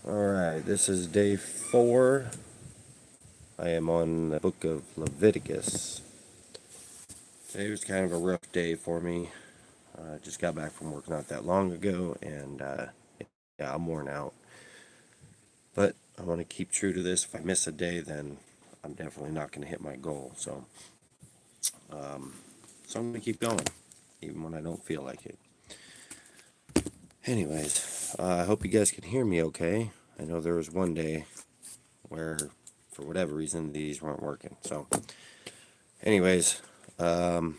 Alright, this is day 4. I am on the book of Leviticus. Today was kind of a rough day for me. I just got back from work not that long ago, and yeah, I'm worn out. But I want to keep true to this. If I miss a day, then I'm definitely not going to hit my goal. So I'm going to keep going, even when I don't feel like it. Anyways, I hope you guys can hear me okay. I know there was one day where, for whatever reason, these weren't working. So, anyways, yeah,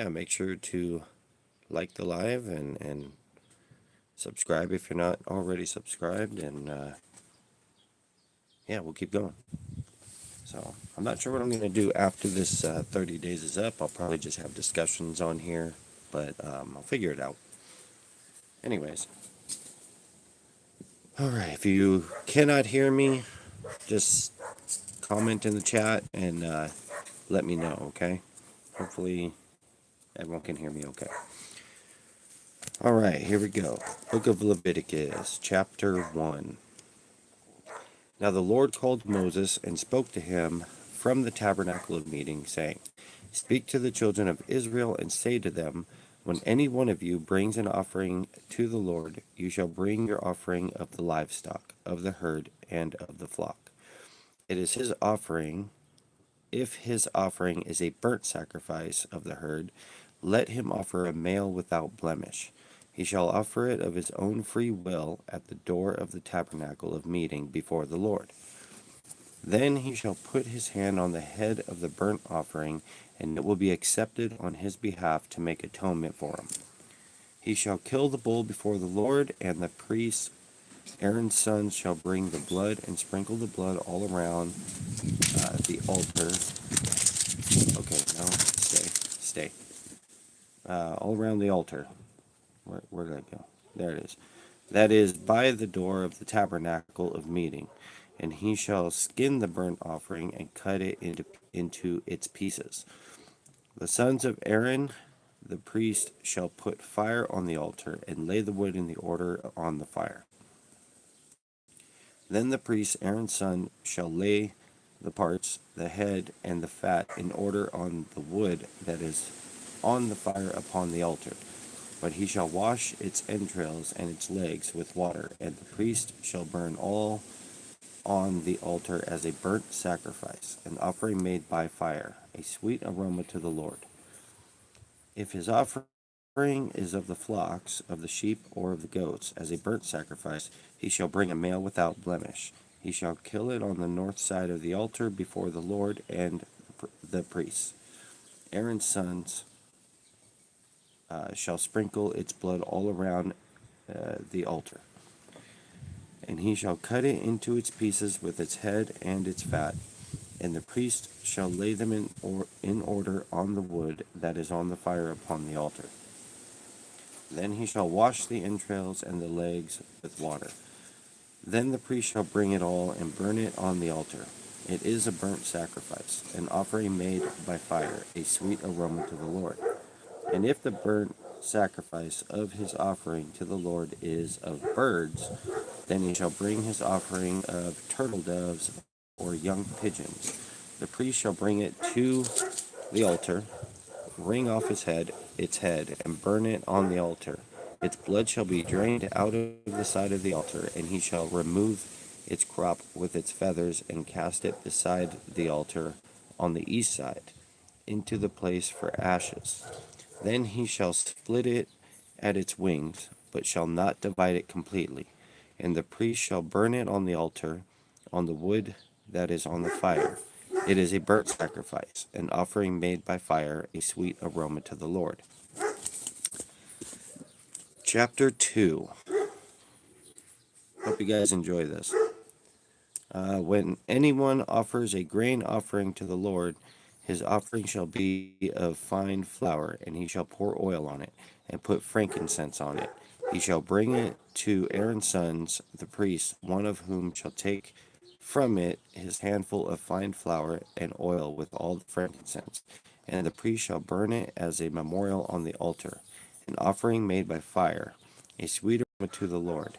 make sure to like the live and subscribe if you're not already subscribed. And yeah, we'll keep going. So, I'm not sure what I'm going to do after this 30 days is up. I'll probably just have discussions on here, but I'll figure it out. Anyways. Alright, if you cannot hear me, just comment in the chat and let me know, okay? Hopefully everyone can hear me okay. Alright, here we go. Book of Leviticus, chapter 1. Now the Lord called Moses and spoke to him from the tabernacle of meeting, saying, Speak to the children of Israel and say to them, When any one of you brings an offering to the Lord, you shall bring your offering of the livestock, of the herd, and of the flock. It is his offering. If his offering is a burnt sacrifice of the herd, let him offer a male without blemish. He shall offer it of his own free will at the door of the tabernacle of meeting before the Lord. Then he shall put his hand on the head of the burnt offering, and it will be accepted on his behalf to make atonement for him. He shall kill the bull before the Lord, and the priest Aaron's sons shall bring the blood and sprinkle the blood all around the altar. Okay, no, stay. All around the altar. Where did I go? There it is. That is by the door of the tabernacle of meeting. And he shall skin the burnt offering and cut it into its pieces. The sons of Aaron, the priest, shall put fire on the altar and lay the wood in the order on the fire. Then the priest Aaron's son shall lay the parts, the head, and the fat in order on the wood that is on the fire upon the altar. But he shall wash its entrails and its legs with water, and the priest shall burn all on the altar as a burnt sacrifice, an offering made by fire, a sweet aroma to the Lord. If his offering is of the flocks, of the sheep, or of the goats, as a burnt sacrifice, he shall bring a male without blemish. He shall kill it on the north side of the altar before the Lord and the priests. Aaron's sons shall sprinkle its blood all around the altar. And he shall cut it into its pieces with its head and its fat, and the priest shall lay them in order on the wood that is on the fire upon the altar. Then he shall wash the entrails and the legs with water. Then the priest shall bring it all and burn it on the altar. It is a burnt sacrifice, an offering made by fire, a sweet aroma to the Lord. And if the burnt sacrifice of his offering to the Lord is of birds, then he shall bring his offering of turtle doves or young pigeons. The priest shall bring it to the altar, wring off its head, and burn it on the altar. Its blood shall be drained out of the side of the altar, and he shall remove its crop with its feathers and cast it beside the altar on the east side, into the place for ashes. Then he shall split it at its wings, but shall not divide it completely. And the priest shall burn it on the altar, on the wood that is on the fire. It is a burnt sacrifice, an offering made by fire, a sweet aroma to the Lord. Chapter 2. Hope you guys enjoy this. When anyone offers a grain offering to the Lord, his offering shall be of fine flour, and he shall pour oil on it, and put frankincense on it. He shall bring it to Aaron's sons, the priests, one of whom shall take from it his handful of fine flour and oil with all the frankincense. And the priest shall burn it as a memorial on the altar, an offering made by fire, a sweet to the Lord.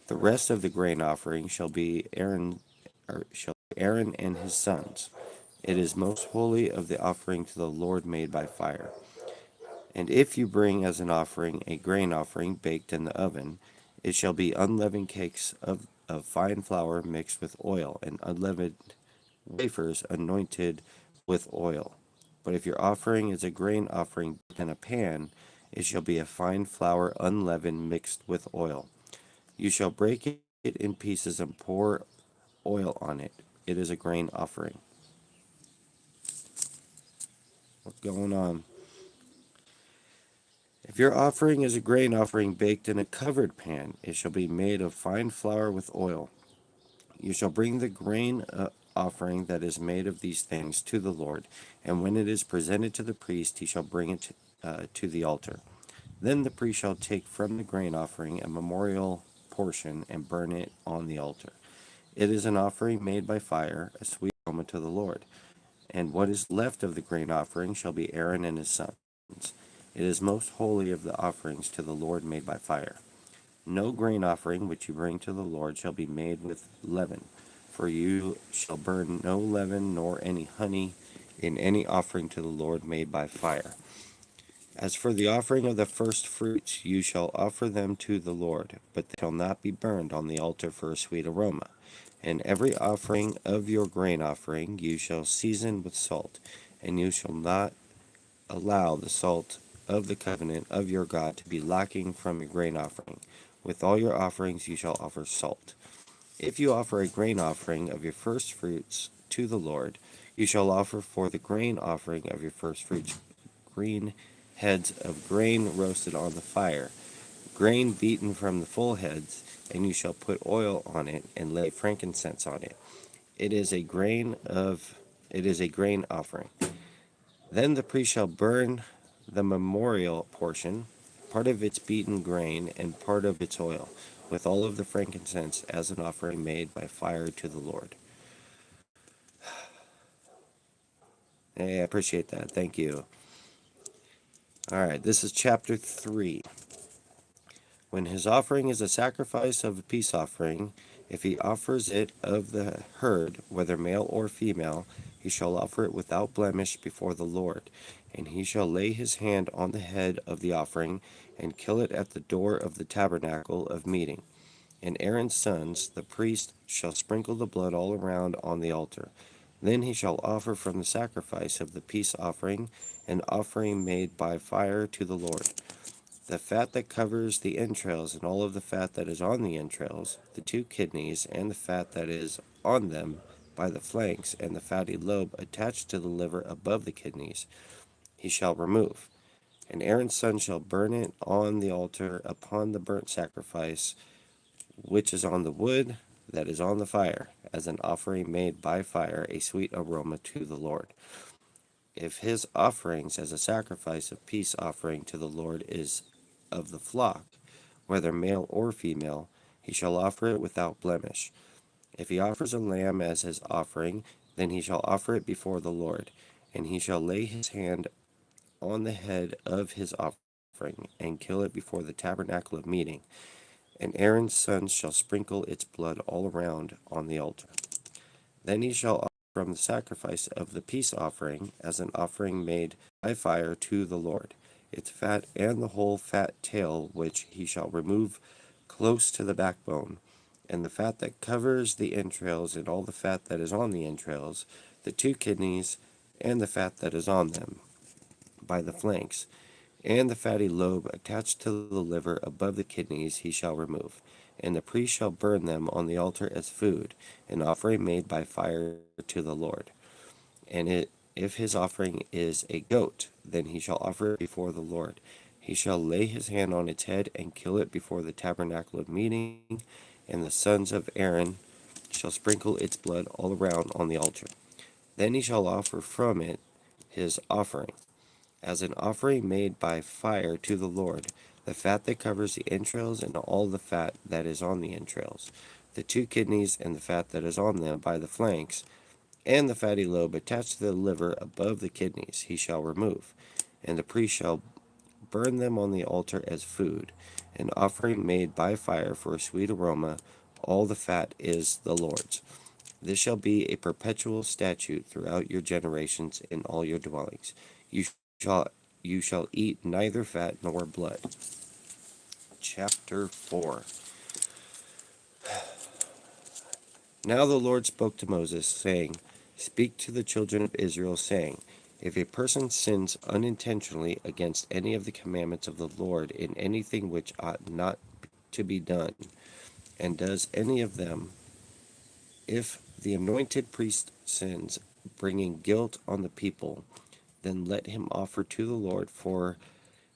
The rest of the grain offering shall be Aaron and his sons. It is most holy of the offering to the Lord made by fire. And if you bring as an offering a grain offering baked in the oven, it shall be unleavened cakes of fine flour mixed with oil, and unleavened wafers anointed with oil. But if your offering is a grain offering in a pan, it shall be a fine flour unleavened mixed with oil. You shall break it in pieces and pour oil on it. It is a grain offering. What's going on? If your offering is a grain offering baked in a covered pan, it shall be made of fine flour with oil. You shall bring the grain offering that is made of these things to the Lord, and when it is presented to the priest, he shall bring it to the altar. Then the priest shall take from the grain offering a memorial portion and burn it on the altar. It is an offering made by fire, a sweet aroma to the Lord. And what is left of the grain offering shall be Aaron and his sons. It is most holy of the offerings to the Lord made by fire. No grain offering which you bring to the Lord shall be made with leaven, for you shall burn no leaven nor any honey in any offering to the Lord made by fire. As for the offering of the first fruits, you shall offer them to the Lord, but they shall not be burned on the altar for a sweet aroma. And every offering of your grain offering you shall season with salt, and you shall not allow the salt of the covenant of your God to be lacking from your grain offering. With all your offerings you shall offer salt. If you offer a grain offering of your first fruits to the Lord, you shall offer for the grain offering of your first fruits green heads of grain roasted on the fire, grain beaten from the full heads, and you shall put oil on it and lay frankincense on it. It is a grain offering. Then the priest shall burn the memorial portion, part of its beaten grain and part of its oil, with all of the frankincense as an offering made by fire to the Lord. Hey, I appreciate that. Thank you. All right, this is chapter 3. When his offering is a sacrifice of a peace offering, if he offers it of the herd, whether male or female, he shall offer it without blemish before the Lord. And he shall lay his hand on the head of the offering, and kill it at the door of the tabernacle of meeting. And Aaron's sons, the priest, shall sprinkle the blood all around on the altar. Then he shall offer from the sacrifice of the peace offering an offering made by fire to the Lord. The fat that covers the entrails, and all of the fat that is on the entrails, the 2 kidneys, and the fat that is on them by the flanks, and the fatty lobe attached to the liver above the kidneys, he shall remove. And Aaron's son shall burn it on the altar upon the burnt sacrifice, which is on the wood that is on the fire, as an offering made by fire, a sweet aroma to the Lord. If his offerings as a sacrifice of peace offering to the Lord is of the flock, whether male or female, he shall offer it without blemish. If he offers a lamb as his offering, then he shall offer it before the Lord, and he shall lay his hand on the head of his offering, and kill it before the tabernacle of meeting, and Aaron's sons shall sprinkle its blood all around on the altar. Then he shall offer from the sacrifice of the peace offering as an offering made by fire to the Lord, its fat and the whole fat tail, which he shall remove close to the backbone, and the fat that covers the entrails, and all the fat that is on the entrails, the 2 kidneys, and the fat that is on them by the flanks, and the fatty lobe attached to the liver above the kidneys he shall remove. And the priest shall burn them on the altar as food, an offering made by fire to the Lord. And if his offering is a goat, then he shall offer it before the Lord. He shall lay his hand on its head and kill it before the tabernacle of meeting, and the sons of Aaron shall sprinkle its blood all around on the altar. Then he shall offer from it his offering as an offering made by fire to the Lord, the fat that covers the entrails, and all the fat that is on the entrails, the 2 kidneys, and the fat that is on them by the flanks, and the fatty lobe attached to the liver above the kidneys, he shall remove. And the priest shall burn them on the altar as food, an offering made by fire for a sweet aroma. All the fat is the Lord's. This shall be a perpetual statute throughout your generations in all your dwellings. You shall you shall eat neither fat nor blood. Chapter 4. Now the Lord spoke to Moses, saying, Speak to the children of Israel, saying, If a person sins unintentionally against any of the commandments of the Lord in anything which ought not to be done, and does any of them, if the anointed priest sins, bringing guilt on the people, then let him offer to the Lord for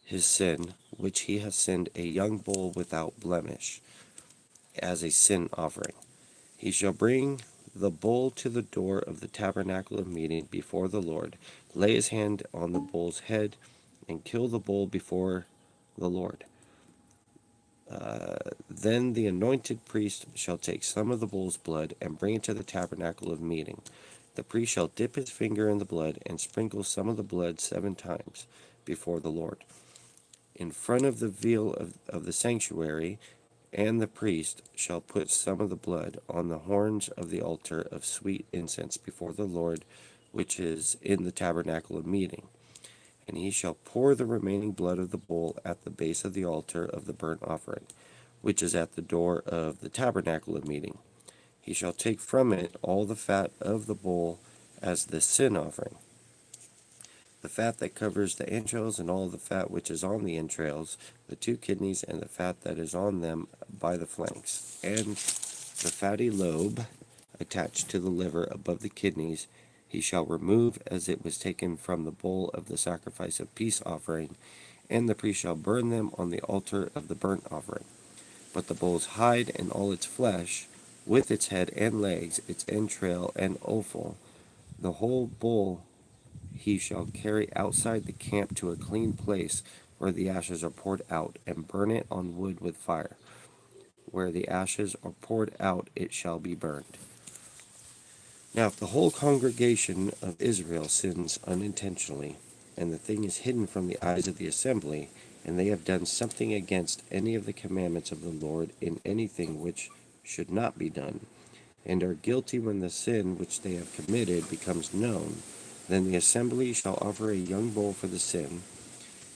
his sin, which he has sinned, a young bull without blemish, as a sin offering. He shall bring the bull to the door of the tabernacle of meeting before the Lord, lay his hand on the bull's head, and kill the bull before the Lord. Then the anointed priest shall take some of the bull's blood and bring it to the tabernacle of meeting. The priest shall dip his finger in the blood and sprinkle some of the blood 7 times before the Lord, in front of the veil of the sanctuary, and the priest shall put some of the blood on the horns of the altar of sweet incense before the Lord, which is in the tabernacle of meeting. And he shall pour the remaining blood of the bull at the base of the altar of the burnt offering, which is at the door of the tabernacle of meeting. He shall take from it all the fat of the bull as the sin offering, the fat that covers the entrails, and all the fat which is on the entrails, the 2 kidneys, and the fat that is on them by the flanks, and the fatty lobe attached to the liver above the kidneys. He shall remove as it was taken from the bull of the sacrifice of peace offering, and the priest shall burn them on the altar of the burnt offering. But the bull's hide and all its flesh, with its head and legs, its entrail and offal, the whole bull he shall carry outside the camp to a clean place where the ashes are poured out, and burn it on wood with fire. Where the ashes are poured out, it shall be burned. Now, if the whole congregation of Israel sins unintentionally, and the thing is hidden from the eyes of the assembly, and they have done something against any of the commandments of the Lord in anything which should not be done, and are guilty when the sin which they have committed becomes known, then the assembly shall offer a young bull for the sin,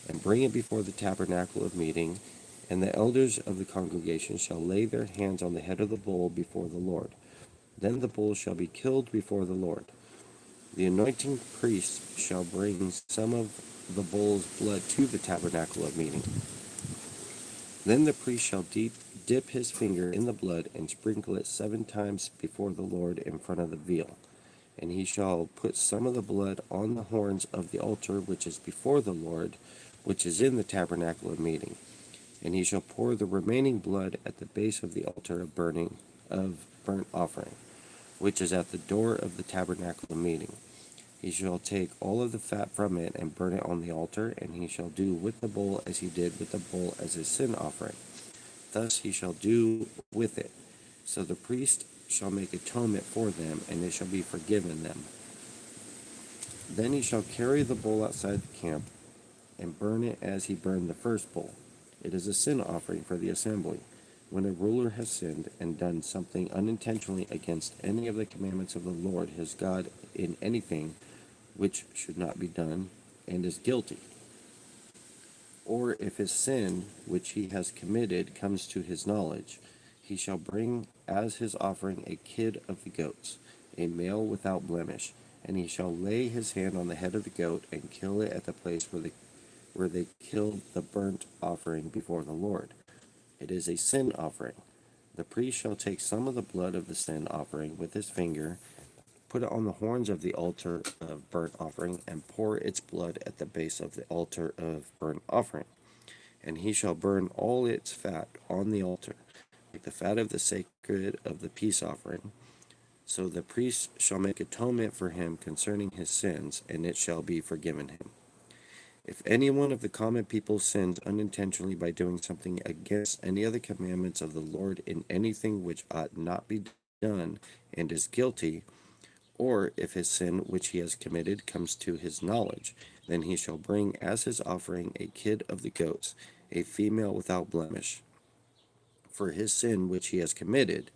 and bring it before the tabernacle of meeting, and the elders of the congregation shall lay their hands on the head of the bull before the Lord. Then the bull shall be killed before the Lord. The anointing priest shall bring some of the bull's blood to the tabernacle of meeting. Then the priest shall dip his finger in the blood and sprinkle it 7 times before the Lord in front of the veil. And he shall put some of the blood on the horns of the altar which is before the Lord, which is in the tabernacle of meeting. And he shall pour the remaining blood at the base of the altar of burnt offering, which is at the door of the tabernacle of meeting. He shall take all of the fat from it and burn it on the altar, and he shall do with the bull as he did with the bull as a sin offering. Thus he shall do with it. So the priest shall make atonement for them, and it shall be forgiven them. Then he shall carry the bull outside the camp, and burn it as he burned the first bull. It is a sin offering for the assembly. When a ruler has sinned and done something unintentionally against any of the commandments of the Lord his God in anything which should not be done, and is guilty, or if his sin which he has committed comes to his knowledge, he shall bring as his offering a kid of the goats, a male without blemish, and he shall lay his hand on the head of the goat and kill it at the place where they killed the burnt offering before the Lord. It is a sin offering. The priest shall take some of the blood of the sin offering with his finger, put it on the horns of the altar of burnt offering, and pour its blood at the base of the altar of burnt offering. And he shall burn all its fat on the altar, like the fat of the sacred of the peace offering. So the priest shall make atonement for him concerning his sins, and it shall be forgiven him. If any one of the common people sins unintentionally by doing something against any of the commandments of the Lord in anything which ought not be done, and is guilty, or if his sin which he has committed comes to his knowledge, Then he shall bring as his offering a kid of the goats, a female without blemish, for his sin which he has committed.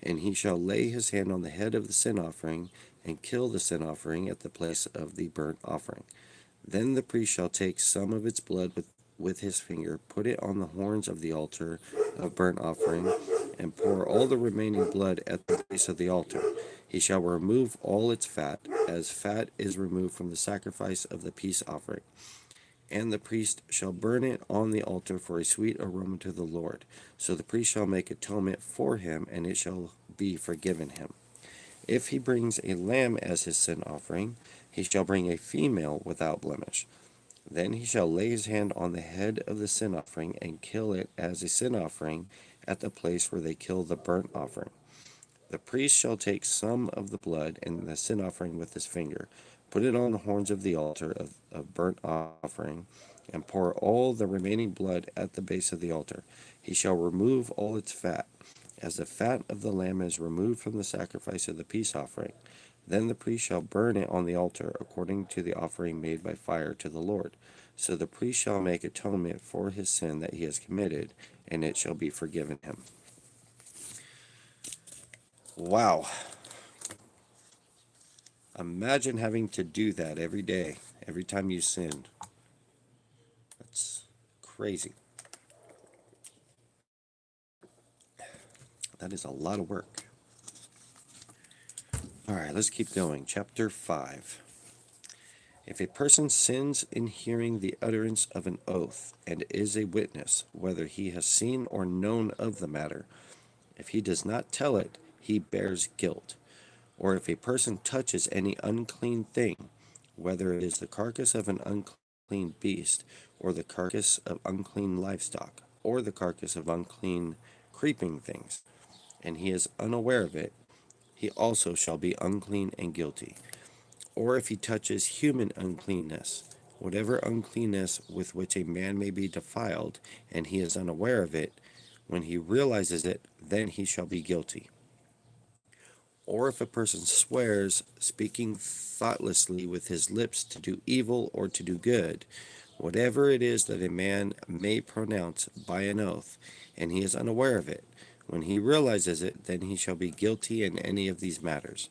And he shall lay his hand on the head of the sin offering, and kill the sin offering at the place of the burnt offering. Then the priest shall take some of its blood with his finger, put it on the horns of the altar of burnt offering, and pour all the remaining blood at the base of the altar. He shall remove all its fat, as fat is removed from the sacrifice of the peace offering. And the priest shall burn it on the altar for a sweet aroma to the Lord. So the priest shall make atonement for him, and it shall be forgiven him. If he brings a lamb as his sin offering, he shall bring a female without blemish. Then he shall lay his hand on the head of the sin offering and kill it as a sin offering at the place where they kill the burnt offering. The priest shall take some of the blood and the sin offering with his finger, put it on the horns of the altar of burnt offering, and pour all the remaining blood at the base of the altar. He shall remove all its fat, as the fat of the lamb is removed from the sacrifice of the peace offering. Then the priest shall burn it on the altar, according to the offering made by fire to the Lord. So the priest shall make atonement for his sin that he has committed, and it shall be forgiven him. Wow. Imagine having to do that every day, every time you sin. That's crazy. That is a lot of work. All right, let's keep going. Chapter 5. If a person sins in hearing the utterance of an oath and is a witness, whether he has seen or known of the matter, if he does not tell it, he bears guilt. Or if a person touches any unclean thing, whether it is the carcass of an unclean beast, or the carcass of unclean livestock, or the carcass of unclean creeping things, and he is unaware of it, he also shall be unclean and guilty. Or if he touches human uncleanness, whatever uncleanness with which a man may be defiled, and he is unaware of it, when he realizes it, then he shall be guilty. Or if a person swears, speaking thoughtlessly with his lips to do evil or to do good, whatever it is that a man may pronounce by an oath, and he is unaware of it, when he realizes it, then he shall be guilty in any of these matters.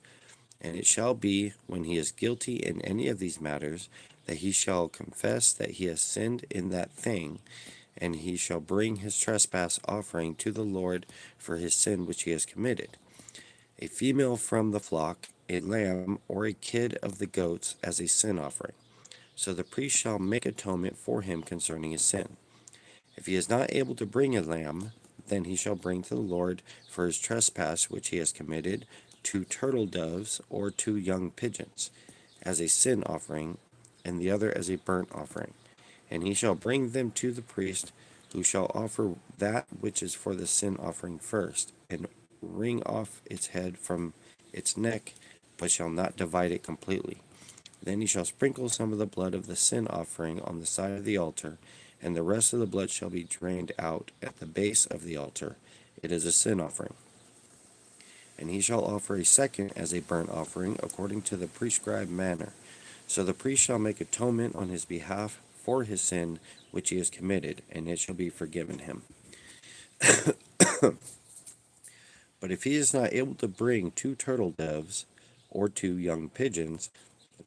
And it shall be, when he is guilty in any of these matters, that he shall confess that he has sinned in that thing, and he shall bring his trespass offering to the Lord for his sin which he has committed. A female from the flock, a lamb, or a kid of the goats as a sin offering. So the priest shall make atonement for him concerning his sin. If he is not able to bring a lamb, then he shall bring to the Lord for his trespass which he has committed 2 turtle doves or 2 young pigeons, as a sin offering, and the other as a burnt offering. And he shall bring them to the priest, who shall offer that which is for the sin offering first, and wring off its head from its neck, but shall not divide it completely. Then he shall sprinkle some of the blood of the sin offering on the side of the altar, and the rest of the blood shall be drained out at the base of the altar. It is a sin offering. And he shall offer a second as a burnt offering, according to the prescribed manner. So the priest shall make atonement on his behalf for his sin which he has committed, and it shall be forgiven him. But if he is not able to bring 2 turtle doves or 2 young pigeons,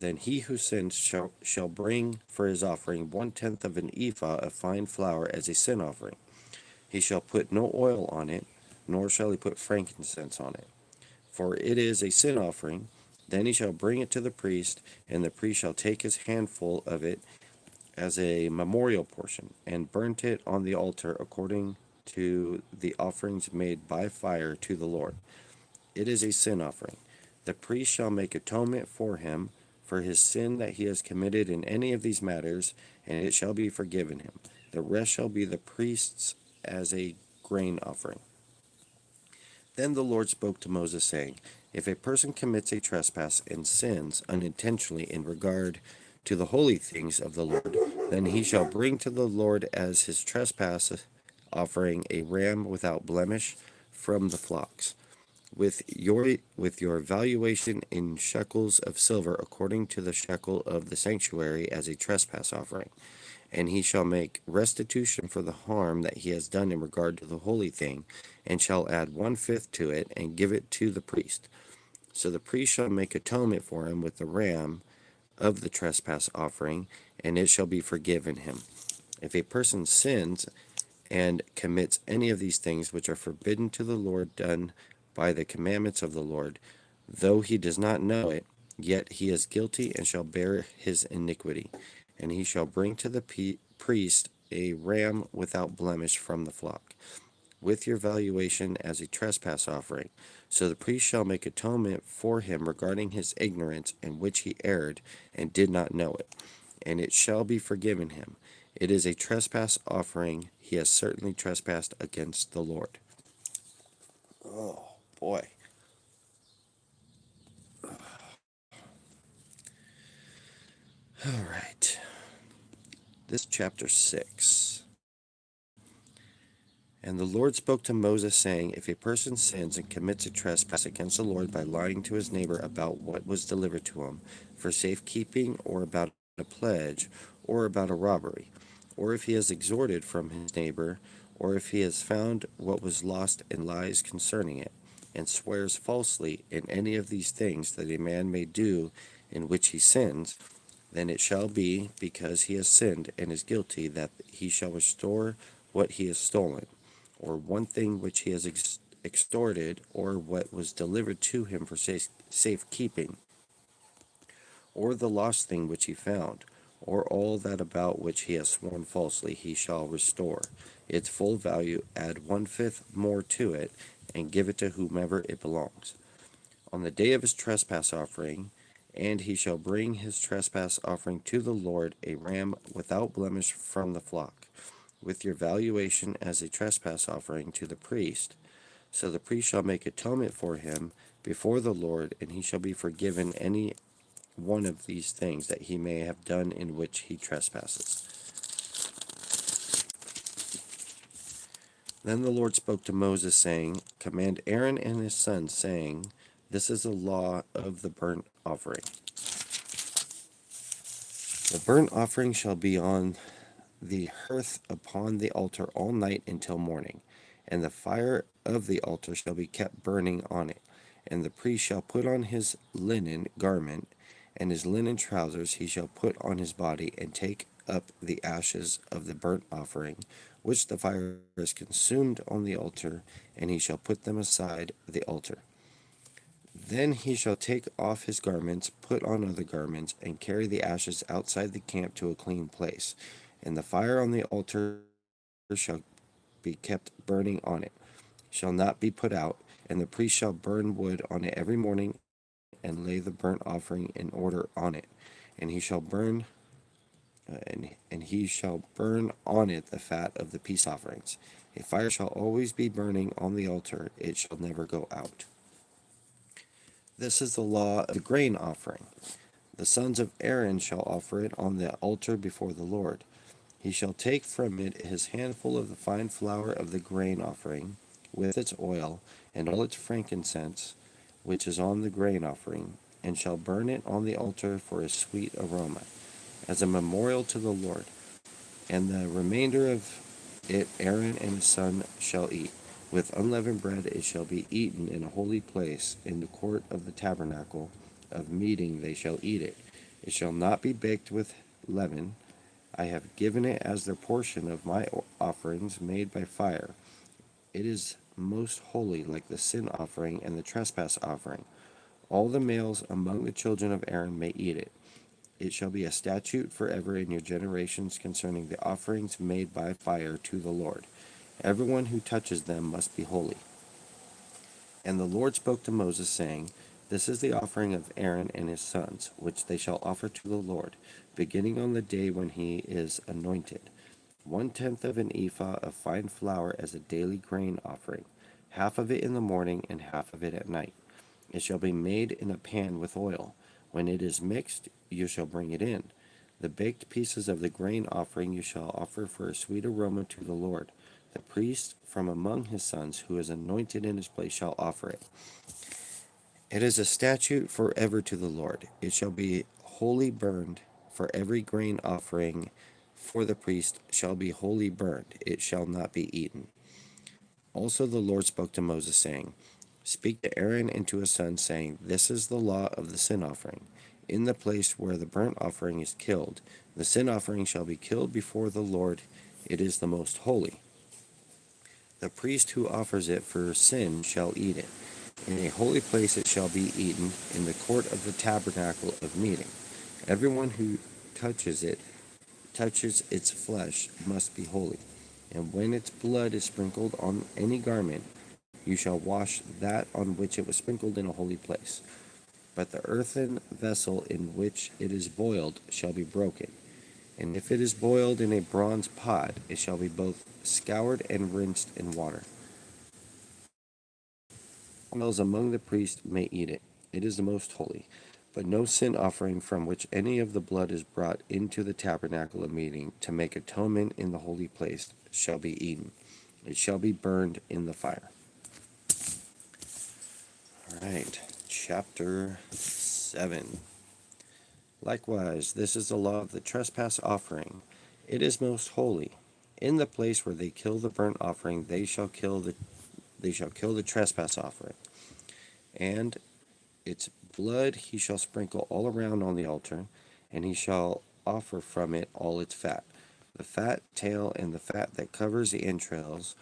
then he who sins shall bring for his offering 1/10 of an ephah of fine flour as a sin offering. He shall put no oil on it, nor shall he put frankincense on it, for it is a sin offering. Then he shall bring it to the priest, and the priest shall take his handful of it as a memorial portion, and burn it on the altar according to the offerings made by fire to the Lord. It is a sin offering. The priest shall make atonement for him for his sin that he has committed in any of these matters, and it shall be forgiven him. The rest shall be the priest's as a grain offering. Then the Lord spoke to Moses, saying, If a person commits a trespass and sins unintentionally in regard to the holy things of the Lord, then he shall bring to the Lord as his trespass offering a ram without blemish from the flocks. with your valuation in shekels of silver according to the shekel of the sanctuary as a trespass offering. And he shall make restitution for the harm that he has done in regard to the holy thing, and shall add 1/5 to it, and give it to the priest. So the priest shall make atonement for him with the ram of the trespass offering, and it shall be forgiven him. If a person sins and commits any of these things which are forbidden to the Lord, done by the commandments of the Lord, though he does not know it, yet he is guilty and shall bear his iniquity. And he shall bring to the priest a ram without blemish from the flock, with your valuation as a trespass offering. So the priest shall make atonement for him regarding his ignorance in which he erred and did not know it, and it shall be forgiven him. It is a trespass offering. He has certainly trespassed against the Lord. Oh, boy. All right. This chapter 6. And the Lord spoke to Moses, saying, If a person sins and commits a trespass against the Lord by lying to his neighbor about what was delivered to him for safekeeping, or about a pledge, or about a robbery, or if he has extorted from his neighbor, or if he has found what was lost and lies concerning it, and swears falsely in any of these things that a man may do in which he sins, then it shall be, because he has sinned and is guilty, that he shall restore what he has stolen, or one thing which he has extorted, or what was delivered to him for safekeeping, or the lost thing which he found, or all that about which he has sworn falsely, he shall restore its full value, add 1/5 more to it, and give it to whomever it belongs. On the day of his trespass offering, and he shall bring his trespass offering to the Lord, a ram without blemish from the flock, with your valuation as a trespass offering to the priest. So the priest shall make atonement for him before the Lord, and he shall be forgiven any one of these things that he may have done in which he trespasses. Then the Lord spoke to Moses, saying, Command Aaron and his sons, saying, This is the law of the burnt offering. The burnt offering shall be on the hearth upon the altar all night until morning, and the fire of the altar shall be kept burning on it. And the priest shall put on his linen garment, and his linen trousers he shall put on his body, and take up the ashes of the burnt offering, which the fire has consumed on the altar, and he shall put them aside the altar. Then he shall take off his garments, put on other garments, and carry the ashes outside the camp to a clean place. And the fire on the altar shall be kept burning on it, shall not be put out, and the priest shall burn wood on it every morning, and lay the burnt offering in order on it. And he shall burn and he shall burn on it the fat of the peace offerings. A fire shall always be burning on the altar, it shall never go out. This is the law of the grain offering. The sons of Aaron shall offer it on the altar before the Lord. He shall take from it his handful of the fine flour of the grain offering, with its oil, and all its frankincense, which is on the grain offering, and shall burn it on the altar for a sweet aroma, as a memorial to the Lord. And the remainder of it Aaron and his son shall eat. With unleavened bread it shall be eaten in a holy place, in the court of the tabernacle of meeting they shall eat it. It shall not be baked with leaven. I have given it as their portion of my offerings made by fire. It is most holy, like the sin offering and the trespass offering. All the males among the children of Aaron may eat it. It shall be a statute forever in your generations concerning the offerings made by fire to the Lord. Everyone who touches them must be holy. And the Lord spoke to Moses, saying, This is the offering of Aaron and his sons, which they shall offer to the Lord, beginning on the day when he is anointed. 1/10 of an ephah of fine flour as a daily grain offering, half of it in the morning and half of it at night. It shall be made in a pan with oil. When it is mixed, you shall bring it in. The baked pieces of the grain offering you shall offer for a sweet aroma to the Lord. The priest from among his sons who is anointed in his place shall offer it. It is a statute forever to the Lord. It shall be wholly burned, for every grain offering for the priest shall be wholly burned. It shall not be eaten. Also the Lord spoke to Moses, saying, Speak to Aaron and to his sons, saying, This is the law of the sin offering. In the place where the burnt offering is killed, the sin offering shall be killed before the Lord. It is the most holy. The priest who offers it for sin shall eat it. In a holy place it shall be eaten, in the court of the tabernacle of meeting. Everyone who touches its flesh must be holy. And when its blood is sprinkled on any garment, you shall wash that on which it was sprinkled in a holy place. But the earthen vessel in which it is boiled shall be broken. And if it is boiled in a bronze pot, it shall be both scoured and rinsed in water. Males among the priests may eat it. It is the most holy. But no sin offering from which any of the blood is brought into the tabernacle of meeting to make atonement in the holy place shall be eaten. It shall be burned in the fire. All right, chapter 7. Likewise, this is the law of the trespass offering. It is most holy. In the place where they kill the burnt offering, they shall kill the trespass offering, and its blood he shall sprinkle all around on the altar, and he shall offer from it all its fat, the fat tail and the fat that covers the entrails,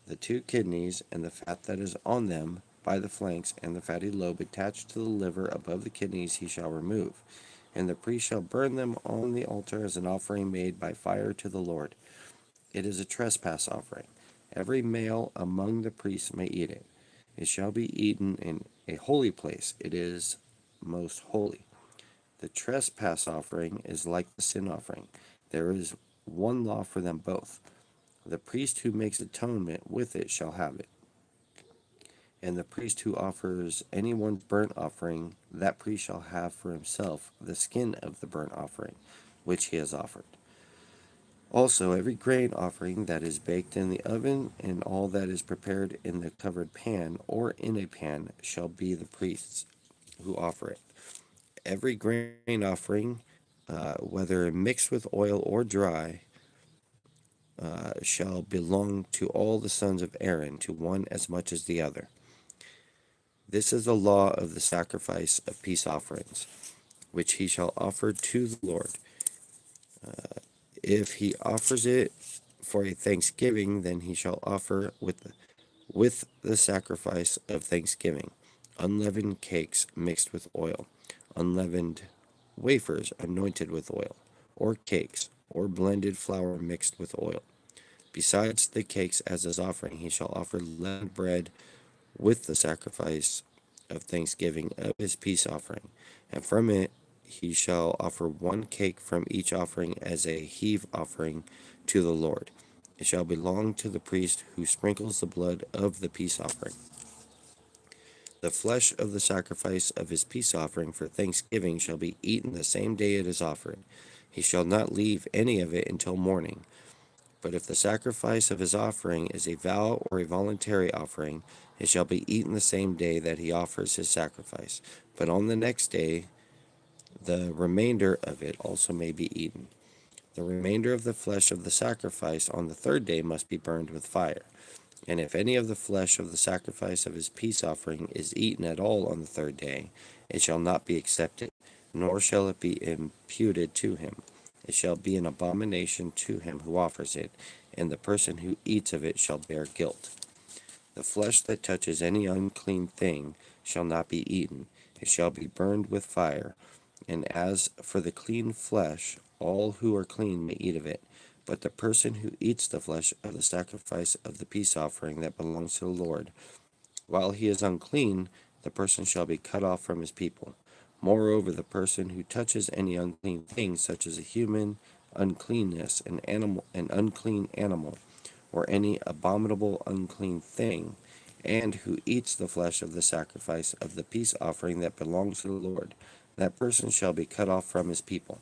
the 2 kidneys and the fat that is on them by the flanks, and the fatty lobe attached to the liver above the kidneys he shall remove. And the priest shall burn them on the altar as an offering made by fire to the Lord. It is a trespass offering. Every male among the priests may eat it. It shall be eaten in a holy place. It is most holy. The trespass offering is like the sin offering. There is one law for them both. The priest who makes atonement with it shall have it. And the priest who offers anyone's burnt offering, that priest shall have for himself the skin of the burnt offering, which he has offered. Also, every grain offering that is baked in the oven, and all that is prepared in the covered pan or in a pan, shall be the priest's who offer it. Every grain offering, whether mixed with oil or dry, shall belong to all the sons of Aaron, to one as much as the other. This is the law of the sacrifice of peace offerings, which he shall offer to the Lord. If he offers it for a thanksgiving, then he shall offer with the sacrifice of thanksgiving unleavened cakes mixed with oil, unleavened wafers anointed with oil, or cakes, or blended flour mixed with oil. Besides the cakes as his offering, he shall offer leavened bread with the sacrifice of thanksgiving of his peace offering, and from it he shall offer 1 cake from each offering as a heave offering to the Lord. It shall belong to the priest who sprinkles the blood of the peace offering. The flesh of the sacrifice of his peace offering for thanksgiving shall be eaten the same day it is offered. He shall not leave any of it until morning. But if the sacrifice of his offering is a vow or a voluntary offering, it shall be eaten the same day that he offers his sacrifice. But on the next day, the remainder of it also may be eaten. The remainder of the flesh of the sacrifice on the 3rd day must be burned with fire. And if any of the flesh of the sacrifice of his peace offering is eaten at all on the 3rd day, it shall not be accepted, nor shall it be imputed to him. It shall be an abomination to him who offers it, and the person who eats of it shall bear guilt. The flesh that touches any unclean thing shall not be eaten. It shall be burned with fire. And as for the clean flesh, all who are clean may eat of it. But the person who eats the flesh of the sacrifice of the peace offering that belongs to the Lord, while he is unclean, the person shall be cut off from his people. Moreover, the person who touches any unclean thing, such as a human uncleanness, an unclean animal, or any abominable unclean thing, and who eats the flesh of the sacrifice of the peace offering that belongs to the Lord, that person shall be cut off from his people.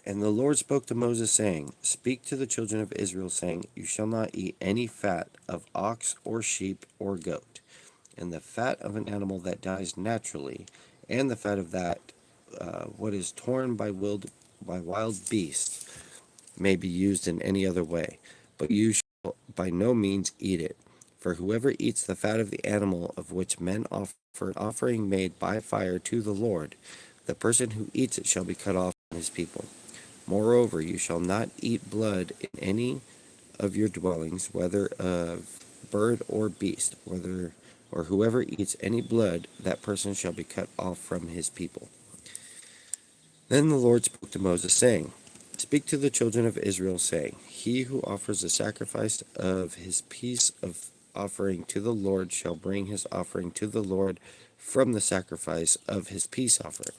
And the Lord spoke to Moses, saying, Speak to the children of Israel, saying, You shall not eat any fat of ox or sheep or goat, and the fat of an animal that dies naturally, and the fat of that what is torn by wild beasts may be used in any other way, but you shall by no means eat it. For whoever eats the fat of the animal of which men offer an offering made by fire to the Lord, the person who eats it shall be cut off from his people. Moreover, you shall not eat blood in any of your dwellings, whether of bird or beast, whether or whoever eats any blood, that person shall be cut off from his people. Then the Lord spoke to Moses, saying, Speak to the children of Israel, saying, He who offers a sacrifice of his peace of offering to the Lord shall bring his offering to the Lord from the sacrifice of his peace offering.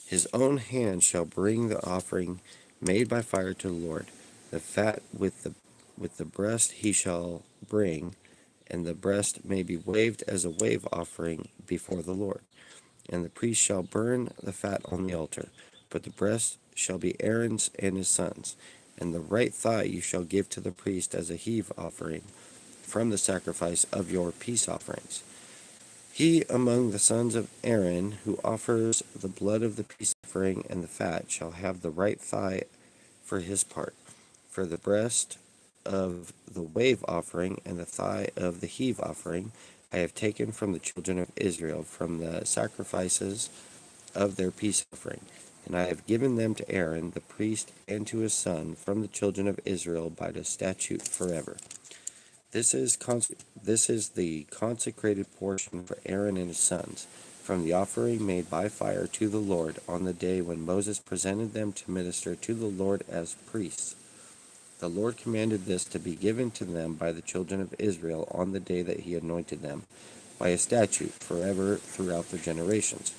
His own hand shall bring the offering made by fire to the Lord. The fat with the breast he shall bring, and the breast may be waved as a wave offering before the Lord. And the priest shall burn the fat on the altar, but the breast shall be Aaron's and his sons. And the right thigh you shall give to the priest as a heave offering from the sacrifice of your peace offerings. He among the sons of Aaron who offers the blood of the peace offering and the fat shall have the right thigh for his part. For the breast of the wave offering and the thigh of the heave offering I have taken from the children of Israel from the sacrifices of their peace offering, and I have given them to Aaron the priest and to his son from the children of Israel by the statute forever. This is the consecrated portion for Aaron and his sons, from the offering made by fire to the Lord on the day when Moses presented them to minister to the Lord as priests. The Lord commanded this to be given to them by the children of Israel on the day that he anointed them, by a statute forever throughout their generations.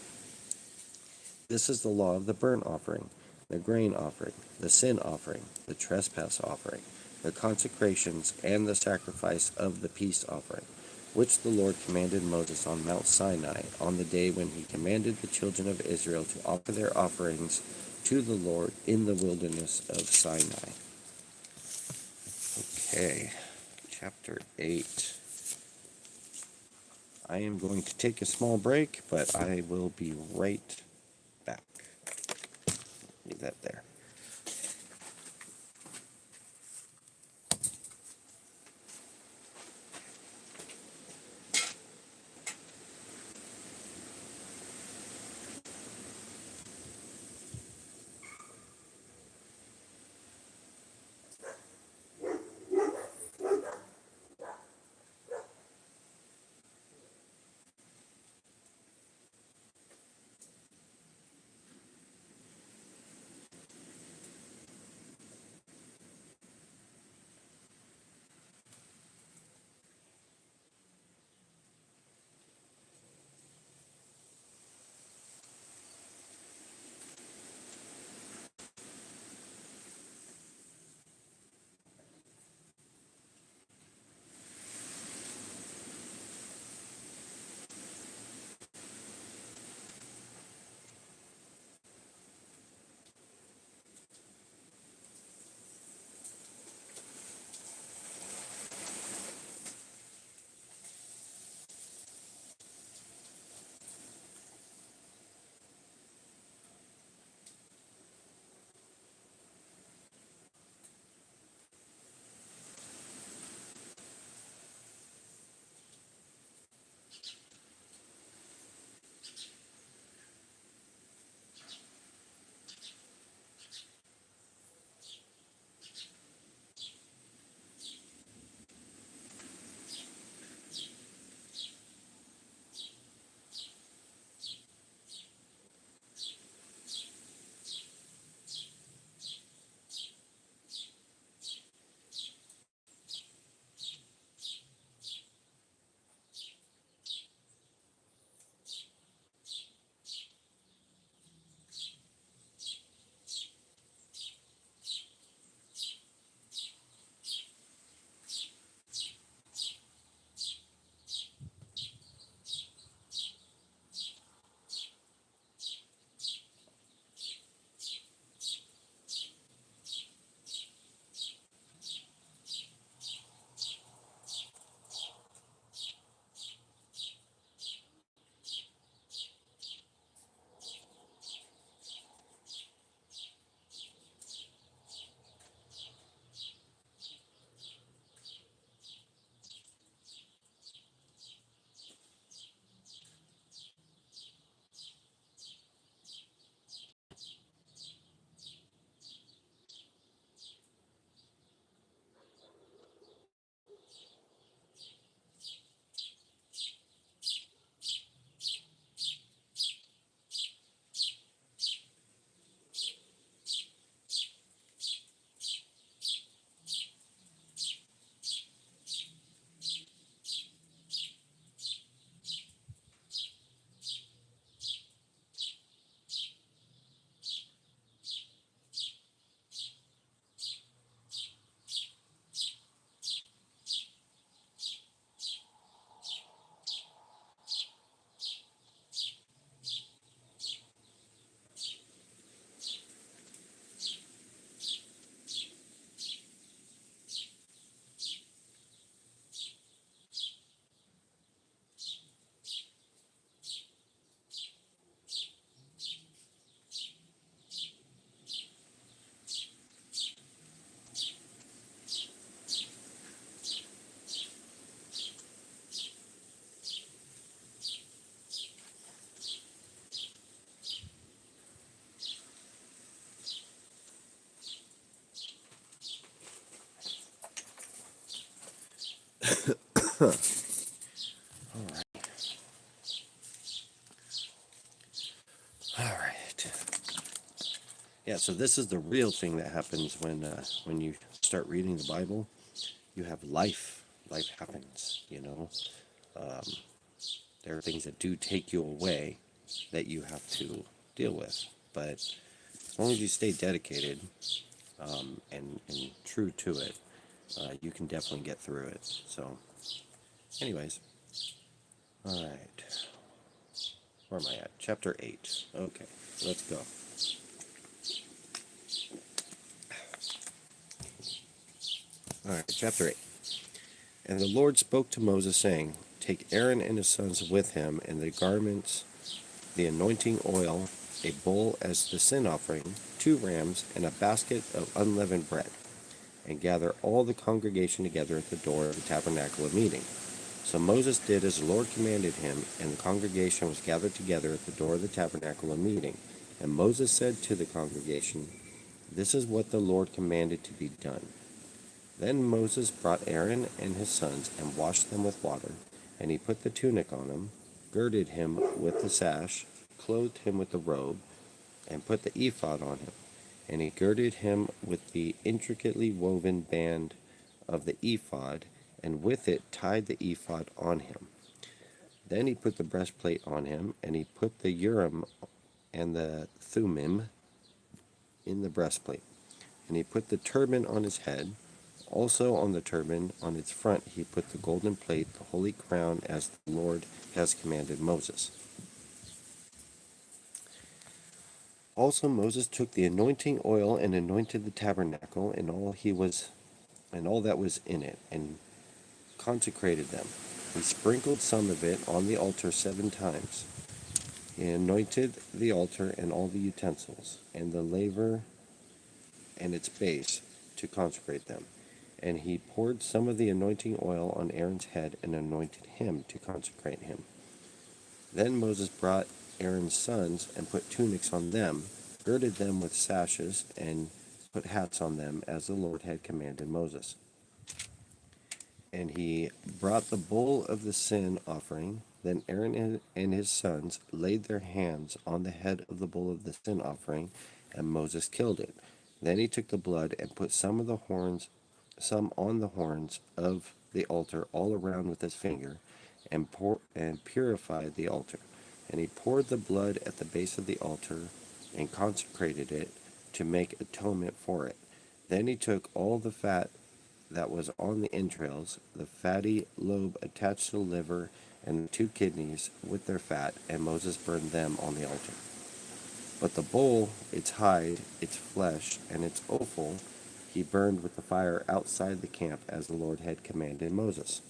This is the law of the burnt offering, the grain offering, the sin offering, the trespass offering, the consecrations, and the sacrifice of the peace offering, which the Lord commanded Moses on Mount Sinai on the day when he commanded the children of Israel to offer their offerings to the Lord in the wilderness of Sinai. Okay, chapter 8. I am going to take a small break, but I will be right back. Leave that there. All right. Yeah, so this is the real thing that happens when you start reading the Bible. You have life. Life happens, you know. Um, there are things that do take you away that you have to deal with. But as long as you stay dedicated and true to it, you can definitely get through it. So, anyways, all right. Where am I at? Chapter 8. Okay, let's go. All right, chapter 8. And the Lord spoke to Moses, saying, Take Aaron and his sons with him, and the garments, the anointing oil, a bull as the sin offering, 2 rams, and a basket of unleavened bread, and gather all the congregation together at the door of the tabernacle of meeting. So Moses did as the Lord commanded him, and the congregation was gathered together at the door of the tabernacle of meeting. And Moses said to the congregation, This is what the Lord commanded to be done. Then Moses brought Aaron and his sons and washed them with water, and he put the tunic on him, girded him with the sash, clothed him with the robe, and put the ephod on him. And he girded him with the intricately woven band of the ephod, and with it tied the ephod on him. Then he put the breastplate on him, and he put the Urim and the Thummim in the breastplate. And he put the turban on his head. Also on the turban, on its front, he put the golden plate, the holy crown, as the Lord has commanded Moses. Also Moses took the anointing oil and anointed the tabernacle and all that was in it, and consecrated them. He sprinkled some of it on the altar 7 times. He anointed the altar and all the utensils, and the laver and its base, to consecrate them. And he poured some of the anointing oil on Aaron's head and anointed him to consecrate him. Then Moses brought Aaron's sons and put tunics on them, girded them with sashes, and put hats on them, as the Lord had commanded Moses. And he brought the bull of the sin offering. Then Aaron and his sons laid their hands on the head of the bull of the sin offering, and Moses killed it. Then he took the blood and put some on the horns of the altar all around with his finger, and purified the altar. And he poured the blood at the base of the altar and consecrated it to make atonement for it. Then he took all the fat that was on the entrails, the fatty lobe attached to the liver, and the 2 kidneys with their fat, and Moses burned them on the altar. But the bull, its hide, its flesh, and its offal, he burned with the fire outside the camp, as the Lord had commanded Moses.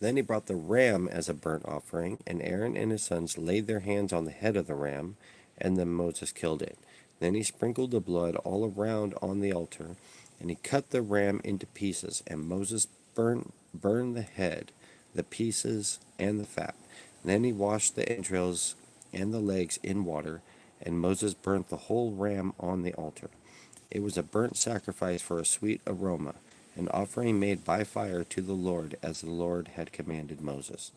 Then he brought the ram as a burnt offering, and Aaron and his sons laid their hands on the head of the ram, and then Moses killed it. Then he sprinkled the blood all around on the altar, and he cut the ram into pieces, and Moses burned the head, the pieces, and the fat. Then he washed the entrails and the legs in water, and Moses burnt the whole ram on the altar. It was a burnt sacrifice for a sweet aroma, an offering made by fire to the Lord, as the Lord had commanded Moses.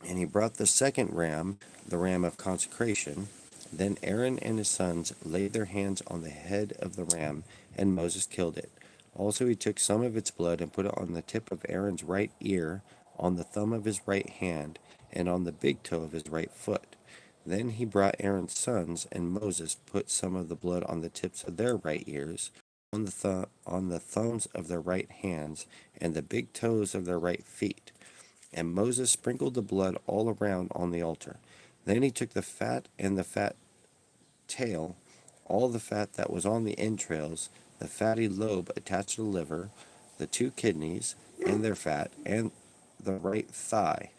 And he brought the second ram, the ram of consecration. Then Aaron and his sons laid their hands on the head of the ram, and Moses killed it. Also he took some of its blood and put it on the tip of Aaron's right ear, on the thumb of his right hand, and on the big toe of his right foot. Then he brought Aaron's sons, and Moses put some of the blood on the tips of their right ears, on the thumbs of their right hands, and the big toes of their right feet. And Moses sprinkled the blood all around on the altar. Then he took the fat and the fat tail, all the fat that was on the entrails, the fatty lobe attached to the liver, the 2 kidneys and their fat, and the right thigh.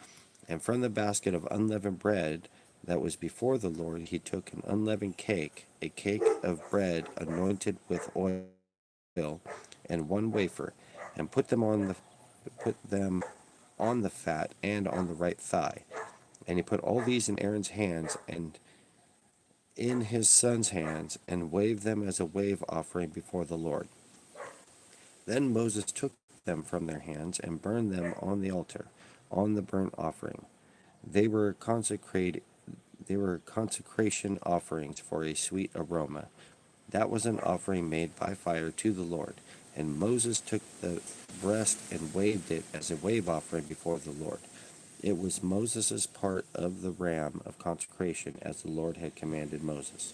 And from the basket of unleavened bread that was before the Lord, he took an unleavened cake, a cake of bread anointed with oil, and 1 wafer, and put them on the fat and on the right thigh. And he put all these in Aaron's hands and in his sons' hands, and waved them as a wave offering before the Lord. Then Moses took them from their hands and burned them on the altar, on the burnt offering. They were consecrated. They were consecration offerings for a sweet aroma. That was an offering made by fire to the Lord. And Moses took the breast and waved it as a wave offering before the Lord. It was Moses' part of the ram of consecration, as the Lord had commanded Moses.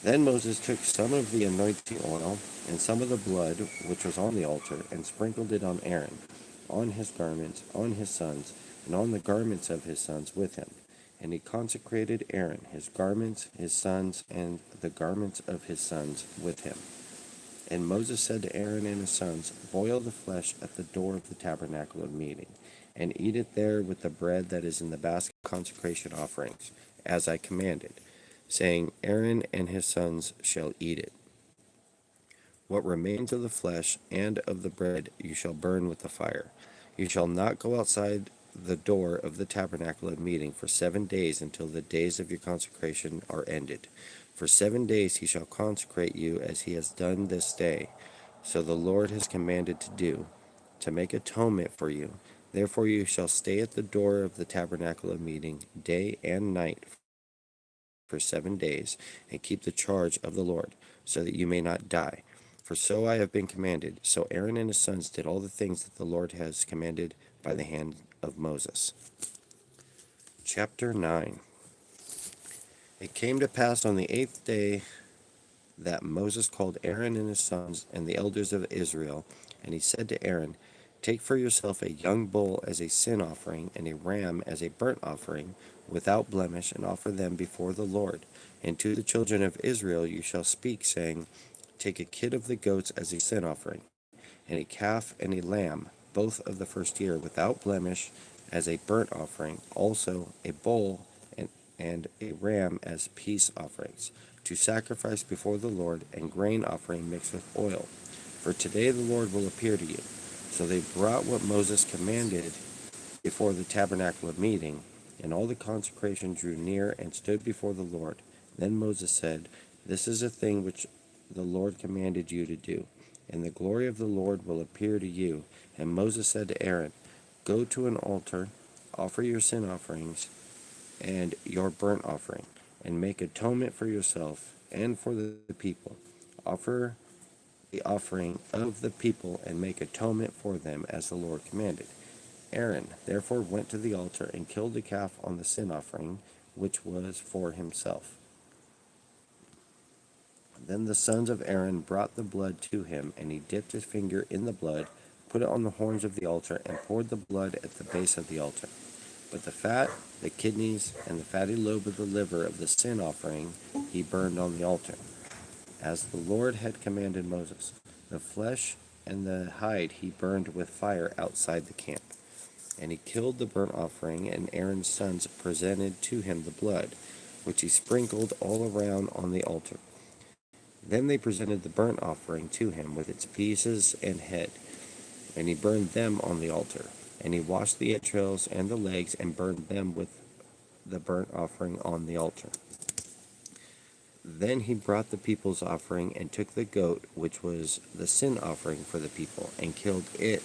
Then Moses took some of the anointing oil and some of the blood which was on the altar, and sprinkled it on Aaron, on his garments, on his sons, and on the garments of his sons with him. And he consecrated Aaron, his garments, his sons, and the garments of his sons with him. And Moses said to Aaron and his sons, Boil the flesh at the door of the tabernacle of meeting, and eat it there with the bread that is in the basket of consecration offerings, as I commanded, saying, Aaron and his sons shall eat it. What remains of the flesh and of the bread you shall burn with the fire. You shall not go outside the door of the tabernacle of meeting for 7 days until the days of your consecration are ended. For 7 days he shall consecrate you as he has done this day. So the Lord has commanded to do, to make atonement for you. Therefore you shall stay at the door of the tabernacle of meeting day and night for 7 days, and keep the charge of the Lord, so that you may not die. For so I have been commanded. So Aaron and his sons did all the things that the Lord has commanded by the hand of Moses. Chapter 9. It came to pass on the 8th day that Moses called Aaron and his sons and the elders of Israel, and he said to Aaron, Take for yourself a young bull as a sin offering, and a ram as a burnt offering, without blemish, and offer them before the Lord. And to the children of Israel you shall speak, saying, Take a kid of the goats as a sin offering, and a calf and a lamb, both of the first year, without blemish, as a burnt offering, also a bull and a ram as peace offerings, to sacrifice before the Lord, and grain offering mixed with oil. For today the Lord will appear to you. So they brought what Moses commanded before the tabernacle of meeting, and all the consecration drew near and stood before the Lord. Then Moses said, This is a thing which the Lord commanded you to do, and the glory of the Lord will appear to you. And Moses said to Aaron, Go to an altar, offer your sin offerings and your burnt offering, and make atonement for yourself and for the people. Offer the offering of the people and make atonement for them as the Lord commanded. Aaron therefore went to the altar and killed the calf on the sin offering, which was for himself. Then the sons of Aaron brought the blood to him, and he dipped his finger in the blood, put it on the horns of the altar, and poured the blood at the base of the altar. But the fat, the kidneys, and the fatty lobe of the liver of the sin offering he burned on the altar, as the Lord had commanded Moses. The flesh and the hide he burned with fire outside the camp. And he killed the burnt offering, and Aaron's sons presented to him the blood, which he sprinkled all around on the altar. Then they presented the burnt offering to him with its pieces and head, and he burned them on the altar. And he washed the entrails and the legs and burned them with the burnt offering on the altar. Then he brought the people's offering and took the goat, which was the sin offering for the people, and killed it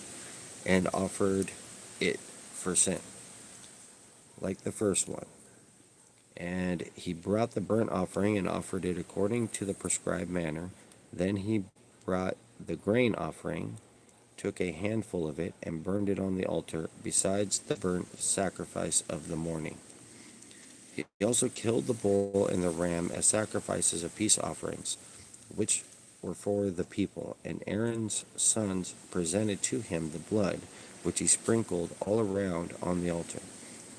and offered it for sin, like the first one. And he brought the burnt offering and offered it according to the prescribed manner. Then he brought the grain offering, took a handful of it, and burned it on the altar, besides the burnt sacrifice of the morning. He also killed the bull and the ram as sacrifices of peace offerings, which were for the people. And Aaron's sons presented to him the blood, which he sprinkled all around on the altar,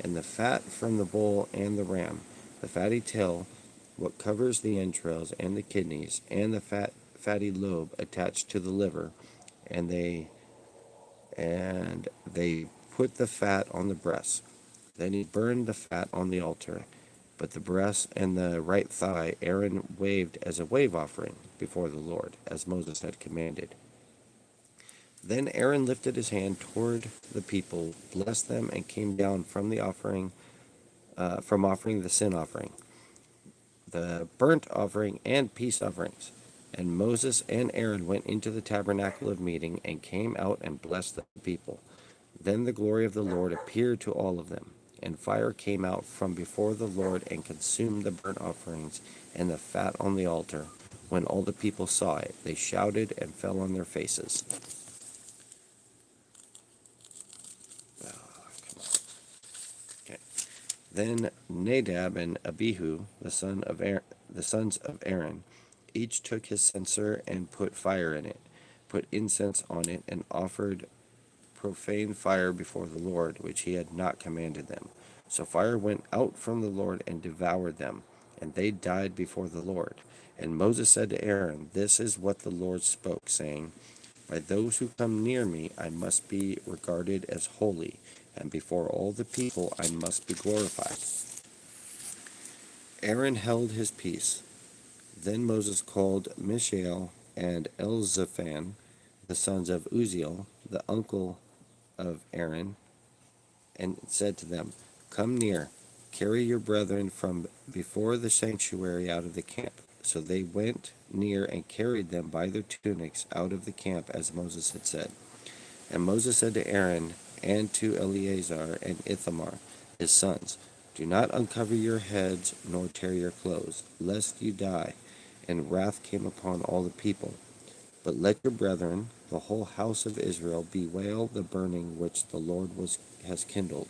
and the fat from the bull and the ram, the fatty tail, what covers the entrails and the kidneys, and the fatty lobe attached to the liver, and they put the fat on the breast. Then he burned the fat on the altar, but the breast and the right thigh Aaron waved as a wave offering before the Lord, as Moses had commanded. Then Aaron lifted his hand toward the people, blessed them, and came down from offering the sin offering, the burnt offering, and peace offerings. And Moses and Aaron went into the tabernacle of meeting and came out and blessed the people. Then the glory of the Lord appeared to all of them, and fire came out from before the Lord and consumed the burnt offerings and the fat on the altar. When all the people saw it, they shouted and fell on their faces. Okay. Then Nadab and Abihu, the sons of Aaron, each took his censer and put fire in it, put incense on it, and offered profane fire before the Lord, which he had not commanded them. So fire went out from the Lord and devoured them, and they died before the Lord. And Moses said to Aaron, "This is what the Lord spoke, saying, by those who come near me I must be regarded as holy, and before all the people I must be glorified." Aaron held his peace. Then Moses called Mishael and Elzaphan, the sons of Uzziel, the uncle of Aaron, and said to them, "Come near, carry your brethren from before the sanctuary out of the camp." So they went near and carried them by their tunics out of the camp, as Moses had said. And Moses said to Aaron and to Eleazar and Ithamar, his sons, "Do not uncover your heads nor tear your clothes, lest you die." And wrath came upon all the people. But let your brethren, the whole house of Israel, bewail the burning which the Lord has kindled.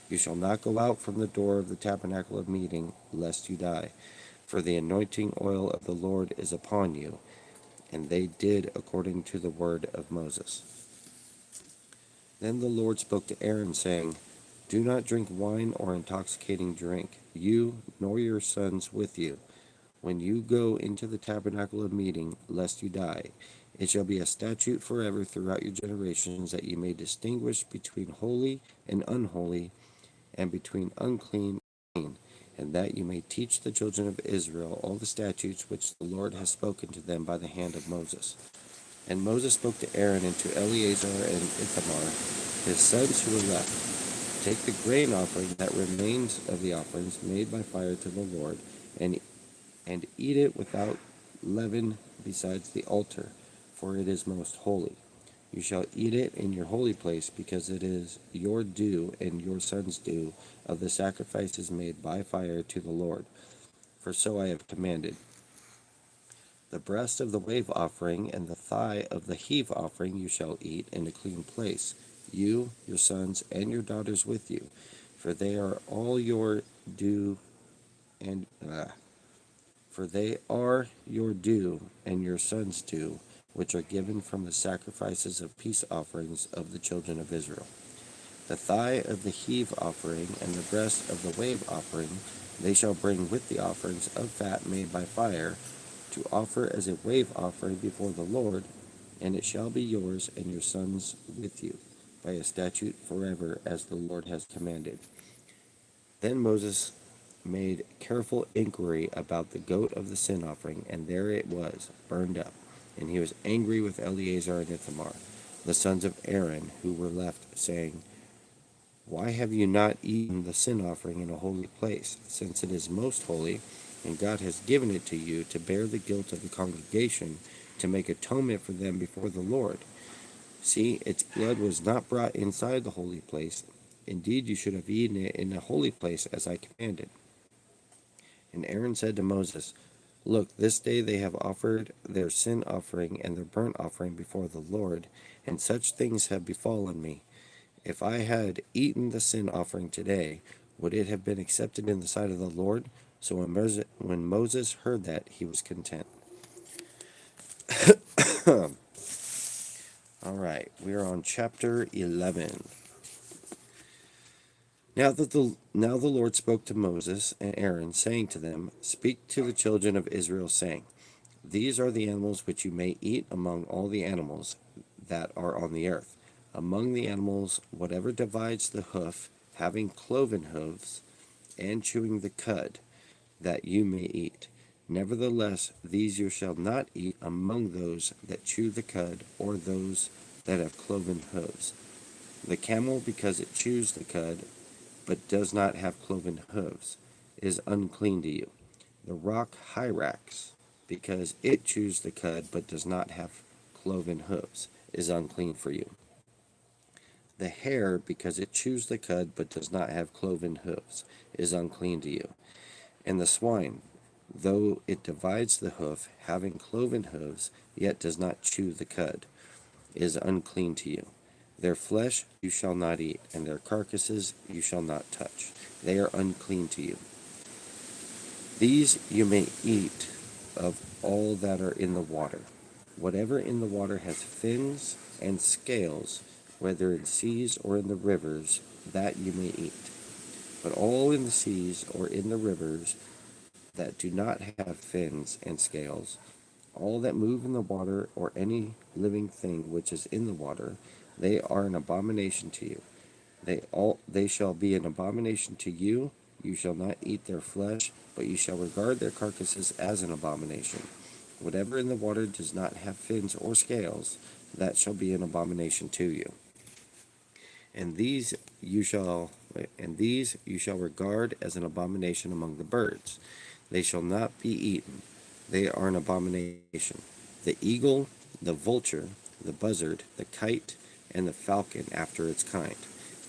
You shall not go out from the door of the tabernacle of meeting, lest you die. For the anointing oil of the Lord is upon you. And they did according to the word of Moses. Then the Lord spoke to Aaron, saying, "Do not drink wine or intoxicating drink, you nor your sons with you, when you go into the tabernacle of meeting, lest you die. It shall be a statute forever throughout your generations, that you may distinguish between holy and unholy, and between unclean and clean, and that you may teach the children of Israel all the statutes which the Lord has spoken to them by the hand of Moses." And Moses spoke to Aaron and to Eleazar and Ithamar, his sons who were left, "Take the grain offering that remains of the offerings made by fire to the Lord, and eat it without leaven besides the altar, for it is most holy. You shall eat it in your holy place, because it is your due and your son's due of the sacrifices made by fire to the Lord. For so I have commanded. The breast of the wave offering and the thigh of the heave offering you shall eat in a clean place, you, your sons, and your daughters with you, for they are all your due and for they are your due and your sons' due, which are given from the sacrifices of peace offerings of the children of Israel. The thigh of the heave offering and the breast of the wave offering they shall bring with the offerings of fat made by fire, to offer as a wave offering before the Lord, and it shall be yours and your sons with you, by a statute forever, as the Lord has commanded. Then Moses made careful inquiry about the goat of the sin offering, and there it was, burned up. And he was angry with Eleazar and Ithamar, the sons of Aaron, who were left, saying, "Why have you not eaten the sin offering in a holy place, since it is most holy, and God has given it to you to bear the guilt of the congregation, to make atonement for them before the Lord? See, its blood was not brought inside the holy place. Indeed, you should have eaten it in a holy place, as I commanded." And Aaron said to Moses, "Look, this day they have offered their sin offering and their burnt offering before the Lord, and such things have befallen me. If I had eaten the sin offering today, would it have been accepted in the sight of the Lord?" So when Moses heard that, he was content. All right, we are on chapter 11. Now the Lord spoke to Moses and Aaron, saying to them, "Speak to the children of Israel, saying, These are the animals which you may eat among all the animals that are on the earth. Among the animals, whatever divides the hoof, having cloven hoofs, and chewing the cud, that you may eat. Nevertheless, these you shall not eat among those that chew the cud, or those that have cloven hooves. The camel, because it chews the cud, but does not have cloven hooves, is unclean to you. The rock hyrax, because it chews the cud but does not have cloven hooves, is unclean for you. The hare, because it chews the cud but does not have cloven hooves, is unclean to you. And the swine, though it divides the hoof, having cloven hooves, yet does not chew the cud, is unclean to you. Their flesh you shall not eat, and their carcasses you shall not touch. They are unclean to you. These you may eat of all that are in the water. Whatever in the water has fins and scales, whether in seas or in the rivers, that you may eat. But all in the seas or in the rivers that do not have fins and scales, all that move in the water, or any living thing which is in the water, they are an abomination to you. They shall be an abomination to you. You shall not eat their flesh, but you shall regard their carcasses as an abomination. Whatever in the water does not have fins or scales, that shall be an abomination to you. And these you shall regard as an abomination among the birds. They shall not be eaten. They are an abomination. The eagle, the vulture, the buzzard, the kite, and the falcon after its kind,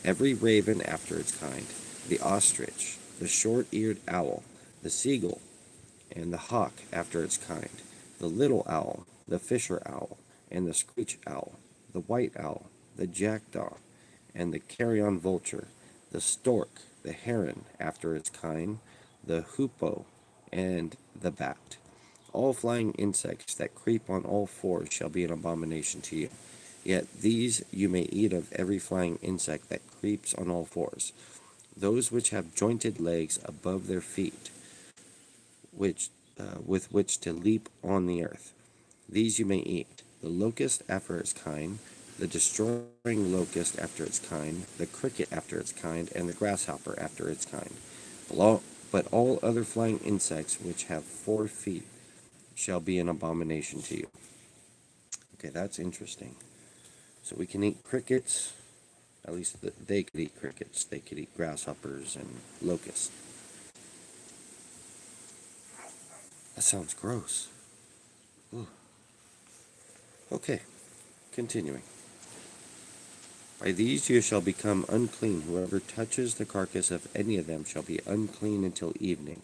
every raven after its kind, the ostrich, the short-eared owl, the seagull, and the hawk after its kind, the little owl, the fisher owl, and the screech owl, the white owl, the jackdaw, and the carrion vulture, the stork, the heron after its kind, the hoopoe, and the bat. All flying insects that creep on all fours shall be an abomination to you. Yet these you may eat of every flying insect that creeps on all fours. Those which have jointed legs above their feet, with which to leap on the earth. These you may eat. The locust after its kind, the destroying locust after its kind, the cricket after its kind, and the grasshopper after its kind. But all other flying insects which have 4 feet shall be an abomination to you. Okay, that's interesting. So we can eat crickets. At least they could eat crickets. They could eat grasshoppers and locusts. That sounds gross. Ooh. Okay, continuing. By these you shall become unclean. Whoever touches the carcass of any of them shall be unclean until evening.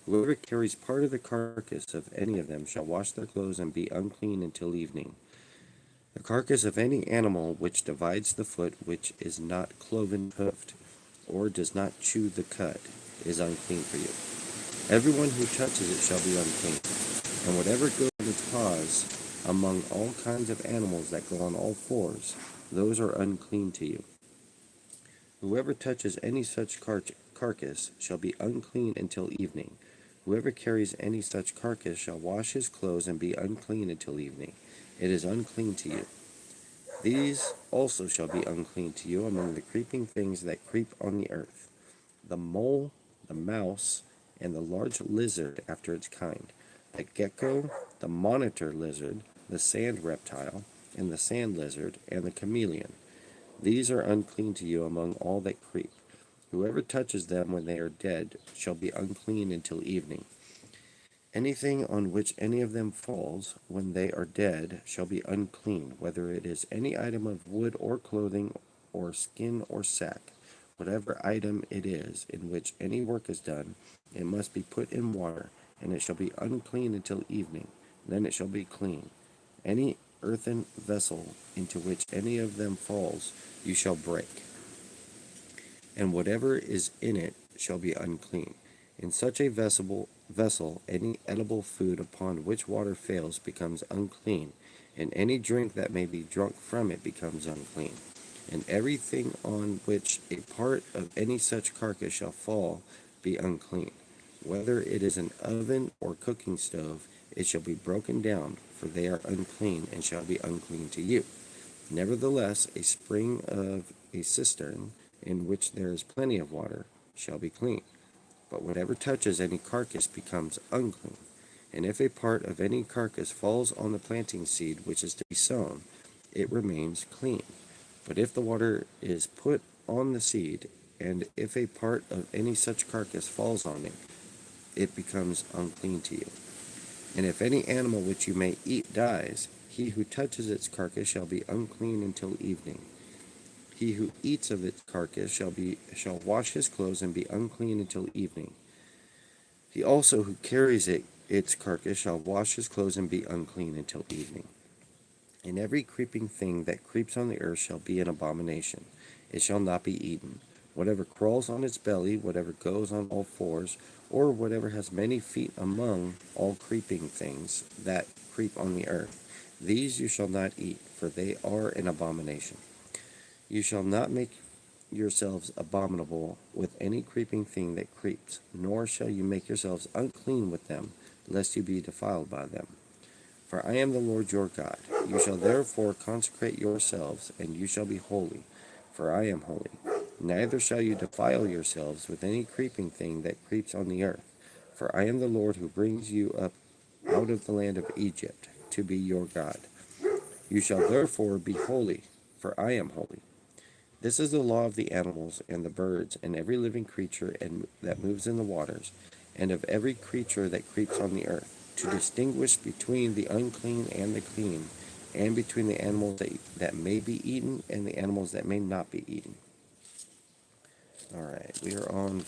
Whoever carries part of the carcass of any of them shall wash their clothes and be unclean until evening. The carcass of any animal which divides the foot, which is not cloven hoofed, or does not chew the cud, is unclean for you. Everyone who touches it shall be unclean. And whatever goes on its paws among all kinds of animals that go on all fours, those are unclean to you. Whoever touches any such carcass shall be unclean until evening. Whoever carries any such carcass shall wash his clothes and be unclean until evening. It is unclean to you. These also shall be unclean to you among the creeping things that creep on the earth: the mole, the mouse, and the large lizard after its kind, the gecko, the monitor lizard, the sand reptile, and the sand lizard, and the chameleon. These are unclean to you among all that creep. Whoever touches them when they are dead shall be unclean until evening. Anything on which any of them falls when they are dead shall be unclean, whether it is any item of wood or clothing or skin or sack. Whatever item it is in which any work is done, it must be put in water, and it shall be unclean until evening. Then it shall be clean. Any earthen vessel into which any of them falls, you shall break, and whatever is in it shall be unclean. In such a vessel, any edible food upon which water fails becomes unclean, and any drink that may be drunk from it becomes unclean. And everything on which a part of any such carcass shall fall be unclean. Whether it is an oven or cooking stove, it shall be broken down, for they are unclean, and shall be unclean to you. Nevertheless, a spring of a cistern, in which there is plenty of water, shall be clean. But whatever touches any carcass becomes unclean. And if a part of any carcass falls on the planting seed which is to be sown, it remains clean. But if the water is put on the seed, and if a part of any such carcass falls on it, it becomes unclean to you. And if any animal which you may eat dies, he who touches its carcass shall be unclean until evening. He who eats of its carcass shall wash his clothes and be unclean until evening. He also who carries its carcass shall wash his clothes and be unclean until evening. And every creeping thing that creeps on the earth shall be an abomination. It shall not be eaten. Whatever crawls on its belly, whatever goes on all fours, or whatever has many feet among all creeping things that creep on the earth, these you shall not eat, for they are an abomination. You shall not make yourselves abominable with any creeping thing that creeps, nor shall you make yourselves unclean with them, lest you be defiled by them. For I am the Lord your God. You shall therefore consecrate yourselves, and you shall be holy, for I am holy. Neither shall you defile yourselves with any creeping thing that creeps on the earth, for I am the Lord who brings you up out of the land of Egypt to be your God. You shall therefore be holy, for I am holy. This is the law of the animals and the birds and every living creature that moves in the waters, and of every creature that creeps on the earth, to distinguish between the unclean and the clean, and between the animals that may be eaten and the animals that may not be eaten. All right, we are on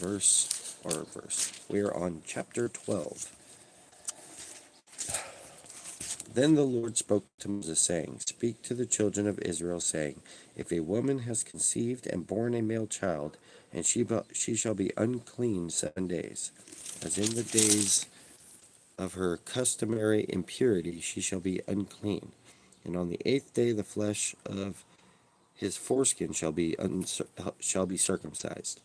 we are on chapter 12. Then the Lord spoke to Moses, saying, Speak to the children of Israel, saying, If a woman has conceived and borne a male child, and she shall be unclean 7 days, as in the days of her customary impurity she shall be unclean. And on the 8th day the flesh of his foreskin shall be circumcised.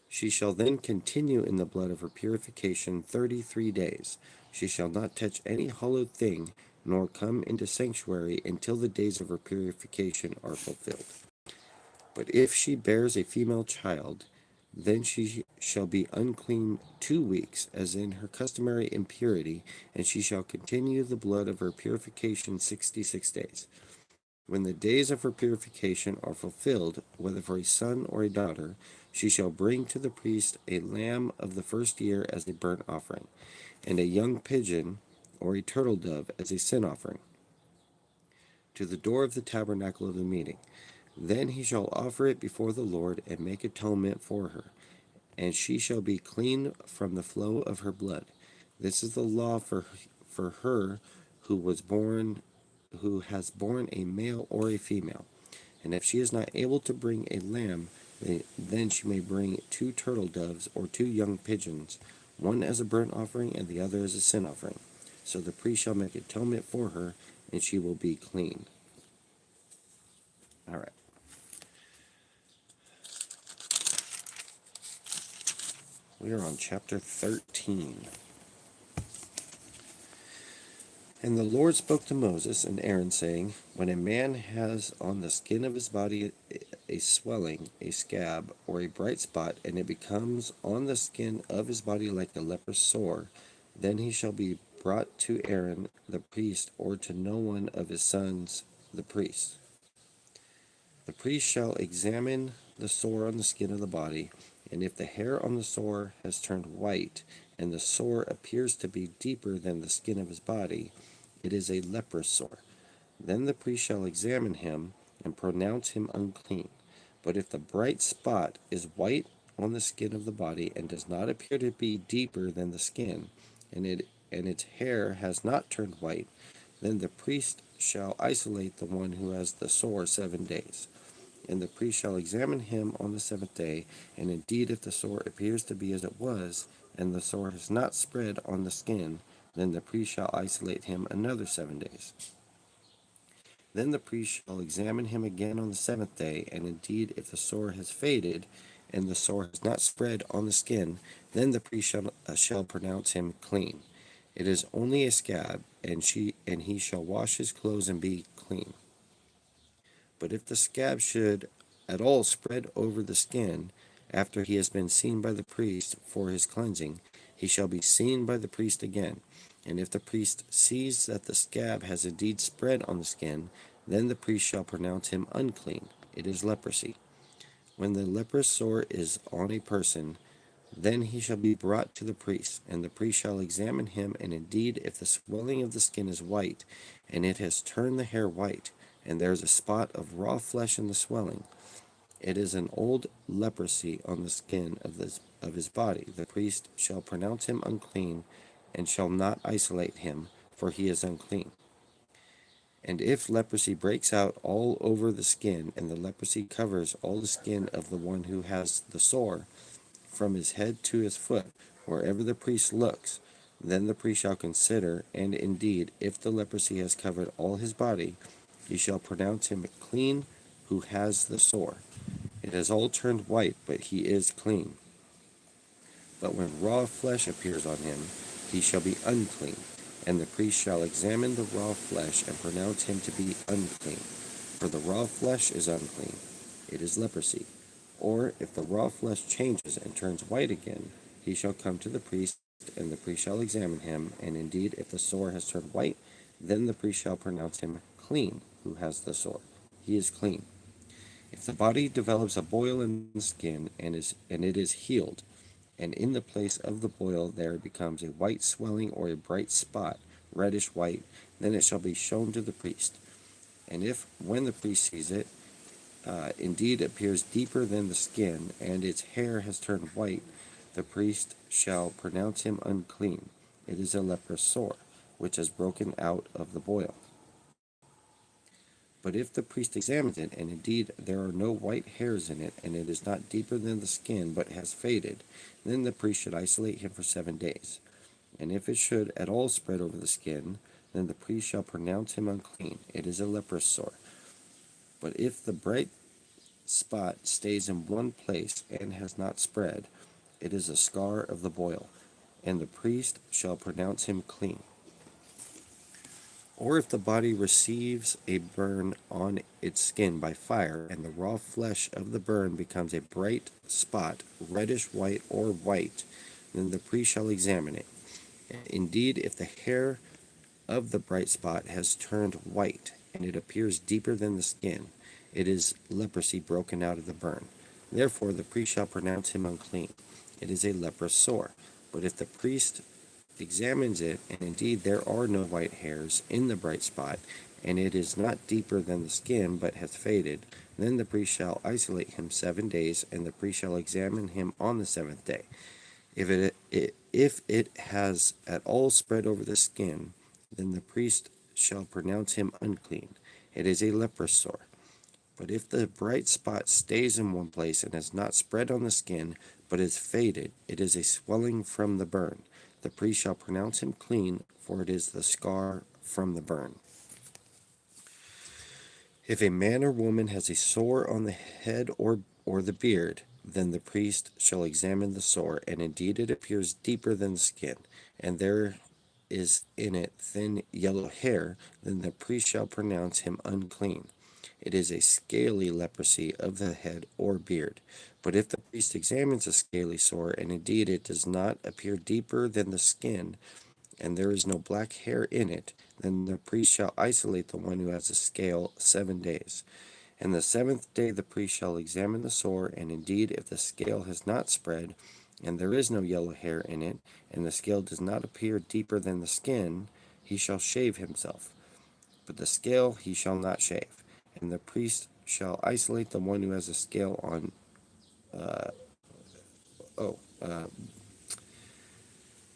She shall then continue in the blood of her purification 33 days. She shall not touch any hallowed thing, nor come into sanctuary until the days of her purification are fulfilled. But if she bears a female child, then she shall be unclean 2 weeks, as in her customary impurity, and she shall continue the blood of her purification 66 days. When the days of her purification are fulfilled, whether for a son or a daughter, she shall bring to the priest a lamb of the first year as a burnt offering, and a young pigeon or a turtle dove as a sin offering, to the door of the tabernacle of the meeting. Then he shall offer it before the Lord and make atonement for her, and she shall be clean from the flow of her blood. This is the law for her who has borne a male or a female. And if she is not able to bring a lamb, then she may bring 2 turtle doves or 2 young pigeons, one as a burnt offering and the other as a sin offering. So the priest shall make atonement for her, and she will be clean. All right. We are on chapter 13. And the Lord spoke to Moses and Aaron, saying, When a man has on the skin of his body a swelling, a scab, or a bright spot, and it becomes on the skin of his body like a leprous sore, then he shall be brought to Aaron the priest, or to no one of his sons the priest. The priest shall examine the sore on the skin of the body, and if the hair on the sore has turned white, and the sore appears to be deeper than the skin of his body, it is a leprous sore. Then the priest shall examine him and pronounce him unclean. But if the bright spot is white on the skin of the body and does not appear to be deeper than the skin, and its hair has not turned white, then the priest shall isolate the one who has the sore 7 days. And the priest shall examine him on the 7th day, and indeed if the sore appears to be as it was, and the sore has not spread on the skin, then the priest shall isolate him another 7 days. Then the priest shall examine him again on the 7th day, and indeed if the sore has faded, and the sore has not spread on the skin, then the priest shall pronounce him clean. It is only a scab, and he shall wash his clothes and be clean. But if the scab should at all spread over the skin, after he has been seen by the priest for his cleansing, he shall be seen by the priest again. And if the priest sees that the scab has indeed spread on the skin, then the priest shall pronounce him unclean. It is leprosy. When the leprous sore is on a person, Then he shall be brought to the priest, and the priest shall examine him, and indeed, if the swelling of the skin is white, and it has turned the hair white, and there is a spot of raw flesh in the swelling, it is an old leprosy on the skin of his body. The priest shall pronounce him unclean, and shall not isolate him, for he is unclean. And if leprosy breaks out all over the skin, and the leprosy covers all the skin of the one who has the sore, from his head to his foot, wherever the priest looks, then the priest shall consider, and indeed, if the leprosy has covered all his body, he shall pronounce him clean who has the sore. It has all turned white, but he is clean. But when raw flesh appears on him, he shall be unclean, and the priest shall examine the raw flesh and pronounce him to be unclean. For the raw flesh is unclean, it is leprosy. Or if the raw flesh changes and turns white again, he shall come to the priest, and the priest shall examine him, and indeed if the sore has turned white, then the priest shall pronounce him clean who has the sore. He is clean. If the body develops a boil in the skin and it is healed, and in the place of the boil there becomes a white swelling or a bright spot, reddish white, then it shall be shown to the priest. And if, when the priest sees it, indeed appears deeper than the skin, and its hair has turned white, the priest shall pronounce him unclean. It is a leprous sore, which has broken out of the boil. But if the priest examines it, and indeed there are no white hairs in it, and it is not deeper than the skin, but has faded, then the priest should isolate him for 7 days. And if it should at all spread over the skin, then the priest shall pronounce him unclean. It is a leprous sore. But if the bright spot stays in one place and has not spread, it is a scar of the boil, and the priest shall pronounce him clean. Or if the body receives a burn on its skin by fire, and the raw flesh of the burn becomes a bright spot, reddish white or white, then the priest shall examine it. Indeed, if the hair of the bright spot has turned white, and it appears deeper than the skin, it is leprosy broken out of the burn. Therefore the priest shall pronounce him unclean. It is a leprous sore. But if the priest examines it, and indeed there are no white hairs in the bright spot, and it is not deeper than the skin, but hath faded, then the priest shall isolate him 7 days, and the priest shall examine him on the 7th day. If it has at all spread over the skin, then the priest shall pronounce him unclean. It is a leprous sore. But if the bright spot stays in one place and has not spread on the skin, but is faded, it is a swelling from the burn. The priest shall pronounce him clean, for it is the scar from the burn. If a man or woman has a sore on the head or the beard, then the priest shall examine the sore, and indeed it appears deeper than the skin, and there is in it thin yellow hair, then the priest shall pronounce him unclean. It is a scaly leprosy of the head or beard. But if the priest examines a scaly sore, and indeed it does not appear deeper than the skin, and there is no black hair in it, then the priest shall isolate the one who has a scale 7 days. And the 7th day the priest shall examine the sore, and indeed if the scale has not spread, and there is no yellow hair in it, and the scale does not appear deeper than the skin, he shall shave himself. But the scale he shall not shave. And the priest shall isolate the one who has a scale on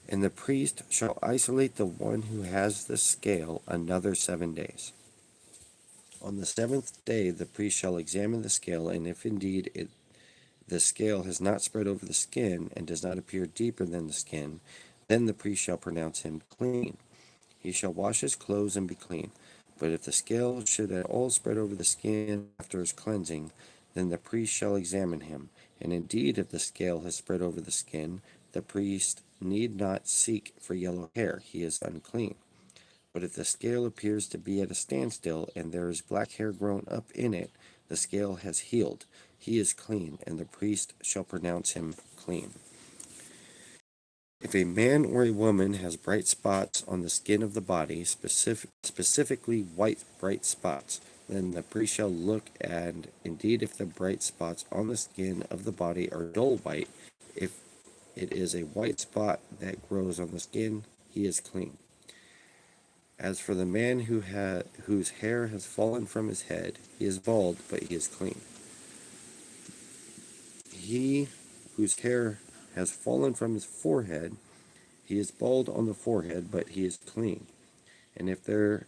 and the priest shall isolate the one who has the scale another 7 days. On the 7th day the priest shall examine the scale, and if indeed the scale has not spread over the skin, and does not appear deeper than the skin, then the priest shall pronounce him clean. He shall wash his clothes and be clean. But if the scale should at all spread over the skin after his cleansing, then the priest shall examine him. And indeed, if the scale has spread over the skin, the priest need not seek for yellow hair, he is unclean. But if the scale appears to be at a standstill, and there is black hair grown up in it, the scale has healed. He is clean, and the priest shall pronounce him clean. If a man or a woman has bright spots on the skin of the body, specifically white bright spots, then the priest shall look, and indeed if the bright spots on the skin of the body are dull white, if it is a white spot that grows on the skin, he is clean. As for the man whose hair has fallen from his head, he is bald, but he is clean. He whose hair has fallen from his forehead, he is bald on the forehead, but he is clean. And if there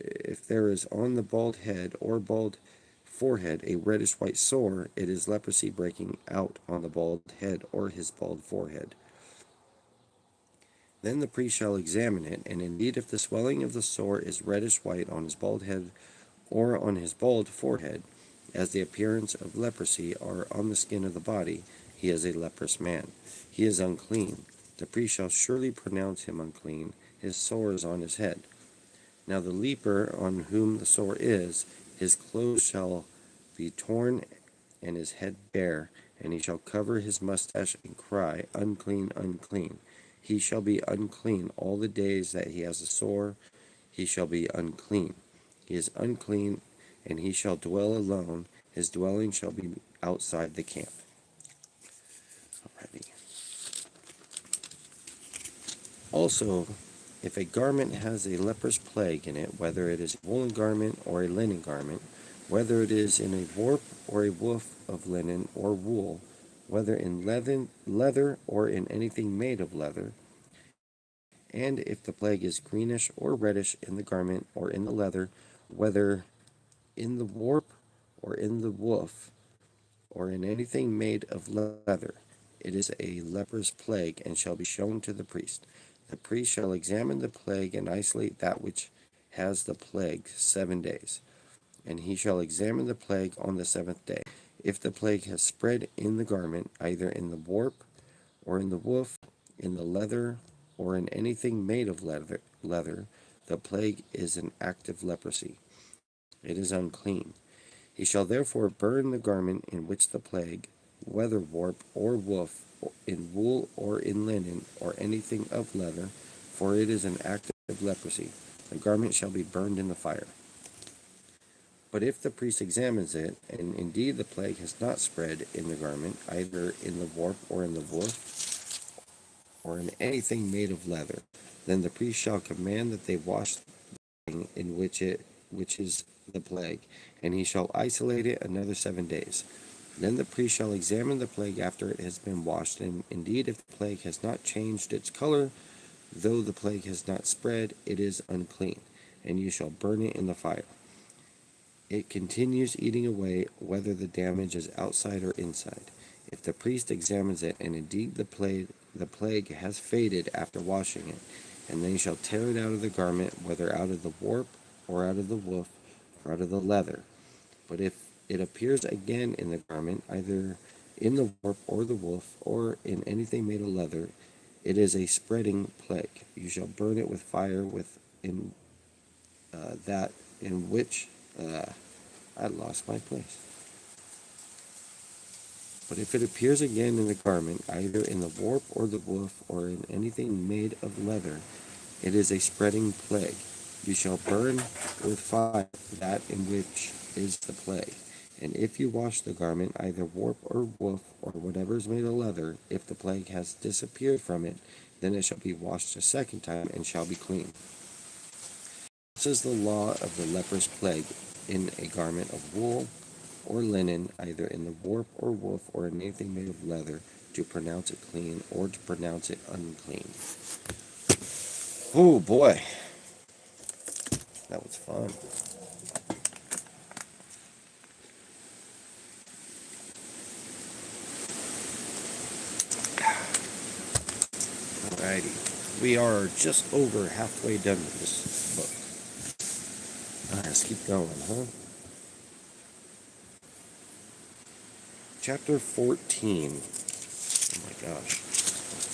is on the bald head or bald forehead a reddish white sore, it is leprosy breaking out on the bald head or his bald forehead. Then the priest shall examine it, and indeed if the swelling of the sore is reddish white on his bald head or on his bald forehead, as the appearance of leprosy are on the skin of the body, he is a leprous man. He is unclean. The priest shall surely pronounce him unclean. His sore is on his head. Now the leper on whom the sore is, his clothes shall be torn and his head bare, and he shall cover his mustache and cry, Unclean, unclean. He shall be unclean all the days that he has a sore. He shall be unclean. He is unclean, and he shall dwell alone. His dwelling shall be outside the camp. Alrighty. Also, if a garment has a leprous plague in it, whether it is a woolen garment or a linen garment, whether it is in a warp or a woof of linen or wool, whether in leather or in anything made of leather, and if the plague is greenish or reddish in the garment or in the leather, whether in the warp or in the woof, or in anything made of leather, it is a leprous plague, and shall be shown to the priest. The priest shall examine the plague and isolate that which has the plague 7 days. And he shall examine the plague on the 7th day. If the plague has spread in the garment, either in the warp or in the woof, in the leather or in anything made of leather, the plague is an active leprosy. It is unclean. He shall therefore burn the garment in which the plague, whether warp or woof, in wool or in linen, or anything of leather, for it is an active leprosy. The garment shall be burned in the fire. But if the priest examines it, and indeed the plague has not spread in the garment, either in the warp or in the woof, or in anything made of leather, then the priest shall command that they wash the thing in which is the plague, and he shall isolate it another 7 days. Then the priest shall examine the plague after it has been washed, and indeed if the plague has not changed its color, though the plague has not spread, it is unclean, and you shall burn it in the fire. It continues eating away, whether the damage is outside or inside. If the priest examines it, and indeed the plague has faded after washing it, and then he shall tear it out of the garment, whether out of the warp, or out of the woof, or out of the leather. But if it appears again in the garment, either in the warp or the woof, or in anything made of leather, it is a spreading plague. You shall burn it with fire that in which I lost my place. But if it appears again in the garment, either in the warp or the woof, or in anything made of leather, it is a spreading plague. You shall burn with fire that in which is the plague. And if you wash the garment, either warp or woof, or whatever is made of leather, if the plague has disappeared from it, then it shall be washed a second time, and shall be clean. This is the law of the leprous plague in a garment of wool or linen, either in the warp or woof, or in anything made of leather, to pronounce it clean or to pronounce it unclean. Oh boy, that was fun. Alrighty, we are just over halfway done with this book. Alright, let's keep going, huh? Chapter 14. Oh my gosh.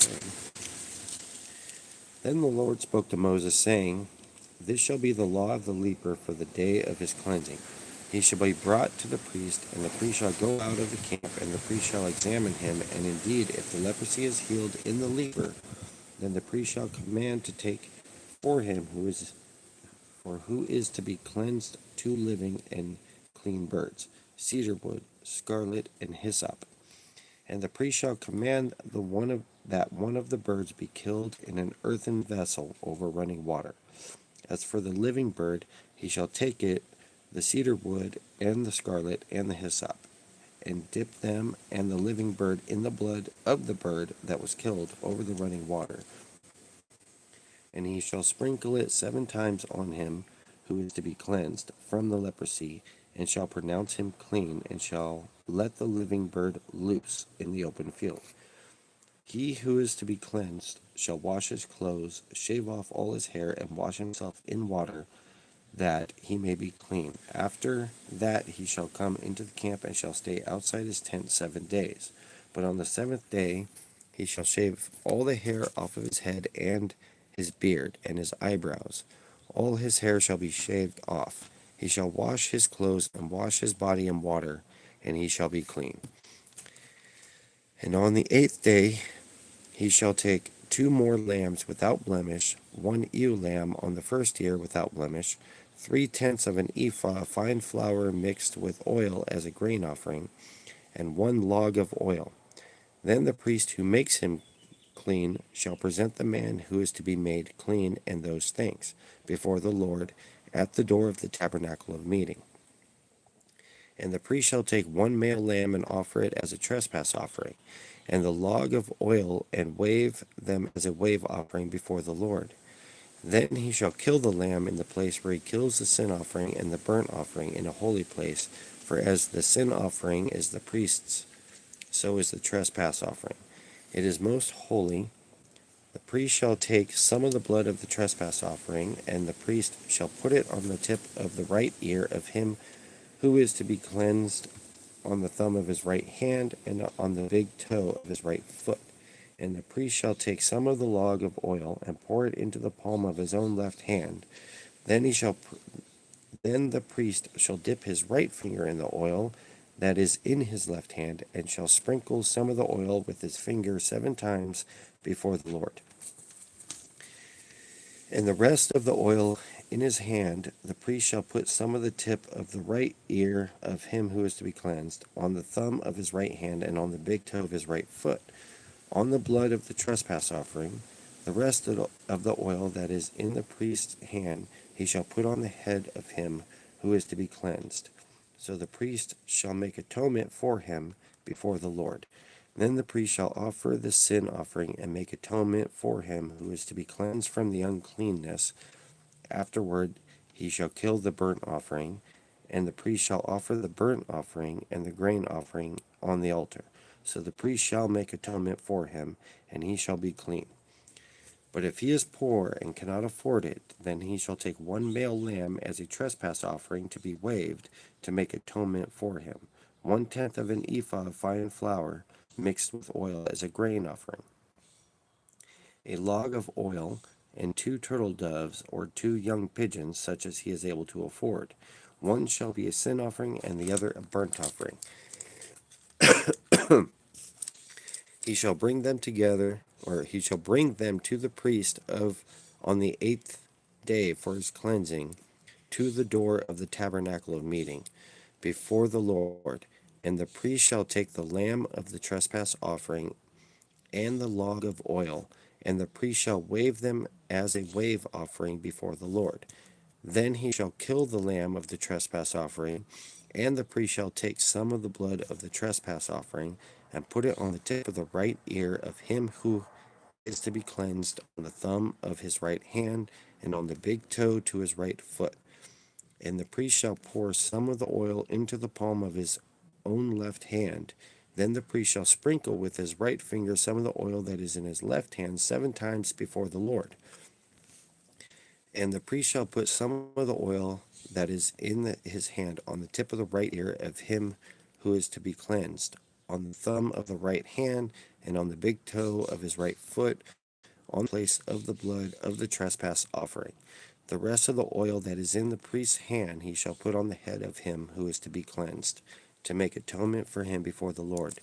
Okay. Then the Lord spoke to Moses, saying, This shall be the law of the leper for the day of his cleansing. He shall be brought to the priest, and the priest shall go out of the camp, and the priest shall examine him, and indeed, if the leprosy is healed in the leper, then the priest shall command to take for him who is to be cleansed 2 living and clean birds, cedar wood, scarlet, and hyssop. And the priest shall command the that one of the birds be killed in an earthen vessel over running water. As for the living bird, he shall take it, the cedar wood, and the scarlet, and the hyssop, and dip them and the living bird in the blood of the bird that was killed over the running water. And he shall sprinkle it 7 times on him who is to be cleansed from the leprosy, and shall pronounce him clean, and shall let the living bird loose in the open field. He who is to be cleansed shall wash his clothes, shave off all his hair, and wash himself in water, that he may be clean. After that he shall come into the camp, and shall stay outside his tent 7 days. But on the 7th day he shall shave all the hair off of his head, and his beard, and his eyebrows. All his hair shall be shaved off. He shall wash his clothes, and wash his body in water, and he shall be clean. And on the 8th day he shall take 2 more lambs without blemish, 1 ewe lamb on the 1st year without blemish, 3/10 of an ephah of fine flour mixed with oil as a grain offering, and 1 log of oil. Then the priest who makes him clean shall present the man who is to be made clean and those things before the Lord at the door of the tabernacle of meeting. And the priest shall take 1 male lamb and offer it as a trespass offering, and the log of oil, and wave them as a wave offering before the Lord. Then he shall kill the lamb in the place where he kills the sin offering and the burnt offering in a holy place, for as the sin offering is the priest's, so is the trespass offering. It is most holy. The priest shall take some of the blood of the trespass offering, and the priest shall put it on the tip of the right ear of him who is to be cleansed, on the thumb of his right hand, and on the big toe of his right foot. And the priest shall take some of the log of oil, and pour it into the palm of his own left hand. Then the priest shall dip his right finger in the oil that is in his left hand, and shall sprinkle some of the oil with his finger 7 times before the Lord. And the rest of the oil in his hand, the priest shall put some of the tip of the right ear of him who is to be cleansed, on the thumb of his right hand, and on the big toe of his right foot. On the blood of the trespass offering, the rest of the oil that is in the priest's hand, he shall put on the head of him who is to be cleansed. So the priest shall make atonement for him before the Lord. Then the priest shall offer the sin offering, and make atonement for him who is to be cleansed from the uncleanness. Afterward he shall kill the burnt offering, and the priest shall offer the burnt offering and the grain offering on the altar. So the priest shall make atonement for him, and he shall be clean. But if he is poor and cannot afford it, then he shall take 1 male lamb as a trespass offering to be waved, to make atonement for him, 1/10 of an ephah of fine flour mixed with oil as a grain offering, a log of oil, and 2 turtle doves or 2 young pigeons, such as he is able to afford. One shall be a sin offering, and the other a burnt offering. He shall bring them together, or he shall bring them to the priest on the 8th day for his cleansing, to the door of the tabernacle of meeting, before the Lord. And the priest shall take the lamb of the trespass offering and the log of oil, and the priest shall wave them as a wave offering before the Lord. Then he shall kill the lamb of the trespass offering, and the priest shall take some of the blood of the trespass offering, and put it on the tip of the right ear of him who is to be cleansed, on the thumb of his right hand, and on the big toe to his right foot. And the priest shall pour some of the oil into the palm of his own left hand. Then the priest shall sprinkle with his right finger some of the oil that is in his left hand 7 times before the Lord. And the priest shall put some of the oil that is in his hand on the tip of the right ear of him who is to be cleansed, on the thumb of the right hand, and on the big toe of his right foot, on the place of the blood of the trespass offering. The rest of the oil that is in the priest's hand he shall put on the head of him who is to be cleansed, to make atonement for him before the Lord.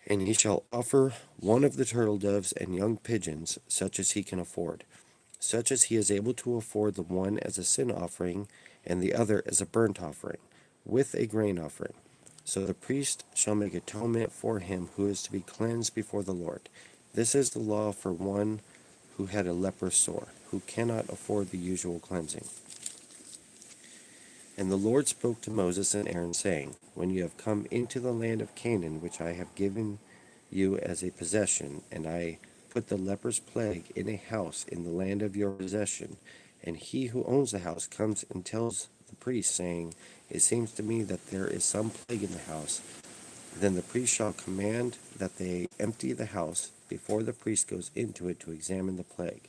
And he shall offer 1 of the turtle doves and young pigeons, such as he can afford, such as he is able to afford, the one as a sin offering, and the other as a burnt offering, with a grain offering. So the priest shall make atonement for him who is to be cleansed before the Lord. This is the law for one who had a leper sore, who cannot afford the usual cleansing. And the Lord spoke to Moses and Aaron, saying, When you have come into the land of Canaan, which I have given you as a possession, and I put the leper's plague in a house in the land of your possession, and he who owns the house comes and tells the priest, saying, It seems to me that there is some plague in the house, then the priest shall command that they empty the house before the priest goes into it to examine the plague,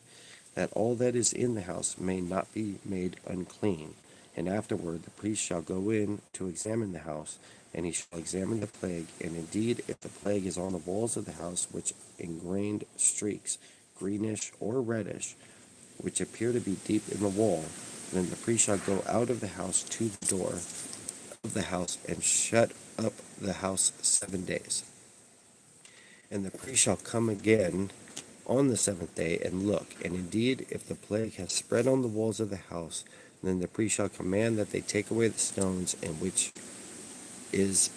that all that is in the house may not be made unclean. And afterward the priest shall go in to examine the house, and he shall examine the plague. And indeed, if the plague is on the walls of the house, which ingrained streaks, greenish or reddish, which appear to be deep in the wall, then the priest shall go out of the house to the door of the house and shut up the house 7 days. And the priest shall come again on the seventh day and look. And indeed, if the plague has spread on the walls of the house, then the priest shall command that they take away the stones in which is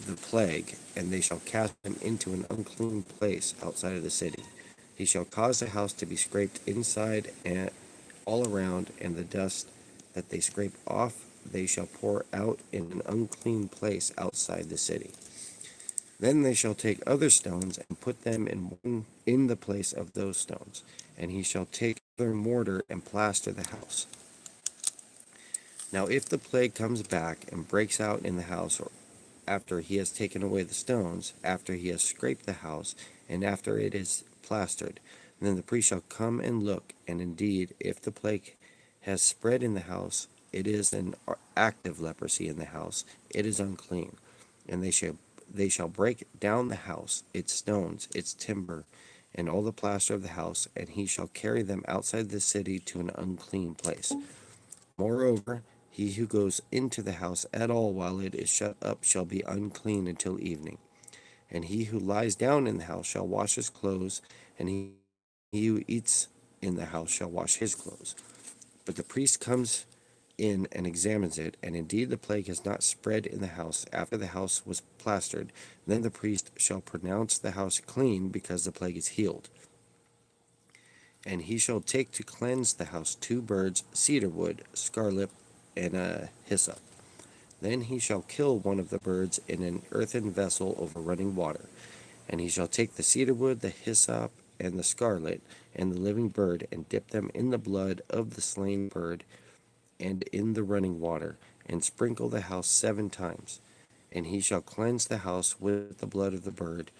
the plague, and they shall cast him into an unclean place outside of the city. He shall cause the house to be scraped inside and all around, and the dust that they scrape off they shall pour out in an unclean place outside the city. Then they shall take other stones and put them in the place of those stones, and he shall take other mortar and plaster the house. Now if the plague comes back and breaks out in the house, or after he has taken away the stones, after he has scraped the house, and after it is plastered, then the priest shall come and look, and indeed, if the plague has spread in the house, it is an active leprosy in the house, it is unclean, and they shall break down the house, its stones, its timber, and all the plaster of the house, and he shall carry them outside the city to an unclean place. Moreover, he who goes into the house at all while it is shut up shall be unclean until evening. And he who lies down in the house shall wash his clothes, and he who eats in the house shall wash his clothes. But the priest comes in and examines it, and indeed the plague has not spread in the house after the house was plastered. Then the priest shall pronounce the house clean, because the plague is healed. And he shall take to cleanse the house 2 birds, cedar wood, scarlet, and a hyssop. Then he shall kill one of the birds in an earthen vessel over running water. And he shall take the cedar wood, the hyssop, and the scarlet, and the living bird, and dip them in the blood of the slain bird, and in the running water, and sprinkle the house 7 times. And he shall cleanse the house with the blood of the bird,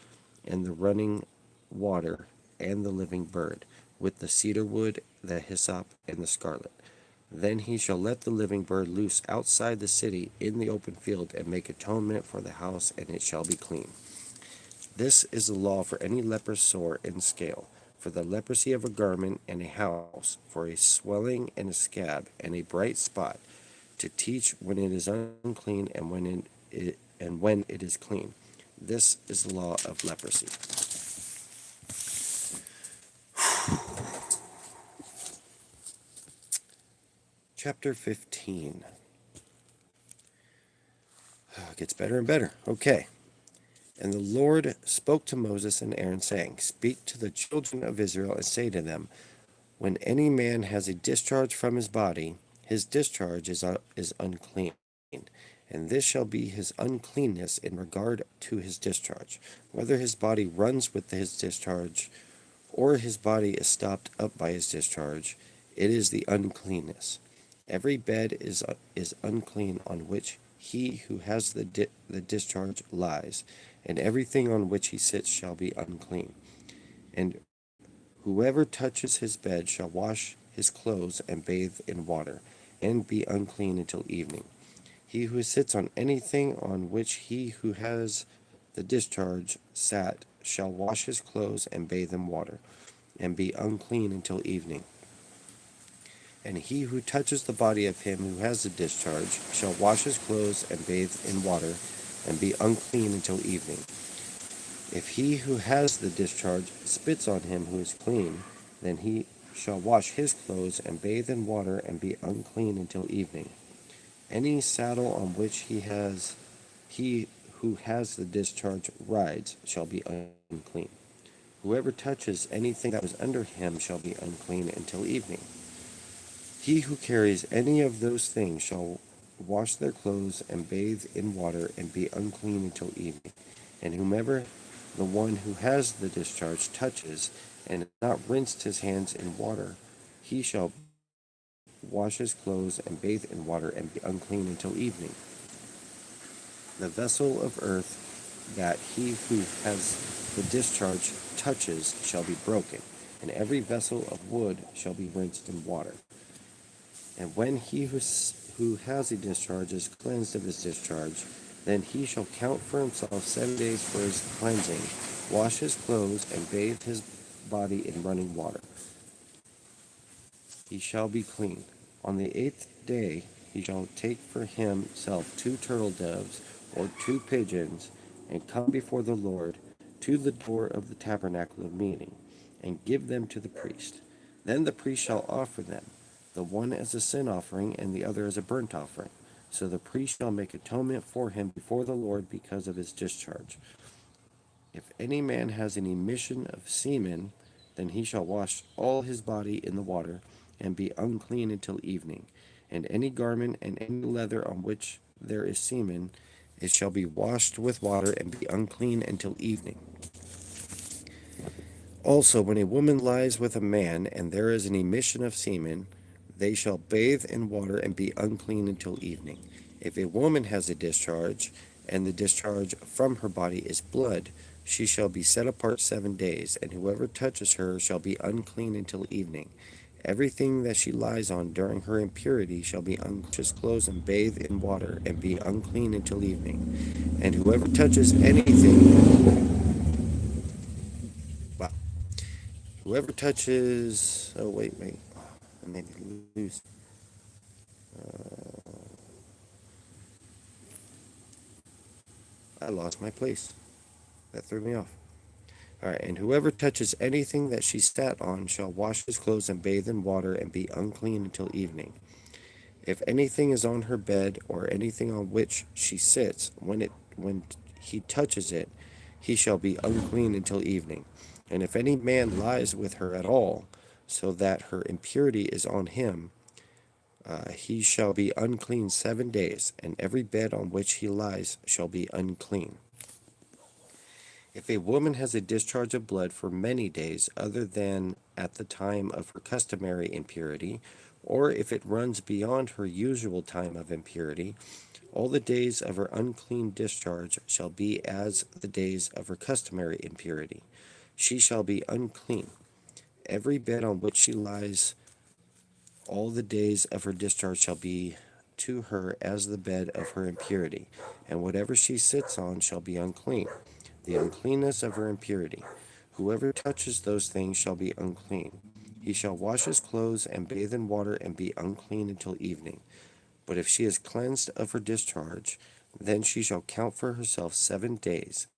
and the running water, and the living bird, with the cedar wood, the hyssop, and the scarlet. Then he shall let the living bird loose outside the city in the open field, and make atonement for the house, and it shall be clean. This is the law for any leper sore and scale, for the leprosy of a garment and a house, for a swelling and a scab, and a bright spot, to teach when it is unclean and when it is clean. This is the law of leprosy. Chapter 15. It gets better and better. Okay. And the Lord spoke to Moses and Aaron, saying, Speak to the children of Israel and say to them, When any man has a discharge from his body, his discharge is unclean. And this shall be his uncleanness in regard to his discharge, whether his body runs with his discharge, or his body is stopped up by his discharge, it is the uncleanness. Every bed is unclean on which he who has the discharge lies, and everything on which he sits shall be unclean. And whoever touches his bed shall wash his clothes and bathe in water, and be unclean until evening. He who sits on anything on which he who has the discharge sat shall wash his clothes and bathe in water, and be unclean until evening. And he who touches the body of him who has the discharge shall wash his clothes and bathe in water, and be unclean until evening. If he who has the discharge spits on him who is clean, then he shall wash his clothes and bathe in water, and be unclean until evening. Any saddle on which he who has the discharge rides shall be unclean. Whoever touches anything that was under him shall be unclean until evening. He who carries any of those things shall wash their clothes and bathe in water and be unclean until evening. And whomever the one who has the discharge touches and has not rinsed his hands in water, he shall wash his clothes and bathe in water and be unclean until evening. The vessel of earth that he who has the discharge touches shall be broken, and every vessel of wood shall be rinsed in water. And when he who has a discharge is cleansed of his discharge, then he shall count for himself 7 days for his cleansing, wash his clothes, and bathe his body in running water. He shall be clean. On the 8th day he shall take for himself 2 turtle doves or 2 pigeons, and come before the Lord to the door of the tabernacle of meeting, and give them to the priest. Then the priest shall offer them, the one as a sin offering and the other as a burnt offering. So the priest shall make atonement for him before the Lord because of his discharge. If any man has an emission of semen, then he shall wash all his body in the water, and be unclean until evening. And any garment and any leather on which there is semen, it shall be washed with water, and be unclean until evening. Also, when a woman lies with a man, and there is an emission of semen, they shall bathe in water and be unclean until evening. If a woman has a discharge, and the discharge from her body is blood, she shall be set apart 7 days, and whoever touches her shall be unclean until evening. Everything that she lies on during her impurity shall be unclean, clothes and bathe in water, and be unclean until evening. And whoever touches anything, wow, whoever touches, oh wait, I made me lose. I lost my place. That threw me off. All right, and whoever touches anything that she sat on shall wash his clothes and bathe in water and be unclean until evening. If anything is on her bed or anything on which she sits, when he touches it, he shall be unclean until evening. And if any man lies with her at all, so that her impurity is on him, he shall be unclean 7 days, and every bed on which he lies shall be unclean. If a woman has a discharge of blood for many days other than at the time of her customary impurity, or if it runs beyond her usual time of impurity, all the days of her unclean discharge shall be as the days of her customary impurity. She shall be unclean. Every bed on which she lies all the days of her discharge shall be to her as the bed of her impurity, and whatever she sits on shall be unclean, the uncleanness of her impurity. Whoever touches those things shall be unclean. He shall wash his clothes and bathe in water and be unclean until evening. But if she is cleansed of her discharge, then she shall count for herself 7 days,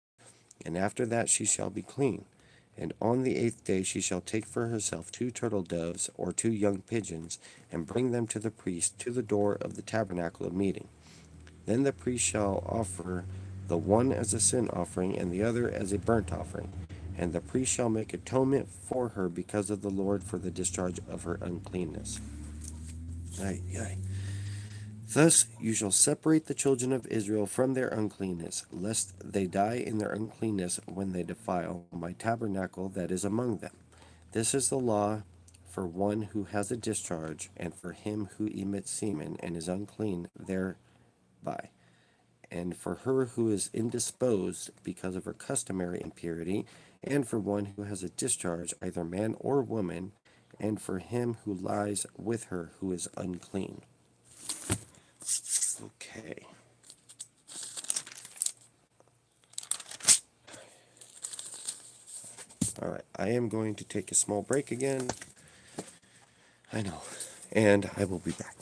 and after that she shall be clean. And on the 8th day she shall take for herself 2 turtle doves or 2 young pigeons, and bring them to the priest to the door of the tabernacle of meeting. Then the priest shall offer the one as a sin offering and the other as a burnt offering. And the priest shall make atonement for her because of the Lord for the discharge of her uncleanness. Aye, aye. Thus you shall separate the children of Israel from their uncleanness, lest they die in their uncleanness when they defile my tabernacle that is among them. This is the law for one who has a discharge, and for him who emits semen and is unclean thereby, and for her who is indisposed because of her customary impurity, and for one who has a discharge, either man or woman, and for him who lies with her who is unclean. Okay. All right. I am going to take a small break again. I know. And I will be back.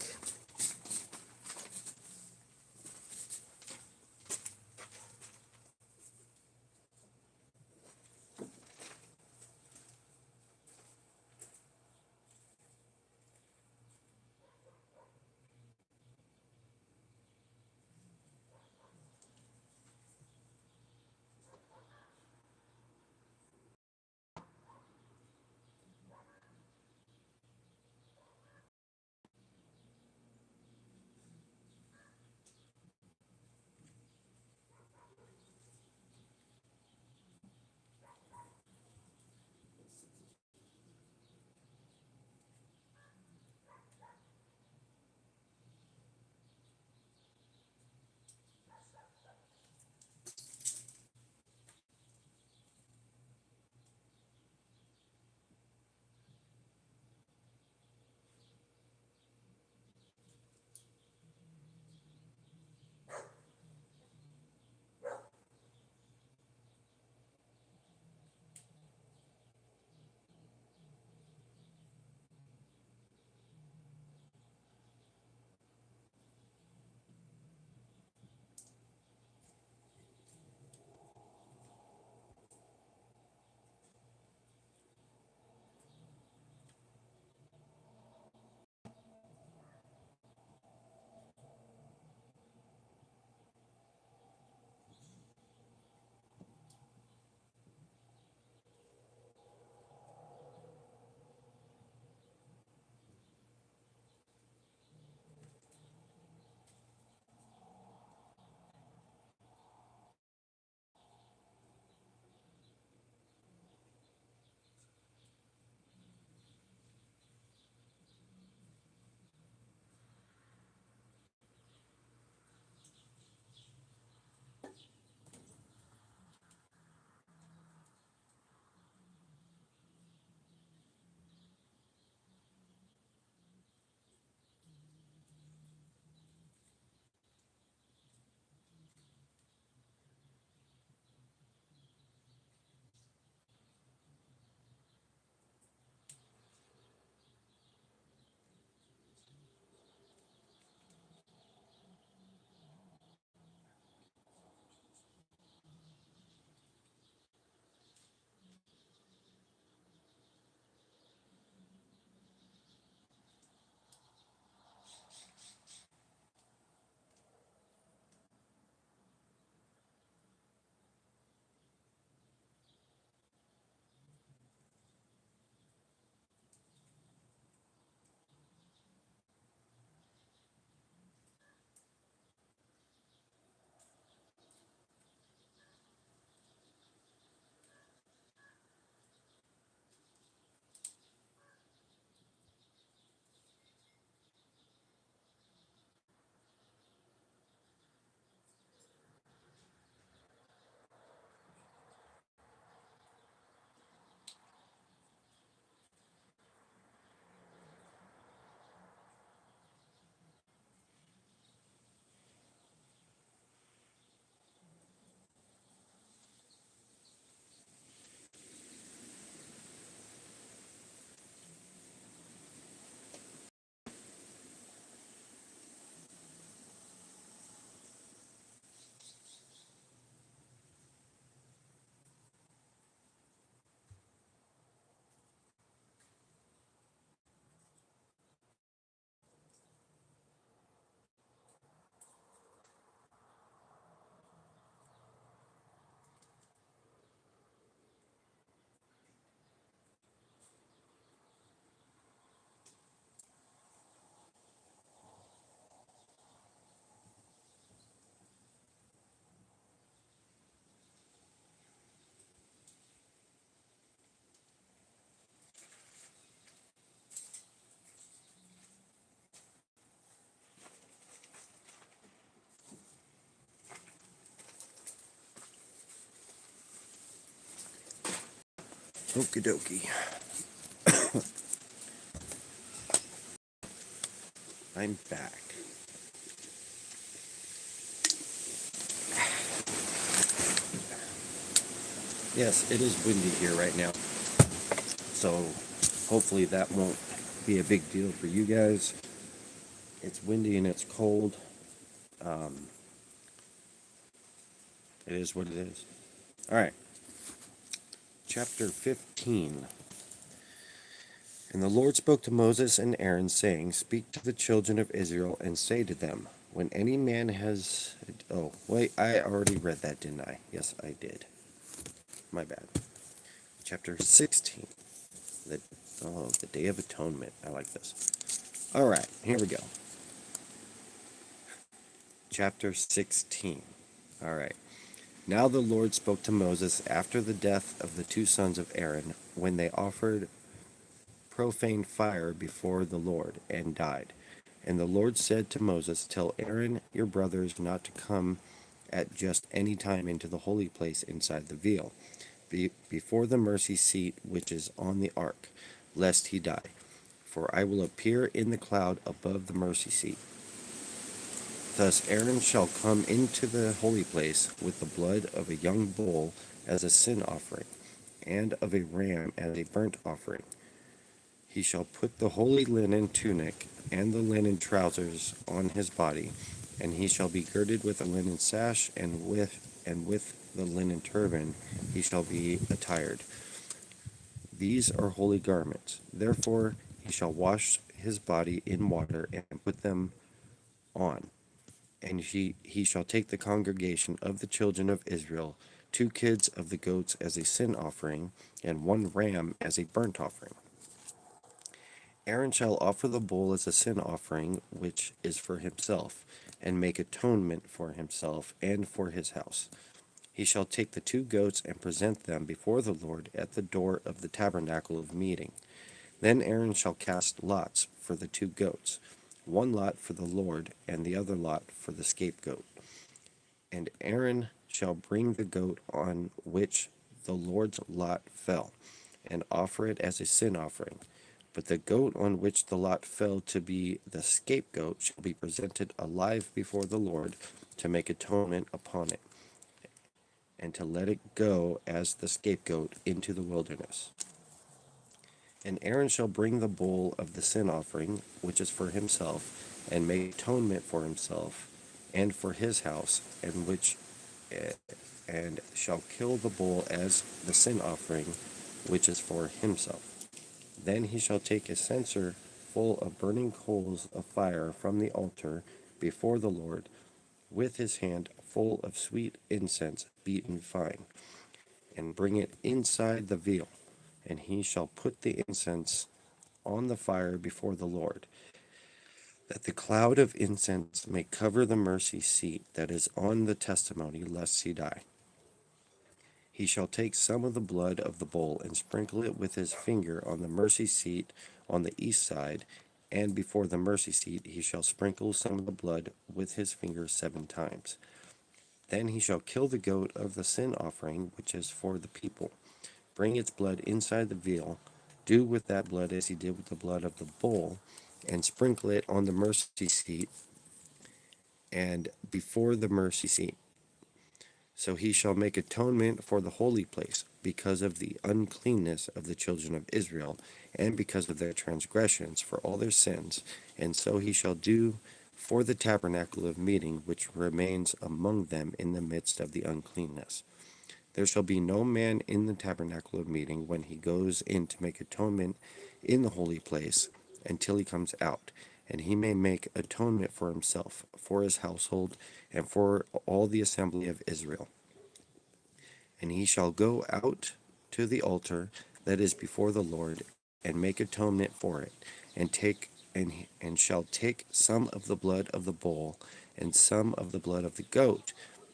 Okie dokie. I'm back. Yes, it is windy here right now. So hopefully that won't be a big deal for you guys. It's windy and it's cold. Um, it is what it is. All right. Chapter 15. And the Lord spoke to Moses and Aaron, saying, Speak to the children of Israel and say to them, when any man has... Oh, wait, I already read that, didn't I? Yes, I did. My bad. Chapter 16. The Day of Atonement. I like this. All right, here we go. Chapter 16. All right. Now the Lord spoke to Moses after the death of the two sons of Aaron, when they offered profane fire before the Lord, and died. And the Lord said to Moses, Tell Aaron your brothers not to come at just any time into the holy place inside the veil, before the mercy seat which is on the ark, lest he die. For I will appear in the cloud above the mercy seat. Thus Aaron shall come into the holy place with the blood of a young bull as a sin offering, and of a ram as a burnt offering. He shall put the holy linen tunic and the linen trousers on his body, and he shall be girded with a linen sash, and with the linen turban he shall be attired. These are holy garments. Therefore he shall wash his body in water and put them on. And he shall take the congregation of the children of Israel, 2 kids of the goats as a sin offering, and 1 ram as a burnt offering. Aaron shall offer the bull as a sin offering, which is for himself, and make atonement for himself and for his house. He shall take the 2 goats and present them before the Lord at the door of the tabernacle of meeting. Then Aaron shall cast lots for the 2 goats, 1 lot for the Lord, and the other lot for the scapegoat. And Aaron shall bring the goat on which the Lord's lot fell, and offer it as a sin offering. But the goat on which the lot fell to be the scapegoat shall be presented alive before the Lord to make atonement upon it, and to let it go as the scapegoat into the wilderness. And Aaron shall bring the bull of the sin offering, which is for himself, and make atonement for himself and for his house, and shall kill the bull as the sin offering, which is for himself. Then he shall take a censer full of burning coals of fire from the altar before the Lord, with his hand full of sweet incense beaten fine, and bring it inside the veil. And he shall put the incense on the fire before the Lord, that the cloud of incense may cover the mercy seat that is on the testimony, lest he die. He shall take some of the blood of the bull and sprinkle it with his finger on the mercy seat on the east side, and before the mercy seat he shall sprinkle some of the blood with his finger 7 times. Then he shall kill the goat of the sin offering, which is for the people. Bring its blood inside the veil. Do with that blood as he did with the blood of the bull, and sprinkle it on the mercy seat and before the mercy seat. So he shall make atonement for the holy place, because of the uncleanness of the children of Israel, and because of their transgressions, for all their sins. And so he shall do for the tabernacle of meeting, which remains among them in the midst of the uncleanness. There shall be no man in the tabernacle of meeting when he goes in to make atonement in the holy place, until he comes out, and he may make atonement for himself, for his household, and for all the assembly of Israel. And he shall go out to the altar that is before the Lord, and make atonement for it, and shall take some of the blood of the bull and some of the blood of the goat,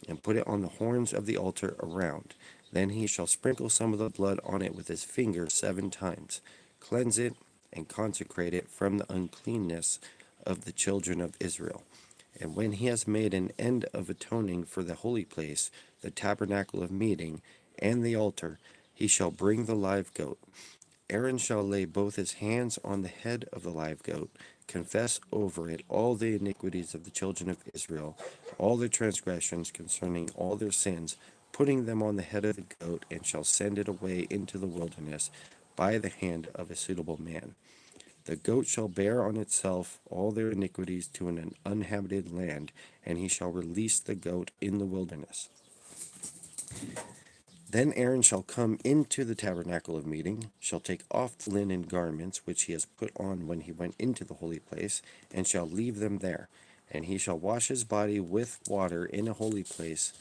and put it on the horns of the altar around. Then he shall sprinkle some of the blood on it with his finger 7 times, cleanse it, and consecrate it from the uncleanness of the children of Israel. And when he has made an end of atoning for the holy place, the tabernacle of meeting, and the altar, he shall bring the live goat. Aaron shall lay both his hands on the head of the live goat, confess over it all the iniquities of the children of Israel, all their transgressions concerning all their sins, putting them on the head of the goat, and shall send it away into the wilderness by the hand of a suitable man. The goat shall bear on itself all their iniquities to an uninhabited land, and he shall release the goat in the wilderness. Then Aaron shall come into the tabernacle of meeting, shall take off the linen garments which he has put on when he went into the holy place, and shall leave them there. And he shall wash his body with water in a holy place,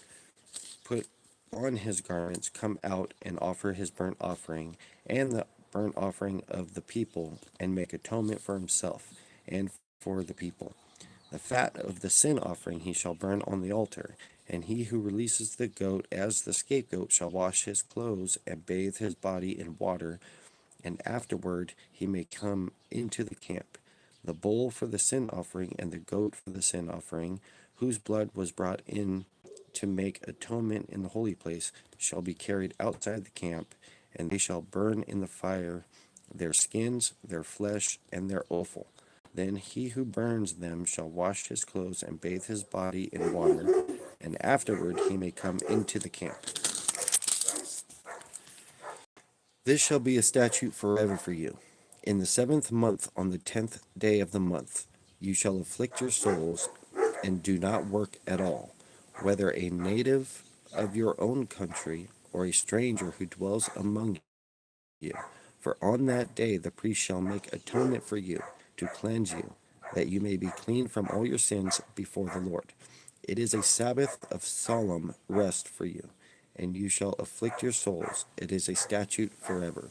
put on his garments, come out and offer his burnt offering and the burnt offering of the people, and make atonement for himself and for the people. The fat of the sin offering he shall burn on the altar, and he who releases the goat as the scapegoat shall wash his clothes and bathe his body in water, and afterward he may come into the camp. The bull for the sin offering and the goat for the sin offering, whose blood was brought in to make atonement in the holy place, shall be carried outside the camp, and they shall burn in the fire their skins, their flesh, and their offal. Then he who burns them shall wash his clothes and bathe his body in water, and afterward he may come into the camp. This shall be a statute forever for you. In the 7th month, on the 10th day of the month, you shall afflict your souls, and do not work at all, whether a native of your own country or a stranger who dwells among you. For on that day the priest shall make atonement for you, to cleanse you, that you may be clean from all your sins before the Lord. It is a Sabbath of solemn rest for you, and you shall afflict your souls. It is a statute forever.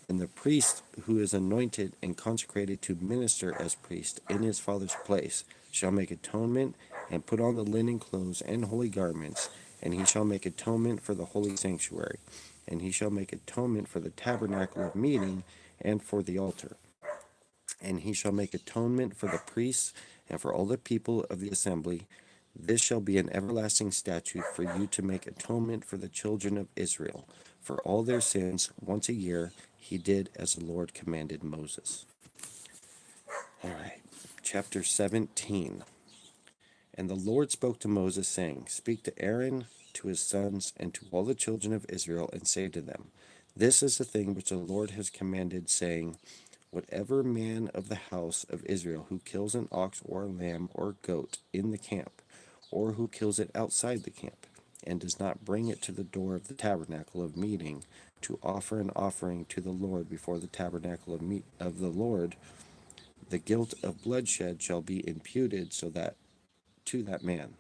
And the priest who is anointed and consecrated to minister as priest in his father's place shall make atonement and put on the linen clothes and holy garments, and he shall make atonement for the holy sanctuary, and he shall make atonement for the tabernacle of meeting and for the altar. And he shall make atonement for the priests and for all the people of the assembly. This shall be an everlasting statute for you to make atonement for the children of Israel. For all their sins, once a year, he did as the Lord commanded Moses. All right, chapter 17. And the Lord spoke to Moses, saying, Speak to Aaron, to his sons, and to all the children of Israel, and say to them, This is the thing which the Lord has commanded, saying, Whatever man of the house of Israel who kills an ox or a lamb or goat in the camp, or who kills it outside the camp, and does not bring it to the door of the tabernacle of meeting to offer an offering to the Lord before the tabernacle of the Lord, the guilt of bloodshed shall be imputed so that to that man.